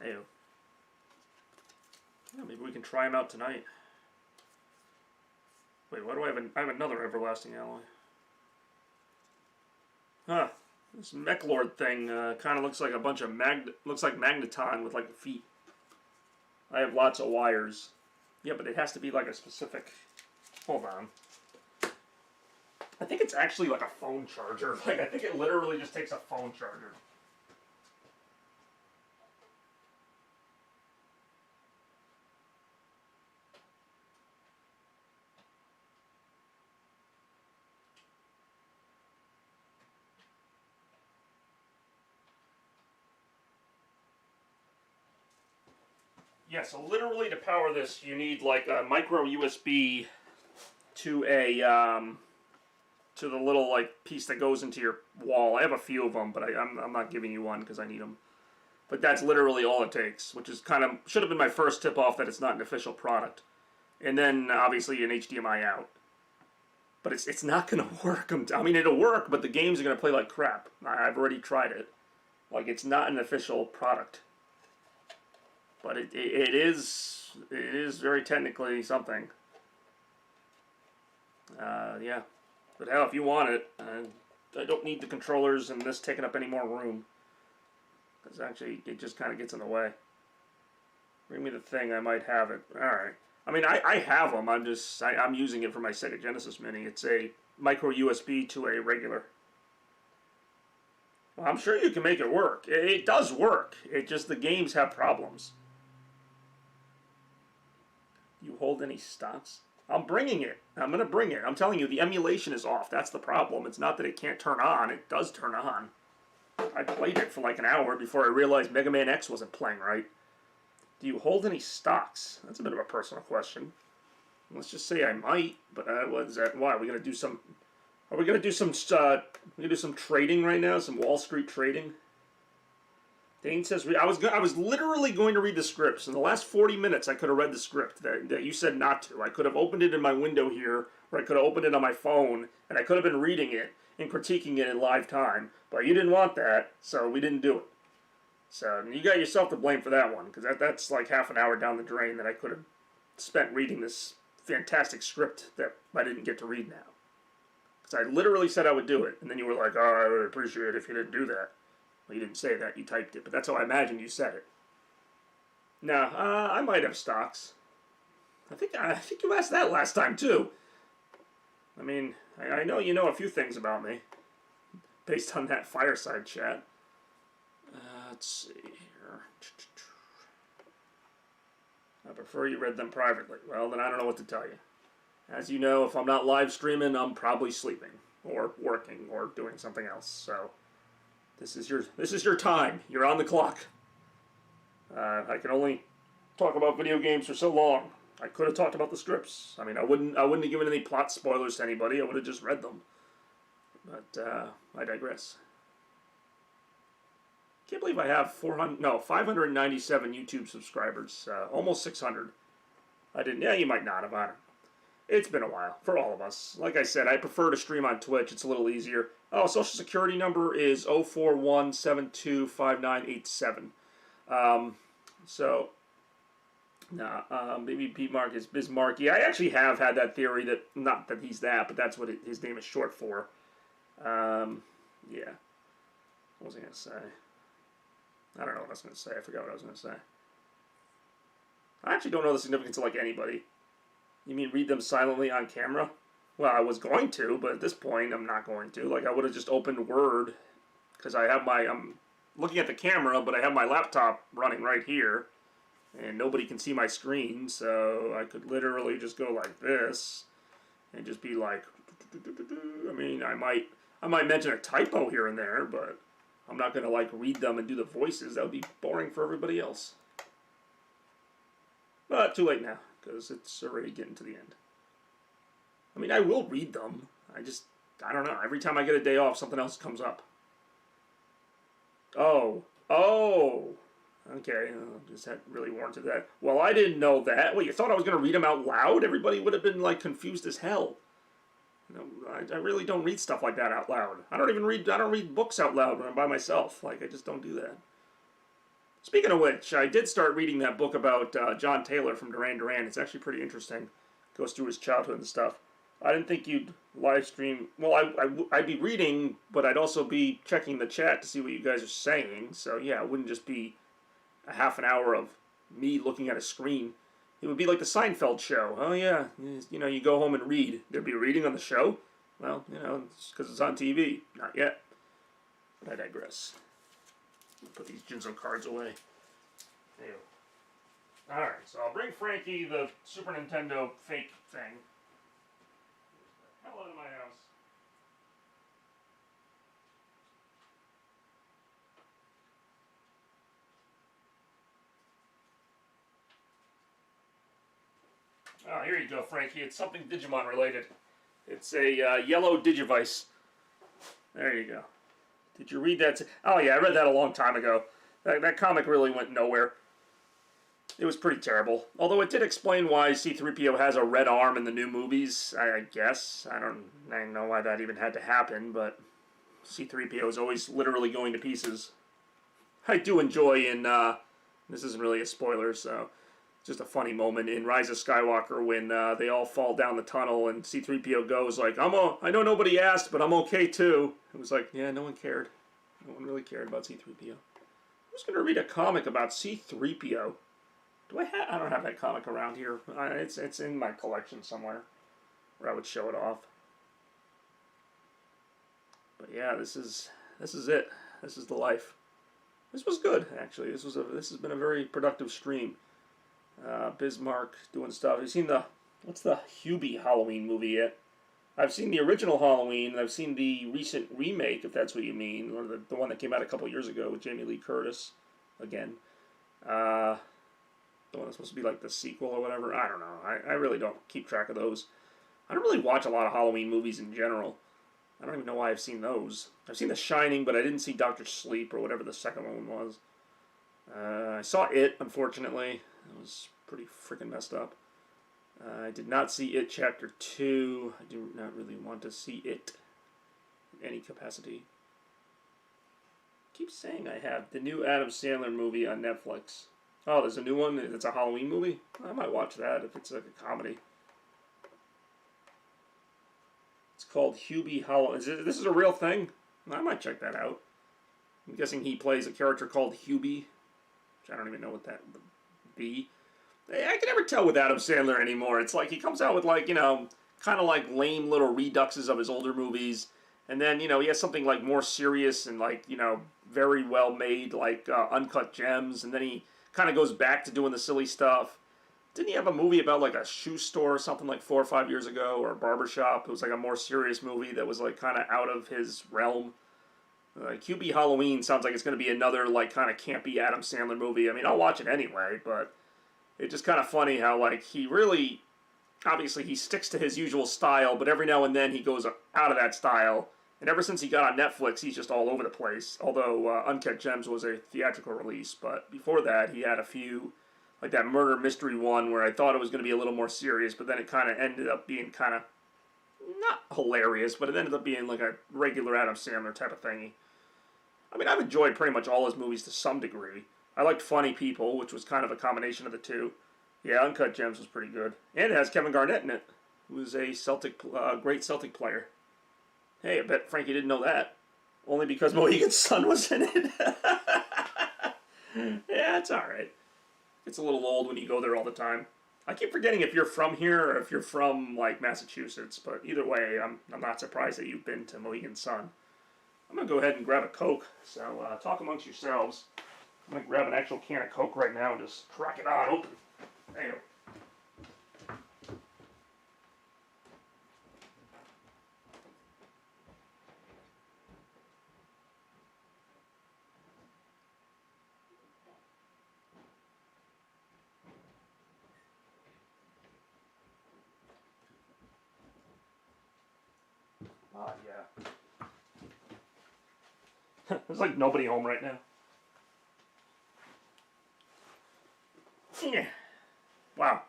Hey-o. Yeah, maybe we can try them out tonight. Wait, why do I have I have another Everlasting Alloy. Huh. This Mechlord thing kind of looks like a bunch of looks like Magneton with like feet. I have lots of wires. Yeah, but it has to be like a specific... Hold on. I think it's actually like a phone charger. Like, I think it literally just takes a phone charger. Yeah, so literally to power this, you need like a micro USB to a to the little like piece that goes into your wall. I have a few of them, but I'm not giving you one because I need them. But that's literally all it takes, which is kind of should have been my first tip off that it's not an official product. And then obviously an HDMI out. But it's not gonna work. I mean, it'll work, but the games are gonna play like crap. I've already tried it. Like, it's not an official product. But it is very technically something. Yeah. But hell, if you want it, I don't need the controllers and this taking up any more room. Because actually, it just kind of gets in the way. Bring me the thing, I might have it. Alright. I mean, I have them, I'm using it for my Sega Genesis Mini. It's a micro USB to a regular. Well, I'm sure you can make it work. It does work. It just, the games have problems. You hold any stocks? I'm bringing it. I'm going to bring it. I'm telling you, the emulation is off. That's the problem. It's not that it can't turn on. It does turn on. I played it for like an hour before I realized Mega Man X wasn't playing right. Do you hold any stocks? That's a bit of a personal question. Let's just say I might, but what is that? Why? Are we going to do some... Are we going to do some trading right now? Some Wall Street trading? Dane says, I was literally going to read the scripts. In the last 40 minutes, I could have read the script that you said not to. I could have opened it in my window here, or I could have opened it on my phone, and I could have been reading it and critiquing it in live time. But you didn't want that, so we didn't do it. So you got yourself to blame for that one, because that's like half an hour down the drain that I could have spent reading this fantastic script that I didn't get to read now. Because I literally said I would do it, and then you were like, oh, I would appreciate it if you didn't do that. Well, you didn't say that, you typed it, but that's how I imagined you said it. Now, I might have stocks. I think you asked that last time, too. I mean, I know you know a few things about me, based on that fireside chat. Let's see here. I prefer you read them privately. Well, then I don't know what to tell you. As you know, if I'm not live streaming, I'm probably sleeping, or working, or doing something else, so... This is your time. You're on the clock. I can only talk about video games for so long. I could have talked about the scripts. I mean, I wouldn't have given any plot spoilers to anybody. I would have just read them. But I digress. Can't believe I have 597 YouTube subscribers. Almost 600. I didn't. Yeah, you might not have. I don't know. It's been a while for all of us. Like I said, I prefer to stream on Twitch. It's a little easier. Oh, social security number is 041725987. Maybe Pete Mark is Bismarcky. I actually have had that theory that, not that he's that, but that's what his name is short for. Yeah. What was I going to say? I don't know what I was going to say. I forgot what I was going to say. I actually don't know the significance of, like, anybody. You mean read them silently on camera? Well, I was going to, but at this point, I'm not going to. Like, I would have just opened Word, because I'm looking at the camera, but I have my laptop running right here, and nobody can see my screen, so I could literally just go like this, and just be like, I mean, I might mention a typo here and there, but I'm not going to, like, read them and do the voices. That would be boring for everybody else. But too late now, because it's already getting to the end. I mean, I will read them. I don't know. Every time I get a day off, something else comes up. Oh. Okay, just that really warranted that. Well, I didn't know that. Well, you thought I was going to read them out loud? Everybody would have been, like, confused as hell. You know, I really don't read stuff like that out loud. I don't read books out loud when I'm by myself. Like, I just don't do that. Speaking of which, I did start reading that book about John Taylor from Duran Duran. It's actually pretty interesting. Goes through his childhood and stuff. I didn't think you'd live stream. Well, I'd be reading, but I'd also be checking the chat to see what you guys are saying. So, yeah, it wouldn't just be a half an hour of me looking at a screen. It would be like the Seinfeld show. Oh, yeah, you know, you go home and read. There'd be reading on the show? Well, you know, it's because it's on TV. Not yet. But I digress. Put these Jinzo cards away. There you go. Alright, so I'll bring Frankie the Super Nintendo fake thing. Hell out of my house. Oh, here you go, Frankie. It's something Digimon related. It's a yellow Digivice. There you go. Did you read that? Oh, yeah, I read that a long time ago. That comic really went nowhere. It was pretty terrible. Although it did explain why C-3PO has a red arm in the new movies, I guess. I don't know why that even had to happen, but C-3PO is always literally going to pieces. I do enjoy in, this isn't really a spoiler, so just a funny moment in Rise of Skywalker when they all fall down the tunnel and C-3PO goes like, I know nobody asked, but I'm okay too. It was like, yeah, no one cared. No one really cared about C-3PO. Who's going to read a comic about C-3PO? I don't have that comic around here. It's in my collection somewhere where I would show it off. But yeah, this is it. This is the life. This was good, actually. This has been a very productive stream. Bismarck doing stuff. Have you seen what's the Hubie Halloween movie yet? I've seen the original Halloween, and I've seen the recent remake, if that's what you mean, or the one that came out a couple years ago with Jamie Lee Curtis, again. The one that's supposed to be like the sequel or whatever. I don't know. I really don't keep track of those. I don't really watch a lot of Halloween movies in general. I don't even know why I've seen those. I've seen The Shining, but I didn't see Dr. Sleep or whatever the second one was. I saw It, unfortunately. It was pretty freaking messed up. I did not see It Chapter 2. I do not really want to see it in any capacity. I keep saying I have the new Adam Sandler movie on Netflix. Oh, there's a new one. It's a Halloween movie. I might watch that if it's like a comedy. It's called Hubie Hollow. This is a real thing? I might check that out. I'm guessing he plays a character called Hubie, which I don't even know what that would be. I can never tell with Adam Sandler anymore. It's like he comes out with like, you know, kind of like lame little reduxes of his older movies. And then, you know, he has something like more serious and like, you know, very well made, like Uncut Gems. And then he kind of goes back to doing the silly stuff. Didn't he have a movie about like a shoe store or something like 4 or 5 years ago, or a barbershop? It was like a more serious movie that was like kind of out of his realm. QB Halloween sounds like it's going to be another like kind of campy Adam Sandler movie. I mean, I'll watch it anyway, but it's just kind of funny how like he really, obviously he sticks to his usual style, but every now and then he goes out of that style. And ever since he got on Netflix, he's just all over the place. Although Uncut Gems was a theatrical release, but before that he had a few, like that murder mystery one where I thought it was going to be a little more serious, but then it kind of ended up being kind of not hilarious, but it ended up being like a regular Adam Sandler type of thingy. I mean, I've enjoyed pretty much all his movies to some degree. I liked Funny People, which was kind of a combination of the two. Yeah, Uncut Gems was pretty good. And it has Kevin Garnett in it, who's a great Celtic player. Hey, I bet Frankie didn't know that. Only because Mohegan's Son was in it. Yeah, it's alright. It's a little old when you go there all the time. I keep forgetting if you're from here or if you're from, like, Massachusetts. But either way, I'm not surprised that you've been to Mohegan's Son. I'm going to go ahead and grab a Coke. So, talk amongst yourselves. I'm going to grab an actual can of Coke right now and just crack it on open. There you go. Yeah. There's like nobody home right now. Yeah. Wow.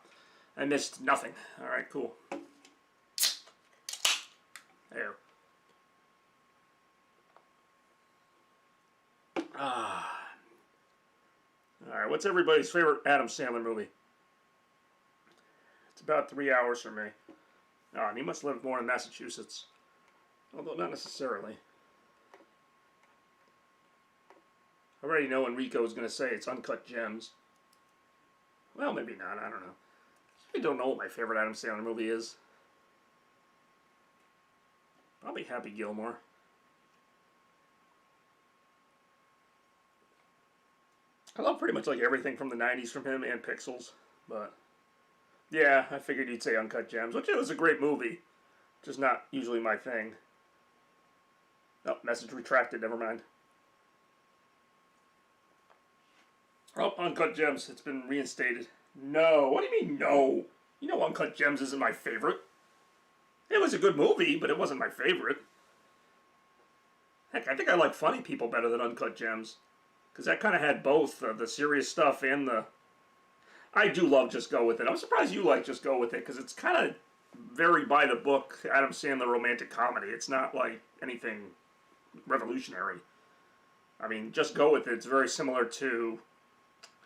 I missed nothing. Alright, cool. There. Alright, what's everybody's favorite Adam Sandler movie? It's about 3 hours for me. Oh, and he must live more in Massachusetts. Although not necessarily. I already know Enrico is going to say it's Uncut Gems. Well, maybe not. I don't know. I don't know what my favorite Adam Sandler movie is. Probably Happy Gilmore. I love pretty much like everything from the 90s from him and Pixels. But yeah, I figured you'd say Uncut Gems, which it was a great movie. Just not usually my thing. Oh, message retracted. Never mind. Oh, Uncut Gems. It's been reinstated. No. What do you mean, no? You know Uncut Gems isn't my favorite. It was a good movie, but it wasn't my favorite. Heck, I think I like Funny People better than Uncut Gems. Because that kind of had both the serious stuff and the... I do love Just Go With It. I'm surprised you like Just Go With It, because it's kind of very by the book Adam Sandler romantic comedy. It's not like anything revolutionary. I mean, Just Go With It. It's very similar to...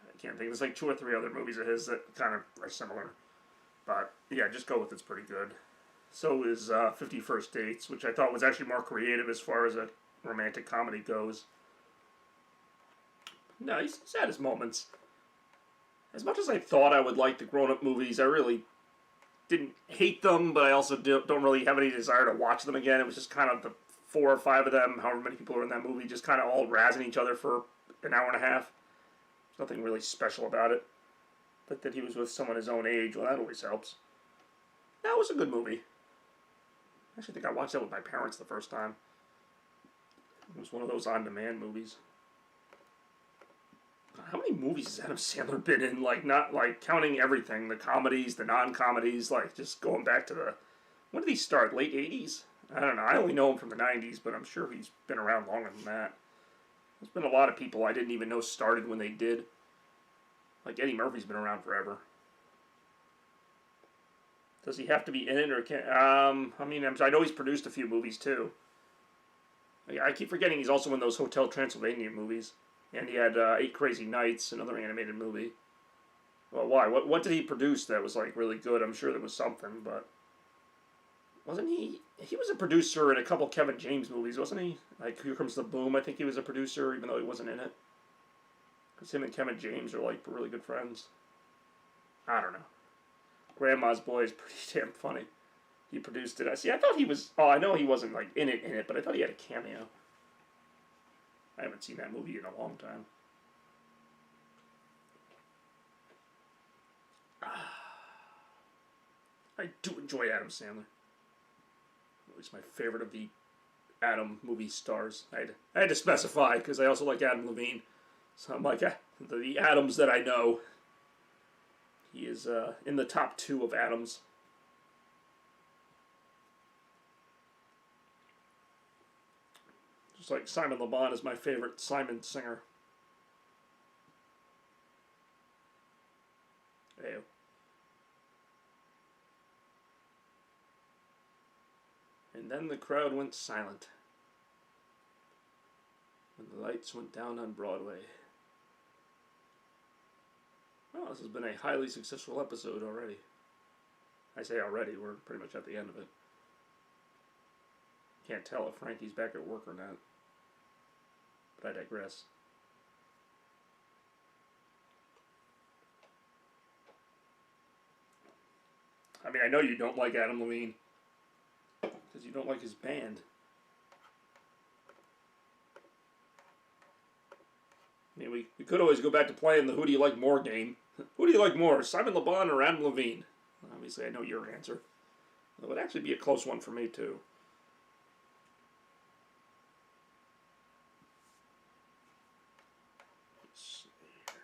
I can't think. There's like 2 or 3 other movies of his that kind of are similar. But, yeah, Just Go With It's pretty good. So is 50 First Dates, which I thought was actually more creative as far as a romantic comedy goes. No, he's had his moments. As much as I thought I would like the grown-up movies, I really didn't hate them, but I also don't really have any desire to watch them again. It was just kind of the 4 or 5 of them, however many people are in that movie, just kind of all razzing each other for an hour and a half. There's nothing really special about it. But that he was with someone his own age, well, that always helps. That was a good movie. I actually think I watched that with my parents the first time. It was one of those on-demand movies. How many movies has Adam Sandler been in? Like, not, like, counting everything. The comedies, the non-comedies, like, just going back to the... When did he start? Late 80s? I don't know. I only know him from the 90s, but I'm sure he's been around longer than that. There's been a lot of people I didn't even know started when they did. Like Eddie Murphy's been around forever. Does he have to be in it or can? I mean, I know he's produced a few movies too. I keep forgetting he's also in those Hotel Transylvania movies, and he had 8 Crazy Nights, another animated movie. Well, why? What did he produce that was like really good? I'm sure there was something, but wasn't he? He was a producer in a couple Kevin James movies, wasn't he? Like Here Comes the Boom. I think he was a producer, even though he wasn't in it. Because him and Kevin James are like really good friends. I don't know. Grandma's Boy is pretty damn funny. He produced it. I thought he was. Oh, I know he wasn't like in it, but I thought he had a cameo. I haven't seen that movie in a long time. I do enjoy Adam Sandler. He's my favorite of the Adam movie stars. I had to specify because I also like Adam Levine. So I'm like, the Adams that I know. He is in the top 2 of Adams. Just like Simon Le Bon is my favorite Simon singer. Ew. And then the crowd went silent when the lights went down on Broadway. Well, this has been a highly successful episode already. I say already, we're pretty much at the end of it. Can't tell if Frankie's back at work or not. But I digress. I mean, I know you don't like Adam Levine. Because you don't like his band. I mean, we could always go back to playing the Who Do You Like More game. Who do you like more, Simon Le Bon or Adam Levine? Obviously, I know your answer. It would actually be a close one for me, too. Let's see here.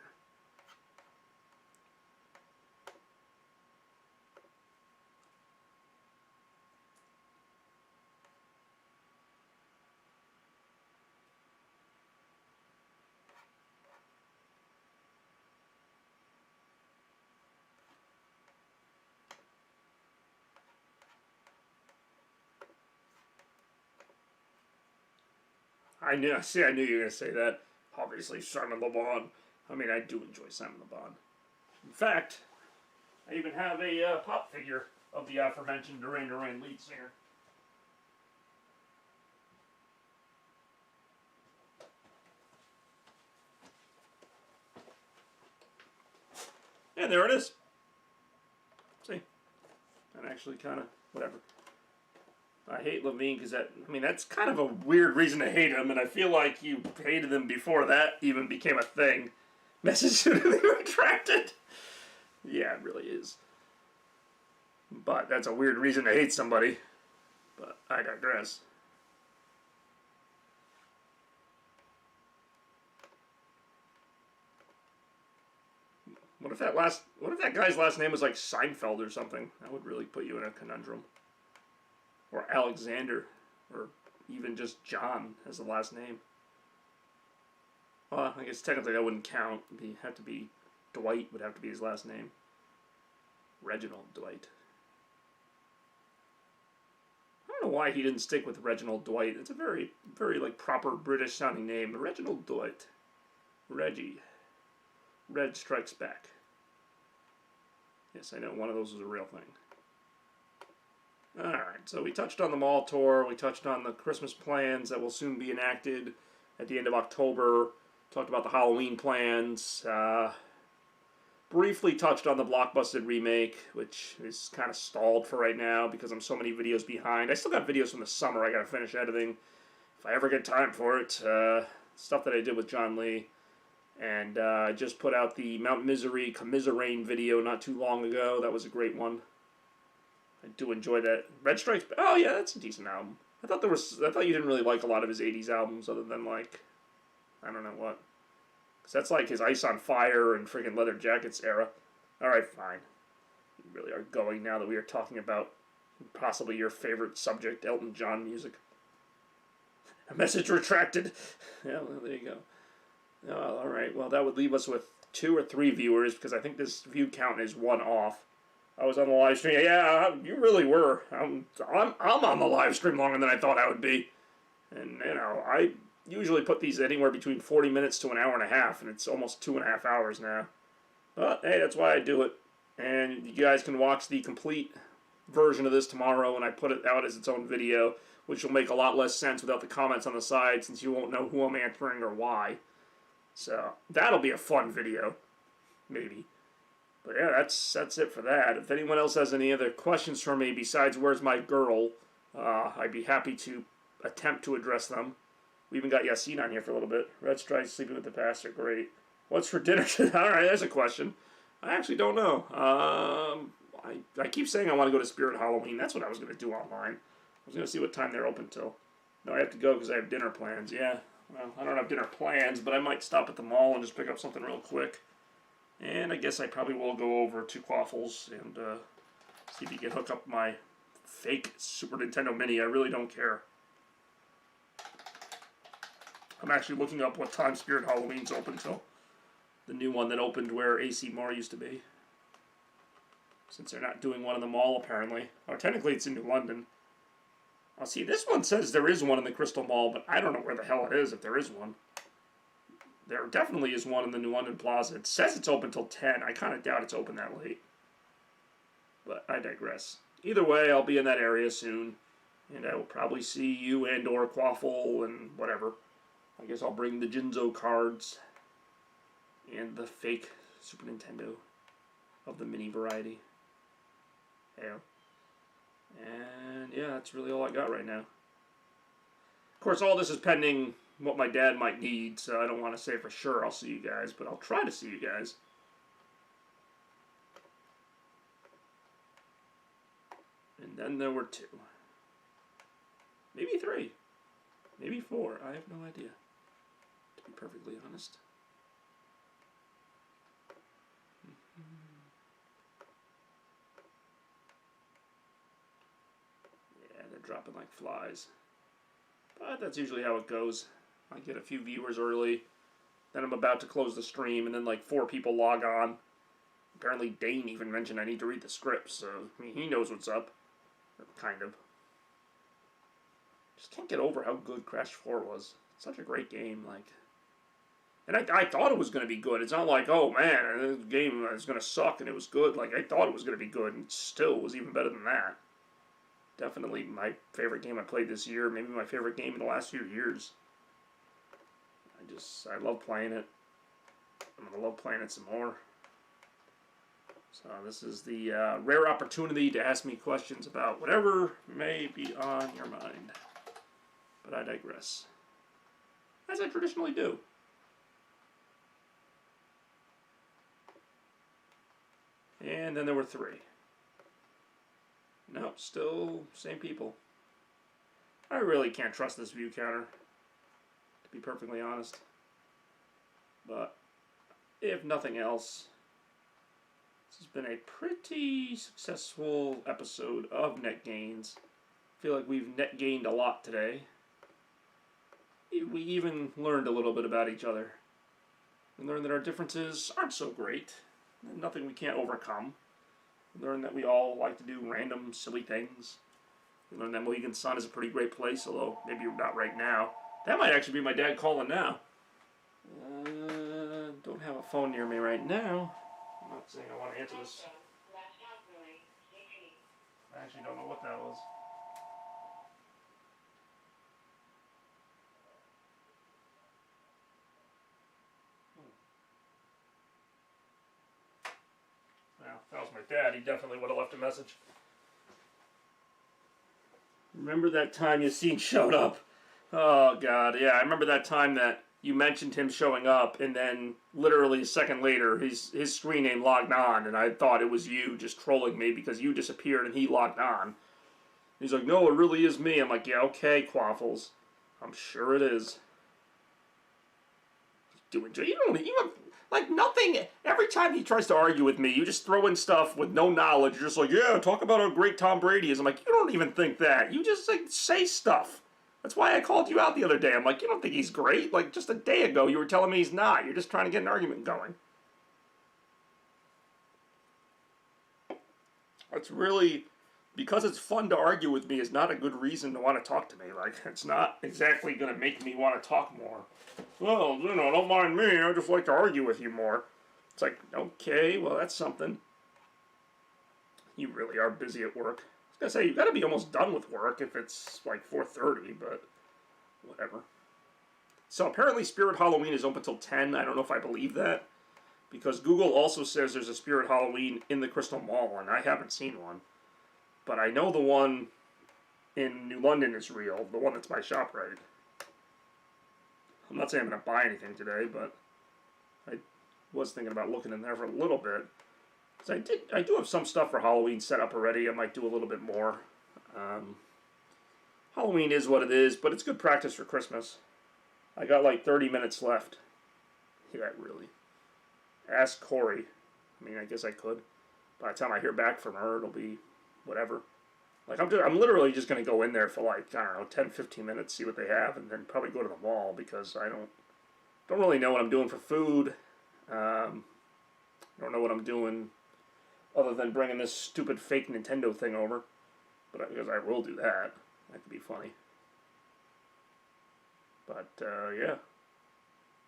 I knew you were going to say that. Obviously, Simon Le Bon. I mean, I do enjoy Simon Le Bon. In fact, I even have a pop figure of the aforementioned Duran Duran lead singer. And there it is. See? And actually kind of, whatever. I hate Levine because that's kind of a weird reason to hate him, and I feel like you hated him before that even became a thing. Message to be retracted. Yeah, it really is. But that's a weird reason to hate somebody. But I digress. What if that guy's last name was like Seinfeld or something? That would really put you in a conundrum. Or Alexander, or even just John as the last name. Well, I guess technically that wouldn't count. It'd have to be Dwight would have to be his last name. Reginald Dwight. I don't know why he didn't stick with Reginald Dwight. It's a very, very like proper British sounding name. Reginald Dwight. Reggie. Red Strikes Back. Yes, I know one of those was a real thing. Alright, so we touched on the mall tour, we touched on the Christmas plans that will soon be enacted at the end of October, talked about the Halloween plans, briefly touched on the Blockbusted remake, which is kind of stalled for right now because I'm so many videos behind. I still got videos from the summer I gotta finish editing, if I ever get time for it. Stuff that I did with John Lee, and I just put out the Mount Misery Commiserate video not too long ago. That was a great one. I do enjoy that. Red Strikes. Oh yeah, that's a decent album. I thought you didn't really like a lot of his '80s albums, other than like, I don't know what. Cause that's like his Ice on Fire and friggin' Leather Jackets era. All right, fine. You really are going now that we are talking about possibly your favorite subject, Elton John music. A message retracted. Yeah, well, there you go. Oh, all right. Well, that would leave us with 2 or 3 viewers because I think this view count is 1 off. I was on the live stream. Yeah, you really were. I'm on the live stream longer than I thought I would be. And, you know, I usually put these anywhere between 40 minutes to an hour and a half, and it's almost 2.5 hours now. But, hey, that's why I do it. And you guys can watch the complete version of this tomorrow when I put it out as its own video, which will make a lot less sense without the comments on the side since you won't know who I'm answering or why. So, that'll be a fun video. Maybe. But yeah, that's it for that. If anyone else has any other questions for me besides where's my girl, I'd be happy to attempt to address them. We even got Yassine on here for a little bit. Red's tried sleeping with the pastor. Great. What's for dinner today? All right, there's a question. I actually don't know. I keep saying I want to go to Spirit Halloween. That's what I was going to do online. I was going to see what time they're open till. No, I have to go because I have dinner plans. Yeah, well, I don't have dinner plans, but I might stop at the mall and just pick up something real quick. And I guess I probably will go over to Quaffles and see if he can hook up my fake Super Nintendo Mini. I really don't care. I'm actually looking up what time Spirit Halloween's open till. The new one that opened where AC Moore used to be. Since they're not doing one in the mall, apparently. Or technically it's in New London. I'll see, this one says there is one in the Crystal Mall, but I don't know where the hell it is if there is one. There definitely is one in the New London Plaza. It says it's open till 10. I kind of doubt it's open that late. But I digress. Either way, I'll be in that area soon. And I will probably see you and or Quaffle and whatever. I guess I'll bring the Jinzo cards. And the fake Super Nintendo of the mini variety. Yeah. And yeah, that's really all I got right now. Of course, all this is pending what my dad might need, so I don't want to say for sure I'll see you guys, but I'll try to see you guys. And then there were 2. Maybe 3. Maybe 4. I have no idea, to be perfectly honest. Yeah, they're dropping like flies. But that's usually how it goes. I get a few viewers early, then I'm about to close the stream, and then like 4 people log on. Apparently Dane even mentioned I need to read the script, so I mean, he knows what's up. Kind of. Just can't get over how good Crash 4 was. Such a great game, like. And I thought it was going to be good. It's not like, oh man, this game is going to suck and it was good. Like, I thought it was going to be good, and still was even better than that. Definitely my favorite game I played this year. Maybe my favorite game in the last few years. I love playing it. I'm going to love playing it some more. So this is the rare opportunity to ask me questions about whatever may be on your mind. But I digress. As I traditionally do. And then there were 3. Nope, still same people. I really can't trust this view counter, to be perfectly honest. But if nothing else, this has been a pretty successful episode of Net Gains. I feel like we've net gained a lot today. We even learned a little bit about each other. We learned that our differences aren't so great. Nothing we can't overcome. We learned that we all like to do random, silly things. We learned that Mohegan Sun is a pretty great place, although maybe not right now. That might actually be my dad calling now. Don't have a phone near me right now. I'm not saying I want to answer this. I actually don't know what that was. Well, if that was my dad, he definitely would have left a message. Remember that time Yassine showed up? Oh, God, yeah, I remember that time that you mentioned him showing up, and then literally a second later, his screen name logged on, and I thought it was you just trolling me because you disappeared and he logged on. He's like, no, it really is me. I'm like, yeah, okay, Quaffles. I'm sure it is. You don't even, like, nothing. Every time he tries to argue with me, you just throw in stuff with no knowledge. You're just like, yeah, talk about how great Tom Brady is. I'm like, you don't even think that. You just, like, say stuff. That's why I called you out the other day. I'm like, you don't think he's great? Like, just a day ago, you were telling me he's not. You're just trying to get an argument going. It's really, because it's fun to argue with me is not a good reason to want to talk to me. Like, it's not exactly going to make me want to talk more. Well, you know, don't mind me. I just like to argue with you more. It's like, okay, well, that's something. You really are busy at work. I was going to say, you've got to be almost done with work if it's like 4:30, but whatever. So apparently Spirit Halloween is open until 10. I don't know if I believe that, because Google also says there's a Spirit Halloween in the Crystal Mall, and I haven't seen one. But I know the one in New London is real, the one that's by ShopRite. I'm not saying I'm going to buy anything today, but I was thinking about looking in there for a little bit. So I do have some stuff for Halloween set up already. I might do a little bit more. Halloween is what it is, but it's good practice for Christmas. I got like 30 minutes left. Yeah, really. Ask Corey. I mean, I guess I could. By the time I hear back from her, it'll be whatever. Like, I'm literally just going to go in there for like, I don't know, 10, 15 minutes, see what they have, and then probably go to the mall, because I don't really know what I'm doing for food. I don't know what I'm doing other than bringing this stupid fake Nintendo thing over. But I guess I will do that. That could be funny. But, yeah.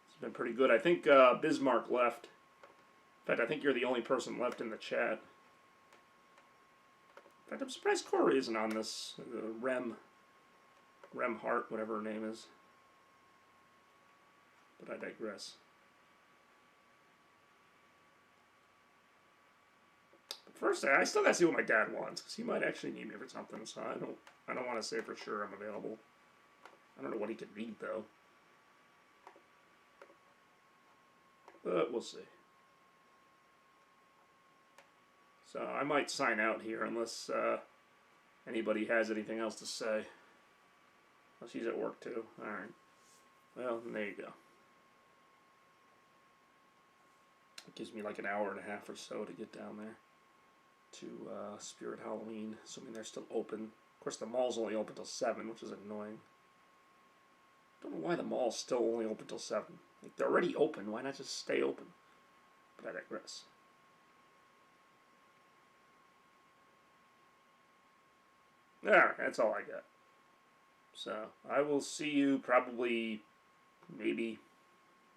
It's been pretty good. I think Bismarck left. In fact, I think you're the only person left in the chat. In fact, I'm surprised Corey isn't on this. Rem Hart, whatever her name is. But I digress. But first, I still gotta see what my dad wants, because he might actually need me for something. So I don't want to say for sure I'm available. I don't know what he could need though. But we'll see. So I might sign out here unless anybody has anything else to say. Oh, she's at work too. Alright. Well, there you go. It gives me like an hour and a half or so to get down there to Spirit Halloween, assuming they're still open. Of course, the mall's only open till 7, which is annoying. Don't know why the mall's still only open till 7. Like, they're already open. Why not just stay open? But I digress. Alright, that's all I got. So, I will see you probably, maybe,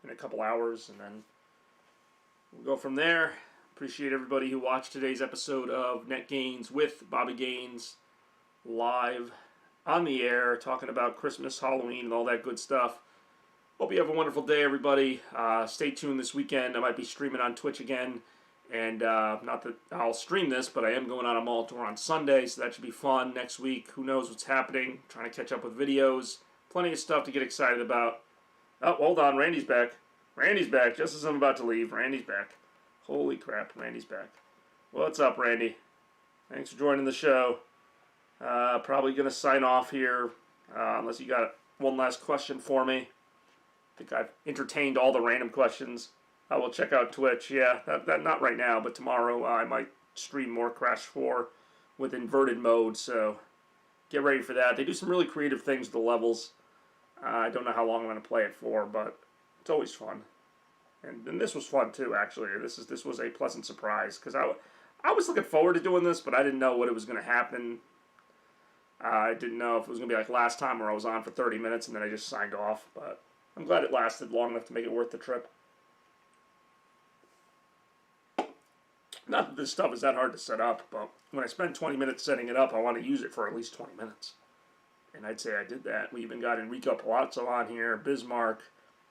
in a couple hours, and then we'll go from there. Appreciate everybody who watched today's episode of Net Gains with Bobby Gaines, live, on the air, talking about Christmas, Halloween, and all that good stuff. Hope you have a wonderful day, everybody. Stay tuned this weekend. I might be streaming on Twitch again. And not that I'll stream this, but I am going on a mall tour on Sunday, so that should be fun. Next week, who knows what's happening. Trying to catch up with videos. Plenty of stuff to get excited about. Oh, hold on. Randy's back. Randy's back. Just as I'm about to leave, Randy's back. Holy crap, Randy's back. What's up, Randy? Thanks for joining the show. Probably going to sign off here, unless you got one last question for me. I think I've entertained all the random questions. I will check out Twitch. Yeah, that not right now, but tomorrow I might stream more Crash 4 with inverted mode, so get ready for that. They do some really creative things with the levels. I don't know how long I'm going to play it for, but it's always fun. And this was fun too, actually. This was a pleasant surprise, because I was looking forward to doing this, but I didn't know what it was going to happen. I didn't know if it was going to be like last time where I was on for 30 minutes and then I just signed off, but I'm glad it lasted long enough to make it worth the trip. Not that this stuff is that hard to set up, but when I spend 20 minutes setting it up, I want to use it for at least 20 minutes. And I'd say I did that. We even got Enrico Palazzo on here, Bismarck,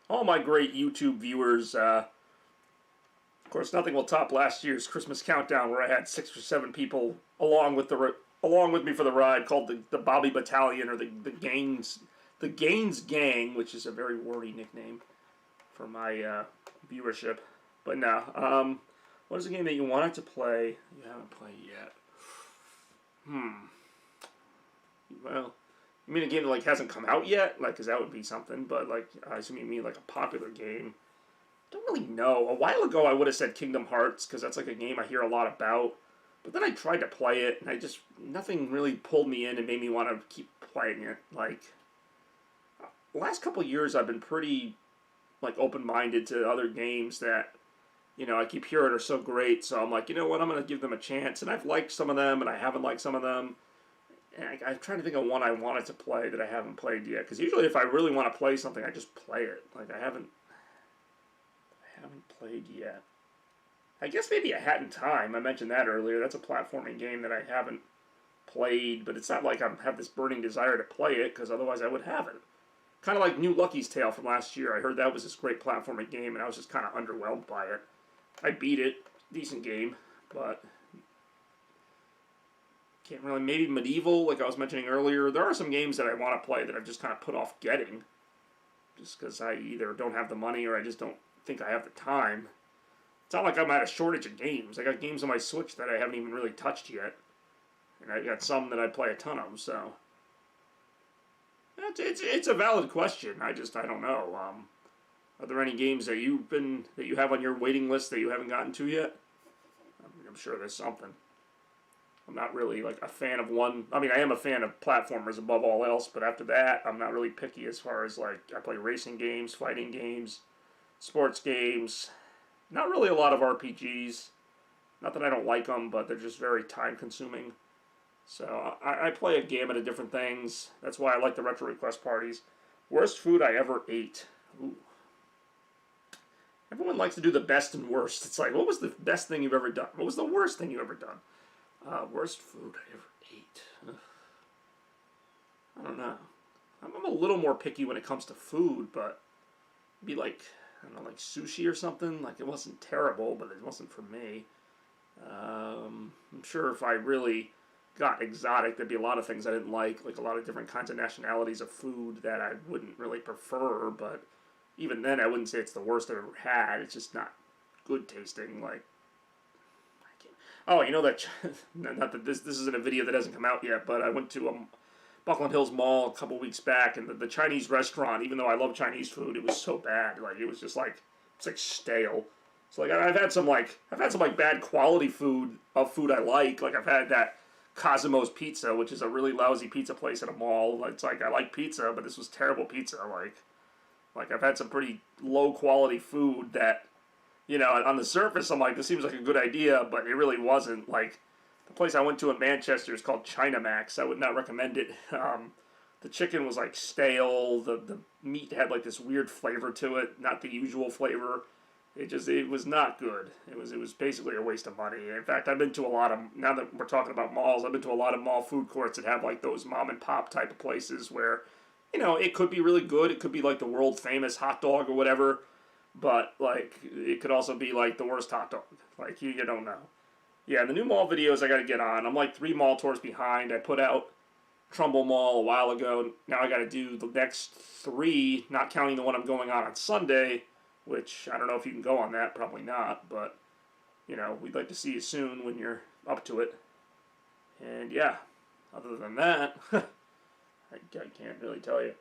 all my great YouTube viewers. Of course, nothing will top last year's Christmas countdown, where I had 6 or 7 people along with me for the ride, called the Bobby Battalion, or the Gaines Gang, which is a very wordy nickname for my viewership. But no, what is the game that you wanted to play? You haven't played yet. Well, you mean a game that like hasn't come out yet? Like, 'cause that would be something. But like, I assume you mean like a popular game. Don't really know. A while ago, I would have said Kingdom Hearts, because that's like a game I hear a lot about. But then I tried to play it, and nothing really pulled me in and made me want to keep playing it. Like, the last couple of years I've been pretty like open-minded to other games that, you know, I keep hearing are so great. So I'm like, you know what, I'm going to give them a chance. And I've liked some of them, and I haven't liked some of them. And I'm trying to think of one I wanted to play that I haven't played yet. Because usually if I really want to play something, I just play it. Like, I haven't played yet. I guess maybe A Hat in Time. I mentioned that earlier. That's a platforming game that I haven't played. But it's not like I have this burning desire to play it, because otherwise I would have it. Kind of like New Lucky's Tale from last year. I heard that was this great platforming game, and I was just kind of underwhelmed by it. I beat it. Decent game. But can't really. Maybe Medieval, like I was mentioning earlier. There are some games that I want to play that I've just kind of put off getting. Just because I either don't have the money or I just don't think I have the time. It's not like I'm at a shortage of games. I got games on my Switch that I haven't even really touched yet. And I got some that I play a ton of, so. It's a valid question. I don't know. Are there any games that you have on your waiting list that you haven't gotten to yet? I'm sure there's something. I'm not really like a fan of one. I mean, I am a fan of platformers above all else, but after that, I'm not really picky as far as like I play racing games, fighting games, sports games. Not really a lot of RPGs. Not that I don't like them, but they're just very time consuming. So I play a gamut of different things. That's why I like the retro request parties. Worst food I ever ate. Ooh. Everyone likes to do the best and worst. It's like, what was the best thing you've ever done? What was the worst thing you ever done? Worst food I ever ate. Ugh. I don't know. I'm a little more picky when it comes to food, but it'd be like, I don't know, like sushi or something. Like, it wasn't terrible, but it wasn't for me. I'm sure if I really got exotic, there'd be a lot of things I didn't like a lot of different kinds of nationalities of food that I wouldn't really prefer, but even then I wouldn't say it's the worst I've ever had. It's just not good tasting. Like, I can't. Oh, you know that, not that this isn't a video that hasn't come out yet, but I went to Buckland Hills Mall a couple weeks back, and the Chinese restaurant, even though I love Chinese food, it was so bad. Like, it was just like, it's like stale. So like, I've had some bad quality food I like. Like, I've had that Cosimo's Pizza, which is a really lousy pizza place at a mall. It's like, I like pizza, but this was terrible pizza. Like I've had some pretty low quality food that, you know, on the surface I'm like, this seems like a good idea, but it really wasn't. Like, the place I went to in Manchester is called China Max. I would not recommend it. The chicken was like stale. The meat had like this weird flavor to it, not the usual flavor. It was not good. It was basically a waste of money. In fact, I've been to a lot of, now that we're talking about malls, I've been to a lot of mall food courts that have like those mom and pop type of places where, you know, it could be really good. It could be like the world famous hot dog or whatever, but like it could also be like the worst hot dog. Like you don't know. Yeah, the new mall videos I got to get on. I'm like 3 mall tours behind. I put out Trumbull Mall a while ago. Now I got to do the next 3, not counting the one I'm going on Sunday, which I don't know if you can go on that. Probably not, but you know, we'd like to see you soon when you're up to it. And yeah, other than that, I can't really tell you.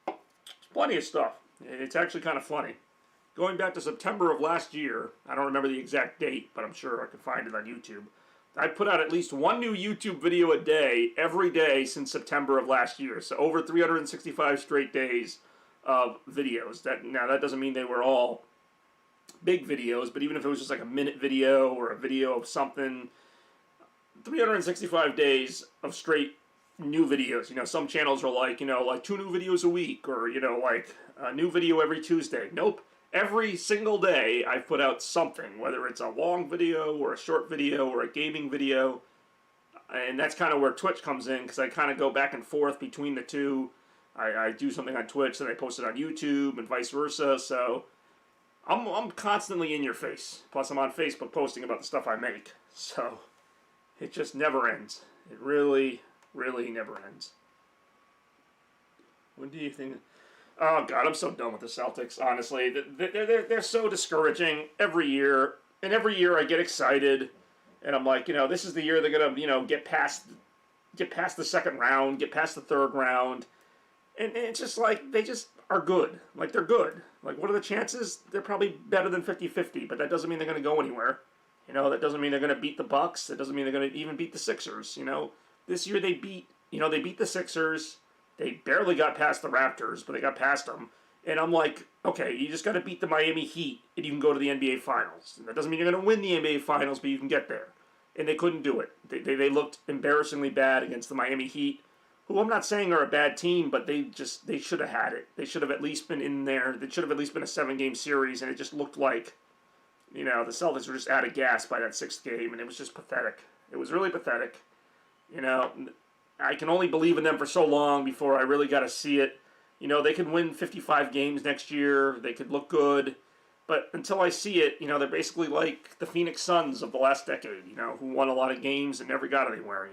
There's plenty of stuff. It's actually kind of funny. Going back to September of last year, I don't remember the exact date, but I'm sure I can find it on YouTube. I put out at least 1 new YouTube video a day, every day since September of last year. So over 365 straight days of videos. Now that doesn't mean they were all big videos, but even if it was just like a minute video or a video of something, 365 days of straight new videos. You know, some channels are like, you know, like 2 new videos a week, or, you know, like a new video every Tuesday. Nope. Every single day I've put out something, whether it's a long video or a short video or a gaming video. And that's kind of where Twitch comes in, because I kind of go back and forth between the two. I do something on Twitch, then I post it on YouTube, and vice versa. So I'm constantly in your face. Plus I'm on Facebook posting about the stuff I make. So it just never ends. It really, really never ends. When do you think... Oh, God, I'm so done with the Celtics, honestly. They're so discouraging every year. And every year I get excited. And I'm like, you know, this is the year they're going to, you know, get past the second round, get past the third round. And it's just like, they just are good. Like, they're good. Like, what are the chances? They're probably better than 50-50, but that doesn't mean they're going to go anywhere. You know, that doesn't mean they're going to beat the Bucks. That doesn't mean they're going to even beat the Sixers, you know. This year they beat the Sixers. They barely got past the Raptors, but they got past them. And I'm like, okay, you just got to beat the Miami Heat, and you can go to the NBA Finals. And that doesn't mean you're going to win the NBA Finals, but you can get there. And they couldn't do it. They looked embarrassingly bad against the Miami Heat, who I'm not saying are a bad team, but they should have had it. They should have at least been in there. It should have at least been a 7-game series, and it just looked like, the Celtics were just out of gas by that 6th game, and it was just pathetic. It was really pathetic. I can only believe in them for so long before I really got to see it. They could win 55 games next year. They could look good. But until I see it, they're basically like the Phoenix Suns of the last decade, who won a lot of games and never got anywhere.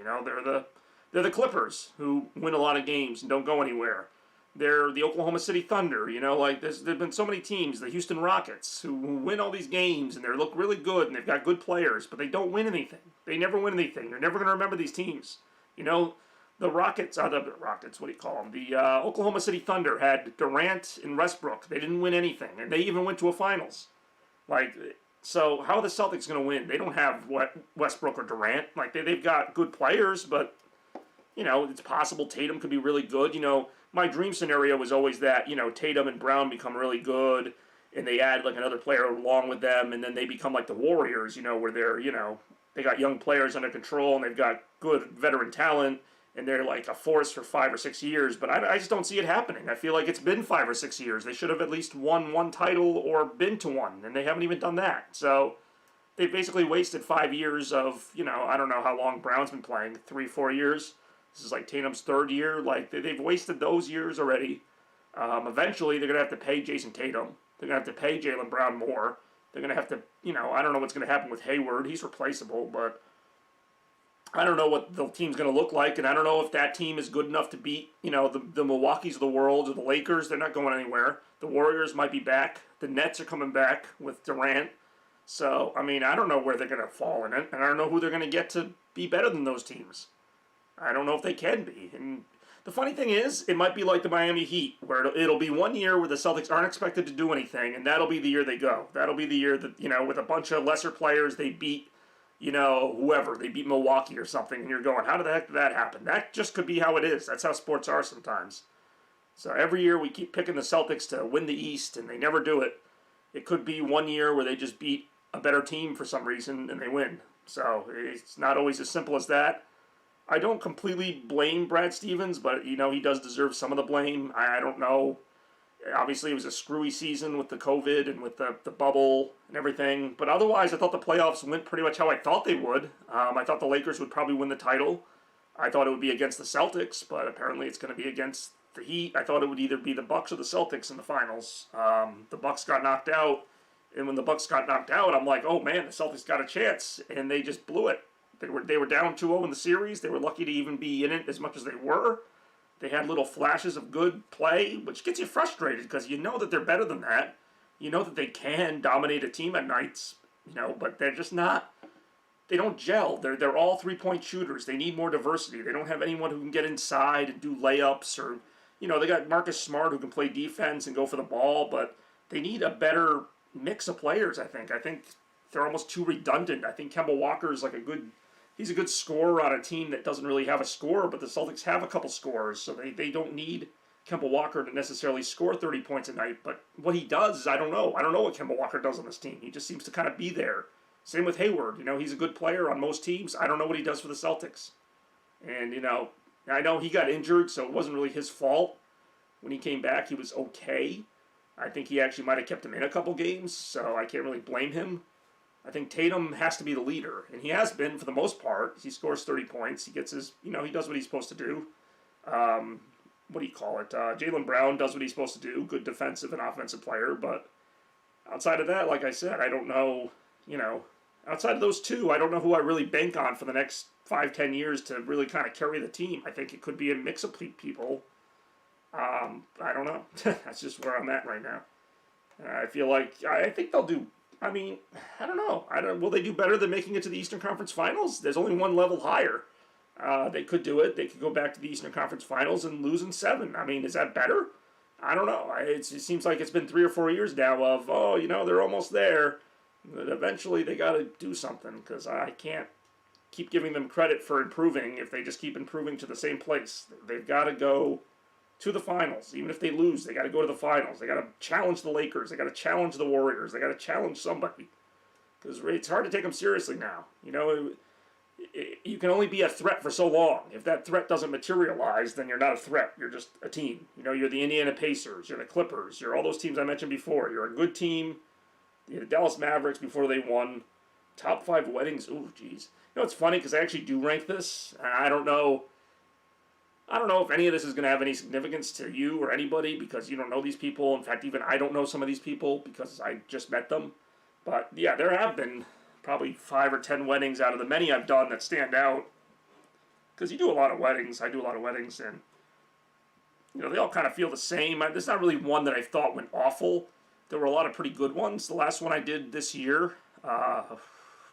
They're the Clippers, who win a lot of games and don't go anywhere. They're the Oklahoma City Thunder, there's been so many teams, the Houston Rockets, who win all these games and they look really good and they've got good players, but they don't win anything. They never win anything. You're never going to remember these teams. The Rockets, what do you call them? The Oklahoma City Thunder had Durant and Westbrook. They didn't win anything, and they even went to a finals. So how are the Celtics going to win? They don't have Westbrook or Durant. They've got good players, but, it's possible Tatum could be really good. My dream scenario was always that, Tatum and Brown become really good, and they add, another player along with them, and then they become like the Warriors, where they're, they got young players under control, and they've got good veteran talent, and they're like a force for 5 or 6 years, but I just don't see it happening. I feel like it's been 5 or 6 years. They should have at least won one title or been to one, and they haven't even done that. So they basically wasted 5 years of, I don't know how long Brown's been playing, 3, 4 years. This is like Tatum's 3rd year. They've wasted those years already. Eventually, they're going to have to pay Jason Tatum. They're going to have to pay Jaylen Brown more. They're going to have to, I don't know what's going to happen with Hayward. He's replaceable, but I don't know what the team's going to look like, and I don't know if that team is good enough to beat, the Milwaukees of the world or the Lakers. They're not going anywhere. The Warriors might be back. The Nets are coming back with Durant. So, I don't know where they're going to fall in it, and I don't know who they're going to get to be better than those teams. I don't know if they can be. And the funny thing is, it might be like the Miami Heat, where it'll be 1 year where the Celtics aren't expected to do anything, and that'll be the year they go. That'll be the year that, with a bunch of lesser players, they beat whoever. They beat Milwaukee or something, and you're going, how the heck did that happen? That just could be how it is. That's how sports are sometimes. So every year we keep picking the Celtics to win the East, and they never do it. It could be 1 year where they just beat a better team for some reason, and they win. So it's not always as simple as that. I don't completely blame Brad Stevens, but, he does deserve some of the blame. I don't know. Obviously, it was a screwy season with the COVID and with the bubble and everything. But otherwise, I thought the playoffs went pretty much how I thought they would. I thought the Lakers would probably win the title. I thought it would be against the Celtics, but apparently it's going to be against the Heat. I thought it would either be the Bucks or the Celtics in the finals. The Bucks got knocked out. And when the Bucks got knocked out, I'm like, oh, man, the Celtics got a chance. And they just blew it. They were down 2-0 in the series. They were lucky to even be in it as much as they were. They had little flashes of good play, which gets you frustrated because you know that they're better than that. You know that they can dominate a team at nights, but they're just not. They don't gel. They're all 3-point shooters. They need more diversity. They don't have anyone who can get inside and do layups or, they got Marcus Smart who can play defense and go for the ball, but they need a better mix of players, I think. I think they're almost too redundant. I think Kemba Walker is he's a good scorer on a team that doesn't really have a scorer, but the Celtics have a couple scorers, so they don't need Kemba Walker to necessarily score 30 points a night. But what he does is I don't know. I don't know what Kemba Walker does on this team. He just seems to kind of be there. Same with Hayward. He's a good player on most teams. I don't know what he does for the Celtics. And, I know he got injured, so it wasn't really his fault. When he came back, he was okay. I think he actually might have kept him in a couple games, so I can't really blame him. I think Tatum has to be the leader, and he has been for the most part. He scores 30 points. He gets his, he does what he's supposed to do. What do you call it? Jaylen Brown does what he's supposed to do. Good defensive and offensive player, but outside of that, like I said, I don't know, outside of those two, I don't know who I really bank on for the next 5-10 years to really kind of carry the team. I think it could be a mix of people. I don't know. That's just where I'm at right now. I feel like, I think they'll do, I don't know. Will they do better than making it to the Eastern Conference Finals? There's only one level higher. They could do it. They could go back to the Eastern Conference Finals and lose in 7. Is that better? I don't know. It seems like it's been 3 or 4 years now of, they're almost there. But eventually they got to do something because I can't keep giving them credit for improving if they just keep improving to the same place. They've got to go to the finals. Even if they lose, they got to go to the finals. They got to challenge the Lakers. They got to challenge the Warriors. They got to challenge somebody. Because it's hard to take them seriously now. You know, you can only be a threat for so long. If that threat doesn't materialize, then you're not a threat. You're just a team. You know, you're the Indiana Pacers. You're the Clippers. You're all those teams I mentioned before. You're a good team. You're the Dallas Mavericks before they won. Top 5 weddings. Ooh, jeez. You know, it's funny because I actually do rank this. I don't know if any of this is going to have any significance to you or anybody because you don't know these people. In fact, even I don't know some of these people because I just met them. But yeah, there have been probably 5 or 10 weddings out of the many I've done that stand out. Because you do a lot of weddings. I do a lot of weddings. And, you know, they all kind of feel the same. There's not really one that I thought went awful. There were a lot of pretty good ones. The last one I did this year, about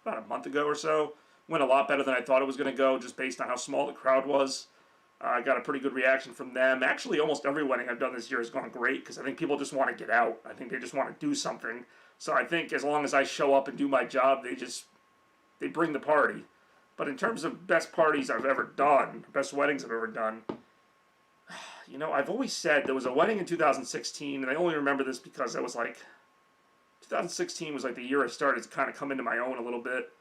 a month ago or so, went a lot better than I thought it was going to go just based on how small the crowd was. I got a pretty good reaction from them. Actually, almost every wedding I've done this year has gone great because I think people just want to get out. I think they just want to do something. So I think as long as I show up and do my job, they bring the party. But in terms of best parties I've ever done, best weddings I've ever done, you know, I've always said there was a wedding in 2016, and I only remember this because I was like, 2016 was like the year I started to kind of come into my own a little bit.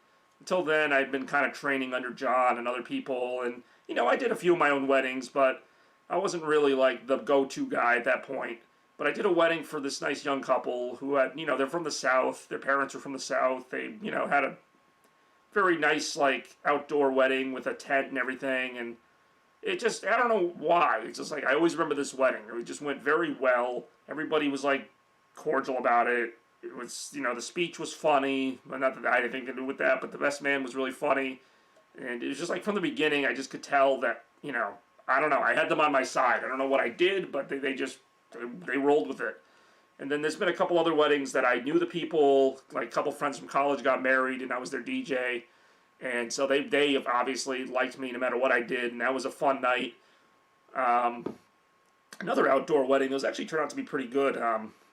Until then, I'd been kind of training under John and other people, and, you know, I did a few of my own weddings, but I wasn't really like the go-to guy at that point. But I did a wedding for this nice young couple who had, you know, they're from the South. Their parents were from the South. They, you know, had a very nice, like, outdoor wedding with a tent and everything, and it just, I don't know why. It's just like, I always remember this wedding. It just went very well. Everybody was, like, cordial about it. It was, you know, the speech was funny. Well, not that I had anything to do with that, but the best man was really funny. And it was just like from the beginning, I just could tell that, you know, I don't know, I had them on my side. I don't know what I did, but they rolled with it. And then there's been a couple other weddings that I knew the people, like a couple friends from college got married, and I was their DJ. And so they have obviously liked me no matter what I did, and that was a fun night. Another outdoor wedding, those actually turned out to be pretty good.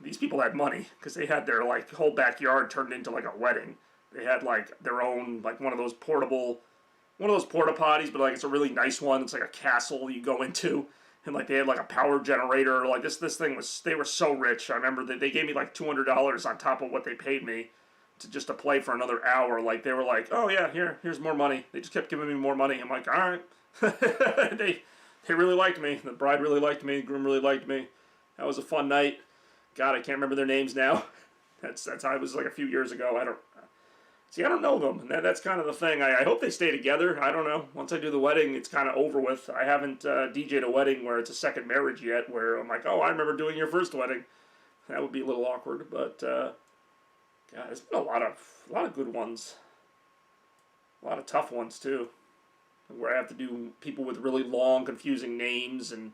These people had money, because they had their, like, whole backyard turned into, like, a wedding. They had, like, their own, like, one of those porta potties, but, like, it's a really nice one. It's like a castle you go into, and, like, they had, like, a power generator. Like, this thing was, they were so rich. I remember they gave me, like, $200 on top of what they paid me to play for another hour. Like, they were like, oh, yeah, here's more money. They just kept giving me more money. I'm like, all right. They really liked me. The bride really liked me. The groom really liked me. That was a fun night. God, I can't remember their names now. That's how it was like a few years ago. I don't know them. And that's kind of the thing. I hope they stay together. I don't know. Once I do the wedding, it's kind of over with. I haven't DJ'd a wedding where it's a second marriage yet, where I'm like, oh, I remember doing your first wedding. That would be a little awkward, but God, there's been a lot of good ones. A lot of tough ones too, where I have to do people with really long, confusing names, and,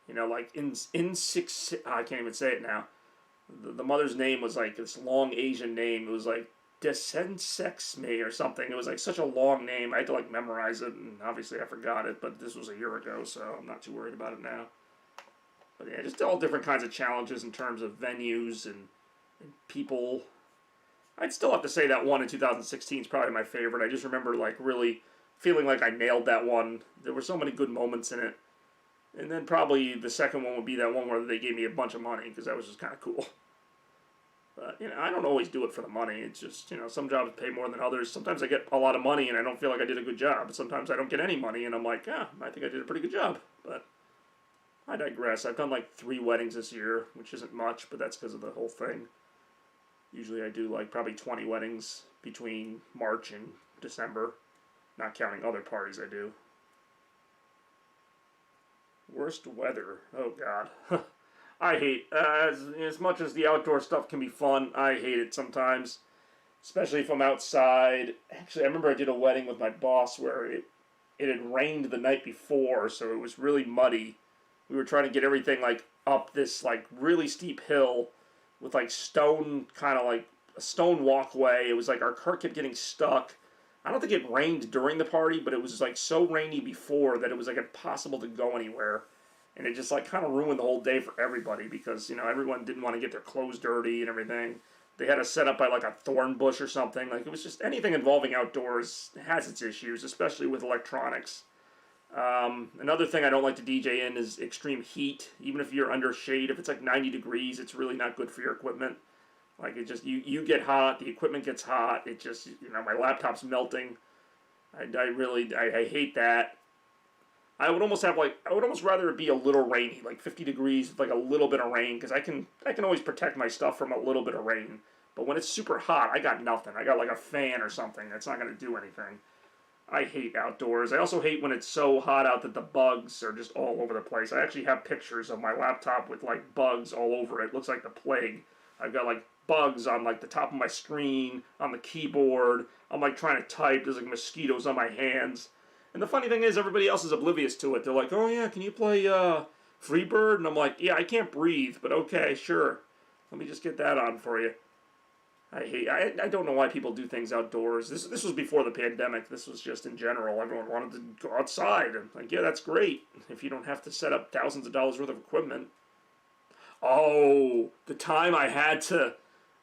you know, like I can't even say it now. The mother's name was like this long Asian name. It was like Desensexme or something. It was like such a long name. I had to like memorize it, and obviously I forgot it, but this was a year ago, so I'm not too worried about it now. But yeah, just all different kinds of challenges in terms of venues and people. I'd still have to say that one in 2016 is probably my favorite. I just remember like really feeling like I nailed that one. There were so many good moments in it. And then probably the second one would be that one where they gave me a bunch of money, because that was just kind of cool. But, you know, I don't always do it for the money. It's just, you know, some jobs pay more than others. Sometimes I get a lot of money and I don't feel like I did a good job. Sometimes I don't get any money and I'm like, yeah, I think I did a pretty good job. But I digress. I've done like 3 weddings this year, which isn't much, but that's because of the whole thing. Usually I do like probably 20 weddings between March and December, not counting other parties I do. Worst weather. Oh, God. I hate, as much as the outdoor stuff can be fun, I hate it sometimes, especially if I'm outside. Actually, I remember I did a wedding with my boss where it had rained the night before, so it was really muddy. We were trying to get everything, like, up this, like, really steep hill with, like, stone, kind of like a stone walkway. It was like our cart kept getting stuck. I don't think it rained during the party, but it was like so rainy before that it was like impossible to go anywhere. And it just like kind of ruined the whole day for everybody because, you know, everyone didn't want to get their clothes dirty and everything. They had us set up by like a thorn bush or something. Like, it was just anything involving outdoors has its issues, especially with electronics. Another thing I don't like to DJ in is extreme heat. Even if you're under shade, if it's like 90 degrees, it's really not good for your equipment. Like, it just, you get hot, the equipment gets hot, it just, my laptop's melting. I hate that. I would almost rather it be a little rainy, like 50 degrees, like a little bit of rain, because I can always protect my stuff from a little bit of rain. But when it's super hot, I got nothing. I got like a fan or something. That's not going to do anything. I hate outdoors. I also hate when it's so hot out that the bugs are just all over the place. I actually have pictures of my laptop with like bugs all over it. It looks like the plague. I've got like bugs on like the top of my screen, on the keyboard. I'm like trying to type. There's like mosquitoes on my hands. And the funny thing is, everybody else is oblivious to it. They're like, oh yeah, can you play Freebird? And I'm like, yeah, I can't breathe, but okay, sure. Let me just get that on for you. I don't know why people do things outdoors. This was before the pandemic. This was just in general. Everyone wanted to go outside. And like, yeah, that's great. If you don't have to set up thousands of dollars worth of equipment. Oh, the time I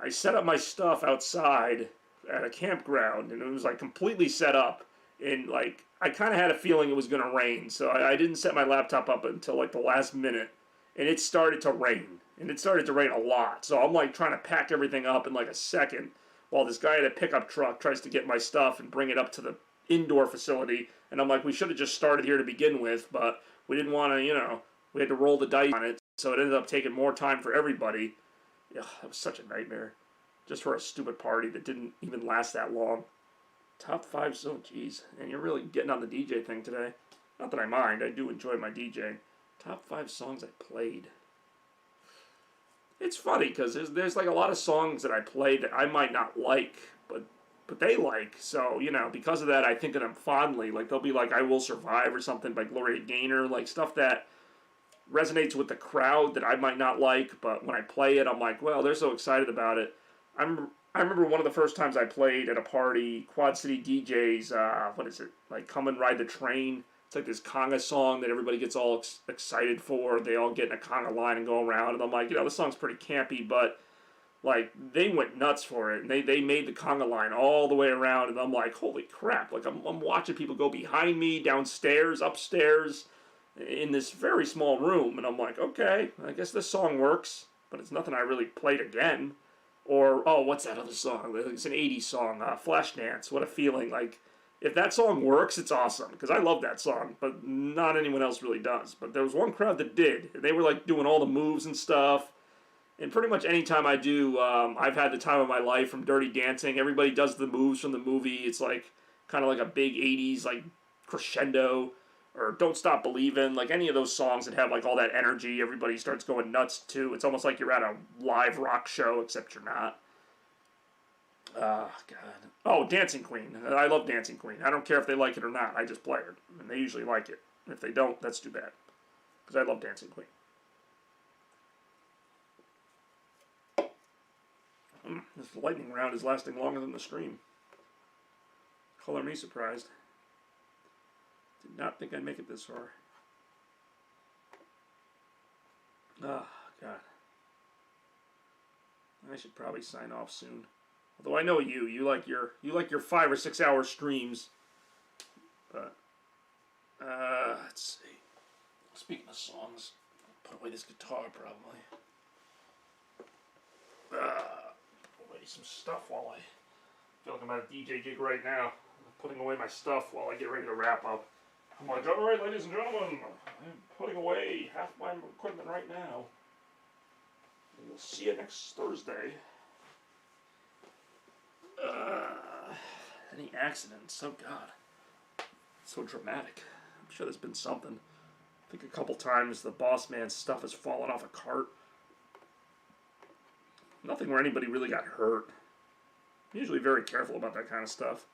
set up my stuff outside at a campground, and it was like completely set up. And like, I kind of had a feeling it was going to rain. So I didn't set my laptop up until like the last minute. And it started to rain. And it started to rain a lot. So I'm like trying to pack everything up in like a second while this guy at a pickup truck tries to get my stuff and bring it up to the indoor facility. And I'm like, we should have just started here to begin with, but we didn't want to, we had to roll the dice on it. So it ended up taking more time for everybody. Ugh, that was such a nightmare. Just for a stupid party that didn't even last that long. Top 5, so geez. And you're really getting on the DJ thing today. Not that I mind, I do enjoy my DJing. Top 5 songs I played. It's funny because there's like a lot of songs that I play that I might not like, but they like. So, because of that, I think of them fondly. Like, they'll be like I Will Survive or something by Gloria Gaynor, like stuff that resonates with the crowd that I might not like, but when I play it, I'm like, well, they're so excited about it. I remember one of the first times I played at a party, Quad City DJs, what is it, like Come and Ride the Train. It's like this conga song that everybody gets all excited for. They all get in a conga line and go around. And I'm like, this song's pretty campy, but like they went nuts for it. And they made the conga line all the way around. And I'm like, holy crap. Like I'm watching people go behind me, downstairs, upstairs, in this very small room. And I'm like, okay, I guess this song works. But it's nothing I really played again. Or, oh, what's that other song? It's an 80s song, Flashdance. What a feeling. Like, if that song works, it's awesome, because I love that song, but not anyone else really does. But there was one crowd that did. They were like doing all the moves and stuff. And pretty much any time I do, I've had the time of my life from Dirty Dancing. Everybody does the moves from the movie. It's like kind of like a big 80s like crescendo, or Don't Stop Believin', like any of those songs that have like all that energy. Everybody starts going nuts too. It's almost like you're at a live rock show, except you're not. Oh, God. Oh, Dancing Queen. I love Dancing Queen. I don't care if they like it or not. I just play it. And they usually like it. If they don't, that's too bad. Because I love Dancing Queen. This lightning round is lasting longer than the stream. Color me surprised. Did not think I'd make it this far. Oh, God. I should probably sign off soon. Although I know you like your 5 or 6 hour streams. But let's see. Speaking of songs, I'll put away this guitar probably. Put away some stuff while I feel like I'm at a DJ gig right now. I'm putting away my stuff while I get ready to wrap up. I'm like, all right, ladies and gentlemen, I'm putting away half my equipment right now. And we'll see you next Thursday. Any accidents? Oh God, so dramatic. I'm sure there's been something. I think a couple times the boss man's stuff has fallen off a cart. Nothing where anybody really got hurt. I'm usually very careful about that kind of stuff,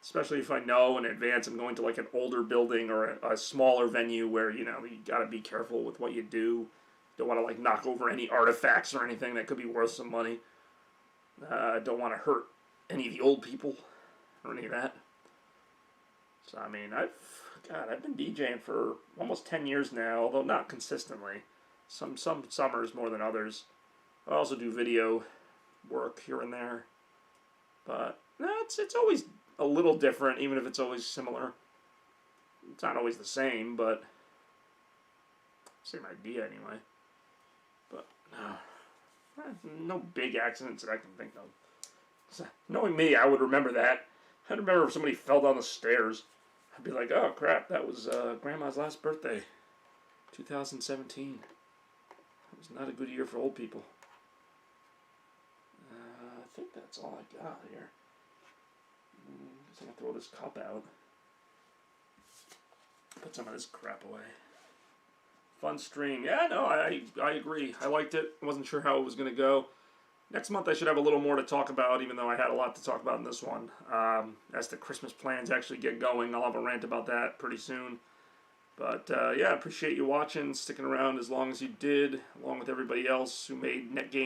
especially if I know in advance I'm going to like an older building or a smaller venue where you gotta be careful with what you do. Don't want to like knock over any artifacts or anything that could be worth some money. Don't want to hurt any of the old people or any of that. So I mean, I've been DJing for almost 10 years now, although not consistently. Some summers more than others. I also do video work here and there, but no, it's always a little different, even if it's always similar. It's not always the same, but same idea anyway. But no big accidents that I can think of. So, knowing me, I would remember that. I'd remember if somebody fell down the stairs. I'd be like, oh crap, that was Grandma's last birthday, 2017. It was not a good year for old people. I think that's all I got here. Guess I'm gonna throw this cup out. Put some of this crap away. Fun stream. Yeah, no, I agree. I liked it. Wasn't sure how it was gonna go. Next month I should have a little more to talk about, even though I had a lot to talk about in this one. As the Christmas plans actually get going, I'll have a rant about that pretty soon. But yeah, I appreciate you watching, sticking around as long as you did, along with everybody else who made NetGame